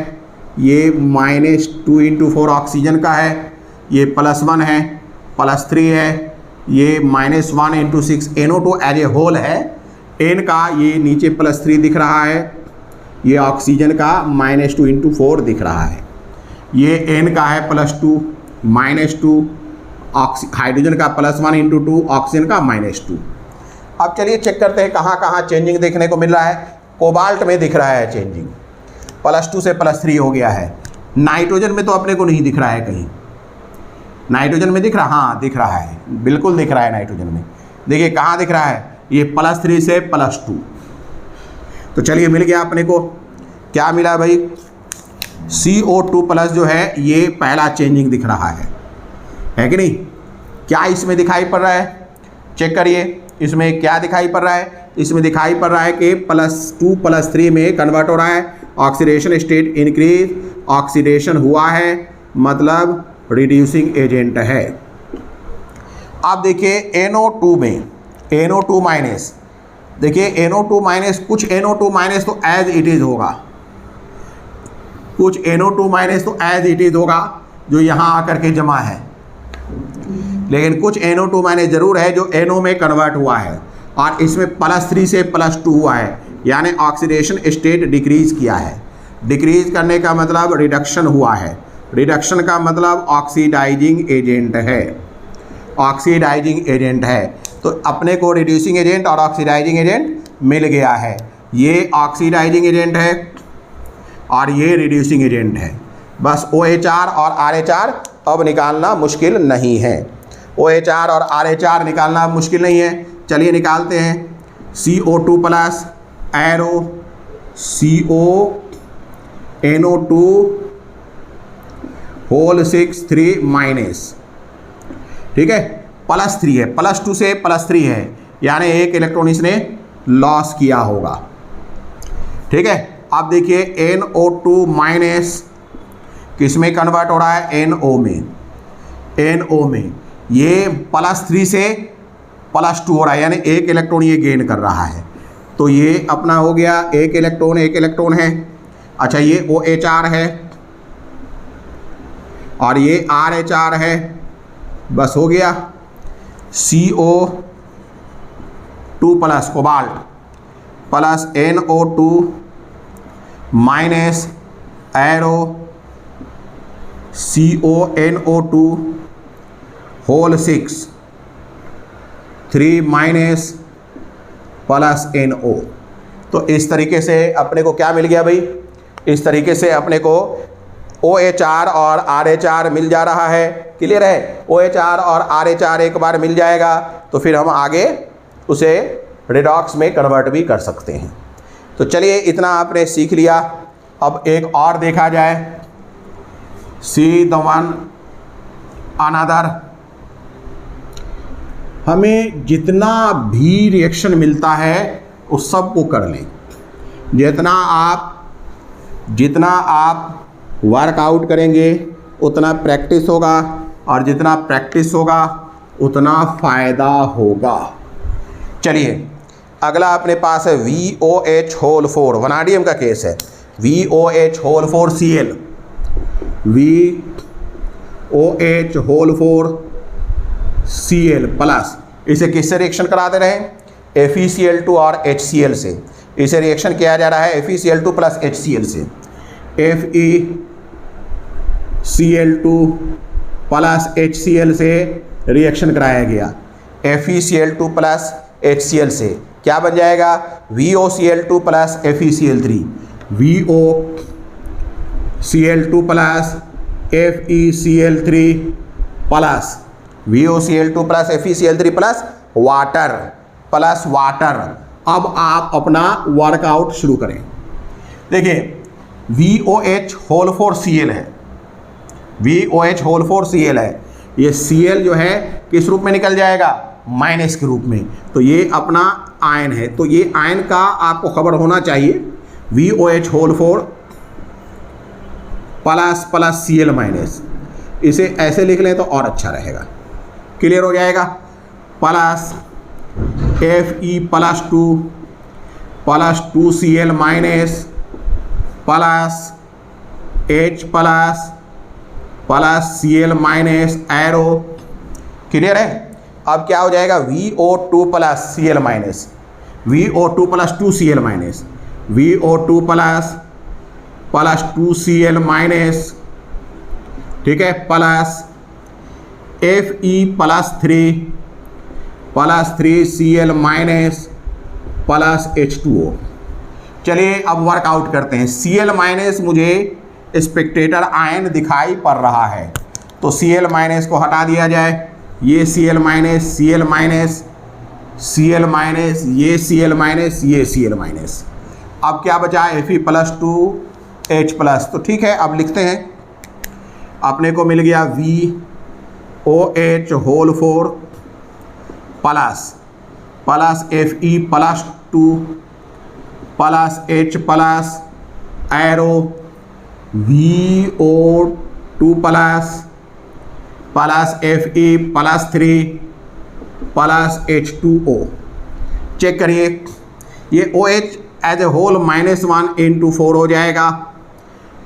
ये -2 × 4 ऑक्सीजन का है, ये +1 है, +3 है, ये -1 × 6 NO2 एज ए होल है। N का ये नीचे +3 दिख रहा है, ये ऑक्सीजन का -2 × 4 दिख रहा है। ये N का है +2, -2, हाइड्रोजन का +1 × 2, ऑक्सीजन का -2। अब चलिए चेक करते हैं कहाँ कहाँ चेंजिंग देखने को मिल रहा है। कोबाल्ट में दिख रहा है चेंजिंग, +2 से +3 हो गया है। नाइट्रोजन में तो अपने को नहीं दिख रहा है कहीं। नाइट्रोजन में दिख रहा, हाँ दिख रहा है, बिल्कुल दिख रहा है नाइट्रोजन में। देखिए कहाँ दिख रहा है, ये +3 से +2। तो चलिए मिल गया अपने को, क्या मिला भाई, CO2 प्लस जो है ये पहला चेंजिंग दिख रहा है कि नहीं। क्या इसमें दिखाई पड़ रहा है, चेक करिए, इसमें क्या दिखाई पड़ रहा है, इसमें दिखाई पड़ रहा है कि +2 +3 में कन्वर्ट हो रहा है, ऑक्सीडेशन स्टेट इंक्रीज, ऑक्सीडेशन हुआ है, मतलब रिड्यूसिंग एजेंट है। अब देखिए NO2 में NO2 माइनस, देखिए NO2 माइनस, कुछ NO2 माइनस तो एज इट इज़ होगा, कुछ NO2 माइनस तो एज इट इज़ होगा जो यहाँ आकर के जमा है, लेकिन कुछ NO2 माइनस ज़रूर है जो NO में कन्वर्ट हुआ है और इसमें +3 से +2 हुआ है, यानी ऑक्सीडेशन स्टेट डिक्रीज़ किया है। डिक्रीज़ करने का मतलब रिडक्शन हुआ है, रिडक्शन का मतलब ऑक्सीडाइजिंग एजेंट है, ऑक्सीडाइजिंग एजेंट है। तो अपने को रिड्यूसिंग एजेंट और ऑक्सीडाइजिंग एजेंट मिल गया है। ये ऑक्सीडाइजिंग एजेंट है और ये रिड्यूसिंग एजेंट है। बस OH और RH अब निकालना मुश्किल नहीं है, OH और RH निकालना मुश्किल नहीं है। चलिए निकालते हैं। CO2 plus arrow CONO2 whole 6 3 minus, ठीक है, +3 है, +2 से +3 है, यानी एक इलेक्ट्रॉन इसने लॉस किया होगा। ठीक है, अब देखिए NO2 माइनस किस में कन्वर्ट हो रहा है, NO में, NO में ये +3 से +2 हो रहा है, यानी एक इलेक्ट्रॉन ये गेन कर रहा है। तो ये अपना हो गया एक इलेक्ट्रॉन है। अच्छा, ये OHR है, और ये RH है, बस हो गया। CO2 plus cobalt plus NO2 minus arrow CONO2 whole 6 3 minus plus NO। तो इस तरीके से अपने को क्या मिल गया भाई, इस तरीके से अपने को OHR और RH मिल जा रहा है। क्लियर है, OHR और RH एक बार मिल जाएगा तो फिर हम आगे उसे रिडॉक्स में कन्वर्ट भी कर सकते हैं। तो चलिए इतना आपने सीख लिया। अब एक और देखा जाए, सी द वन अनदर। हमें जितना भी रिएक्शन मिलता है उस सब को कर लें। जितना आप वर्कआउट करेंगे उतना प्रैक्टिस होगा, और जितना प्रैक्टिस होगा उतना फ़ायदा होगा। चलिए अगला अपने पास है VOH होल 4, वनाडियम का केस है। VOH whole 4 Cl, VOH whole 4 Cl plus, इसे किससे रिएक्शन कराते रहे, FeCl2 और HCl से। इसे रिएक्शन किया जा रहा है FeCl2 प्लस HCl से। FeCl2 प्लस HCl से रिएक्शन कराया गया FeCl2 प्लस HCl से। क्या बन जाएगा, VOCl2 plus FeCl3, VOCl2 plus FeCl3 plus VOCl2 plus FeCl3 plus water. अब आप अपना वर्कआउट शुरू करें। देखिए VOH होल 4 Cl है, VOH होल 4 Cl है। ये Cl जो है किस रूप में निकल जाएगा, माइनस के रूप में। तो ये अपना आयन है, तो ये आयन का आपको खबर होना चाहिए। VOH whole 4 plus Cl minus, इसे ऐसे लिख लें तो और अच्छा रहेगा, क्लियर हो जाएगा। Plus Fe plus 2 Cl minus plus H plus Cl minus arrow. Clear है। अब क्या हो जाएगा, VO2 plus Cl minus, VO2 plus 2 Cl minus, VO2 plus 2 Cl minus, ठीक है, plus Fe plus 3 Cl minus plus H2O। चलिए अब वर्कआउट करते हैं। Cl माइनस मुझे स्पेक्टेटर आयन दिखाई पड़ रहा है, तो Cl माइनस को हटा दिया जाए। ये Cl minus, Cl minus, Cl minus, ये Cl माइनस, ये Cl माइनस। अब क्या बचा, Fe प्लस 2 H प्लस। तो ठीक है, अब लिखते हैं। अपने को मिल गया VOH whole 4 plus Fe plus 2 plus H plus arrow VO2 plus Fe plus 3 plus H2O। Check करिए, ये OH एज ए होल -1 × 4 हो जाएगा,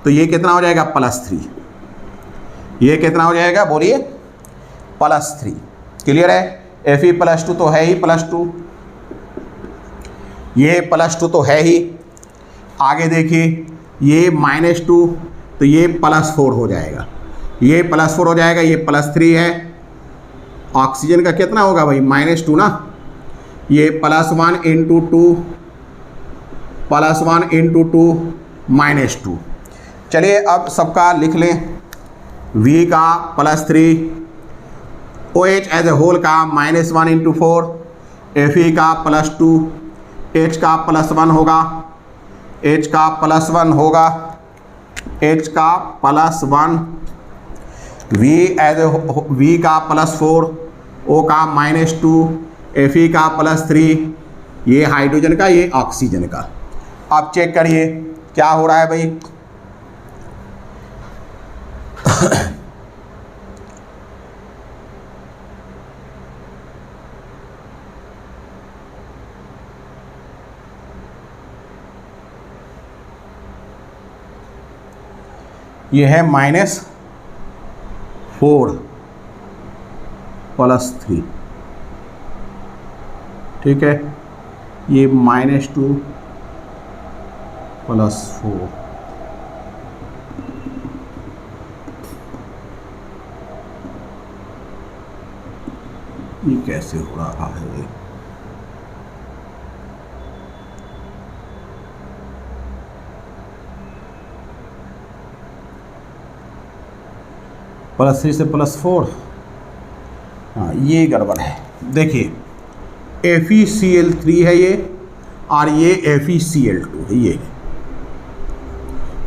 तो ये कितना हो जाएगा, +3। ये कितना हो जाएगा, बोलिए, +3। क्लियर है। Fe प्लस 2 तो है ही +2, ये +2 तो है ही। आगे देखिए, ये -2 तो ये +4 हो जाएगा, ये +4 हो जाएगा, ये +3 है। ऑक्सीजन का कितना होगा भाई, -2 ना, ये +1 × 2 +1 × 2 -2। चलिए अब सबका लिख लें। V का +3, OH एज ए होल का -1 × 4, Fe का +2, H का +1 होगा, H का +1 होगा, H का +1, V का +4, O का -2, Fe का +3, ये हाइड्रोजन का, ये ऑक्सीजन का। आप चेक करिए क्या हो रहा है भाई। ये है -, 4 + 3, ठीक है, ये -2 + 4, ये कैसे हो रहा है? +3 से +4, हाँ ये गड़बड़ है। देखिए FeCl3 है ये, और ये FeCl2 है,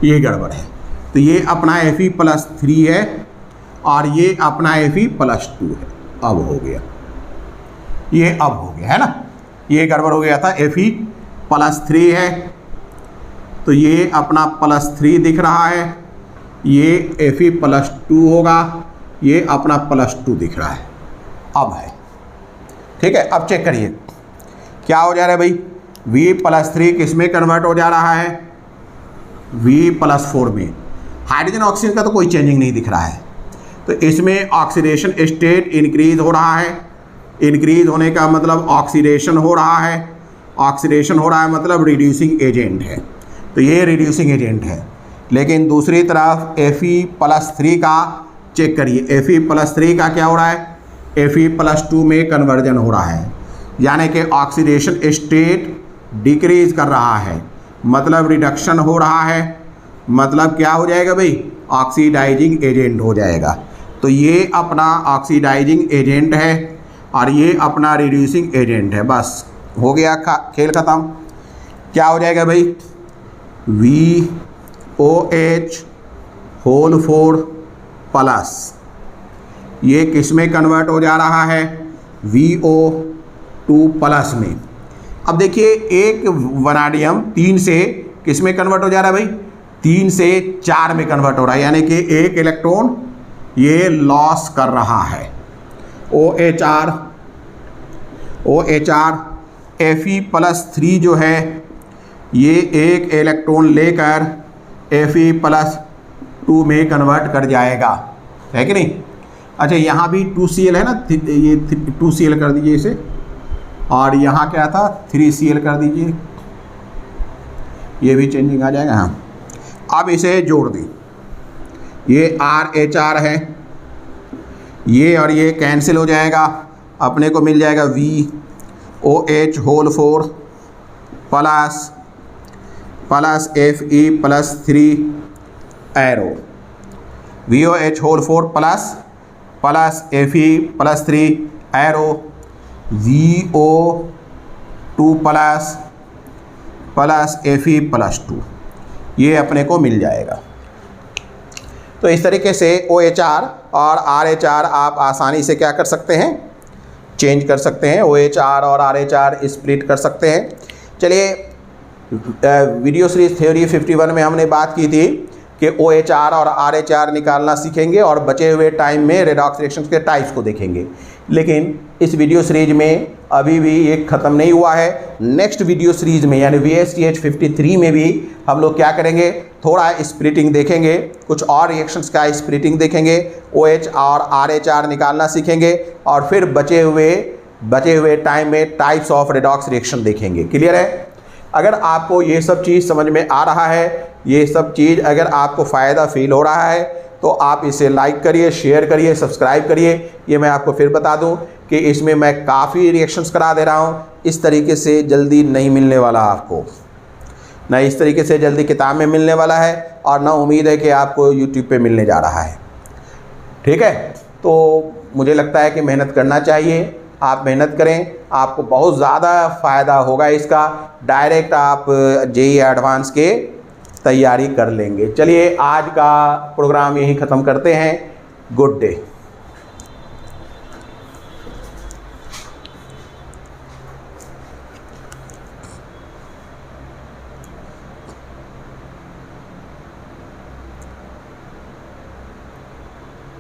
ये गड़बड़ है। तो ये अपना Fe+3 है और ये अपना Fe+2 है। अब हो गया, ये अब हो गया है ना, ये गड़बड़ हो गया था। Fe+3 है तो ये अपना +3 दिख रहा है, ये Fe+2 होगा, ये अपना +2 दिख रहा है। अब है, ठीक है। अब चेक करिए क्या हो जा रहा है भाई, V+3 किस में कन्वर्ट हो जा रहा है, V+4 में। हाइड्रोजन ऑक्सीजन का तो कोई चेंजिंग नहीं दिख रहा है, तो इसमें ऑक्सीडेशन स्टेट इंक्रीज हो रहा है। इंक्रीज होने का मतलब ऑक्सीडेशन हो रहा है, ऑक्सीडेशन हो रहा है मतलब रिड्यूसिंग एजेंट है, तो ये रिड्यूसिंग एजेंट है। लेकिन दूसरी तरफ Fe+3 का चेक करिए, Fe+3 का क्या हो रहा है, Fe+2 में कन्वर्जन हो रहा है, यानी कि ऑक्सीडेशन स्टेट डिक्रीज कर रहा है, मतलब रिडक्शन हो रहा है, मतलब क्या हो जाएगा भाई, ऑक्सीडाइजिंग एजेंट हो जाएगा। तो ये अपना ऑक्सीडाइजिंग एजेंट है और ये अपना रिड्यूसिंग एजेंट है। बस हो गया, खेल ख़त्म। क्या हो जाएगा भाई, VOH4 ये किस में कन्वर्ट हो जा रहा है, VO2 में। अब देखिए एक वनाडियम 3 से किस में कन्वर्ट हो जा रहा है भाई, 3 से 4 में कन्वर्ट हो रहा है, यानी कि एक इलेक्ट्रॉन ये लॉस कर रहा है। OHR Fe+3 जो है ये एक इलेक्ट्रॉन लेकर Fe+2 में कन्वर्ट कर जाएगा, है कि नहीं। अच्छा यहाँ भी 2Cl है ना, ये 2Cl कर दीजिए इसे, और यहाँ क्या था 3Cl कर दीजिए, ये भी चेंजिंग आ जाएगा। हाँ अब इसे जोड़ दी, ये RH है, ये और ये कैंसिल हो जाएगा, अपने को मिल जाएगा VOH4 plus Fe+3 arrow, VOH4 plus Fe+3 arrow, VO2 plus Fe+2, ये अपने को मिल जाएगा। तो इस तरीके से OHR और RH आप आसानी से क्या कर सकते हैं, चेंज कर सकते हैं, OHR और RH स्प्लिट कर सकते हैं। चलिए वीडियो सीरीज थ्योरी 51 में हमने बात की थी कि OHR और RH निकालना सीखेंगे और बचे हुए टाइम में रेडॉक्स रिएक्शंस के टाइप्स को देखेंगे। लेकिन इस वीडियो सीरीज में अभी भी ये ख़त्म नहीं हुआ है। नेक्स्ट वीडियो सीरीज में यानी VSTH 53 में भी हम लोग क्या करेंगे, थोड़ा स्प्लिटिंग देखेंगे, कुछ और रिएक्शंस का स्प्लिटिंग देखेंगे, OH और RH निकालना सीखेंगे और फिर बचे हुए टाइम में टाइप्स ऑफ रेडॉक्स रिएक्शन देखेंगे। क्लियर है। अगर आपको ये सब चीज़ समझ में आ रहा है, ये सब चीज़ अगर आपको फ़ायदा फील हो रहा है तो आप इसे लाइक करिए, शेयर करिए, सब्सक्राइब करिए। ये मैं आपको फिर बता दूं कि इसमें मैं काफ़ी रिएक्शंस करा दे रहा हूं, इस तरीके से जल्दी नहीं मिलने वाला आपको, ना इस तरीके से जल्दी किताब में मिलने वाला है और ना उम्मीद है कि आपको यूट्यूब पे मिलने जा रहा है। ठीक है, तो मुझे लगता है कि मेहनत करना चाहिए, आप मेहनत करें, आपको बहुत ज़्यादा फ़ायदा होगा इसका। डायरेक्ट आप JEE एडवांस के तैयारी कर लेंगे। चलिए आज का प्रोग्राम यहीं ख़त्म करते हैं। Good day.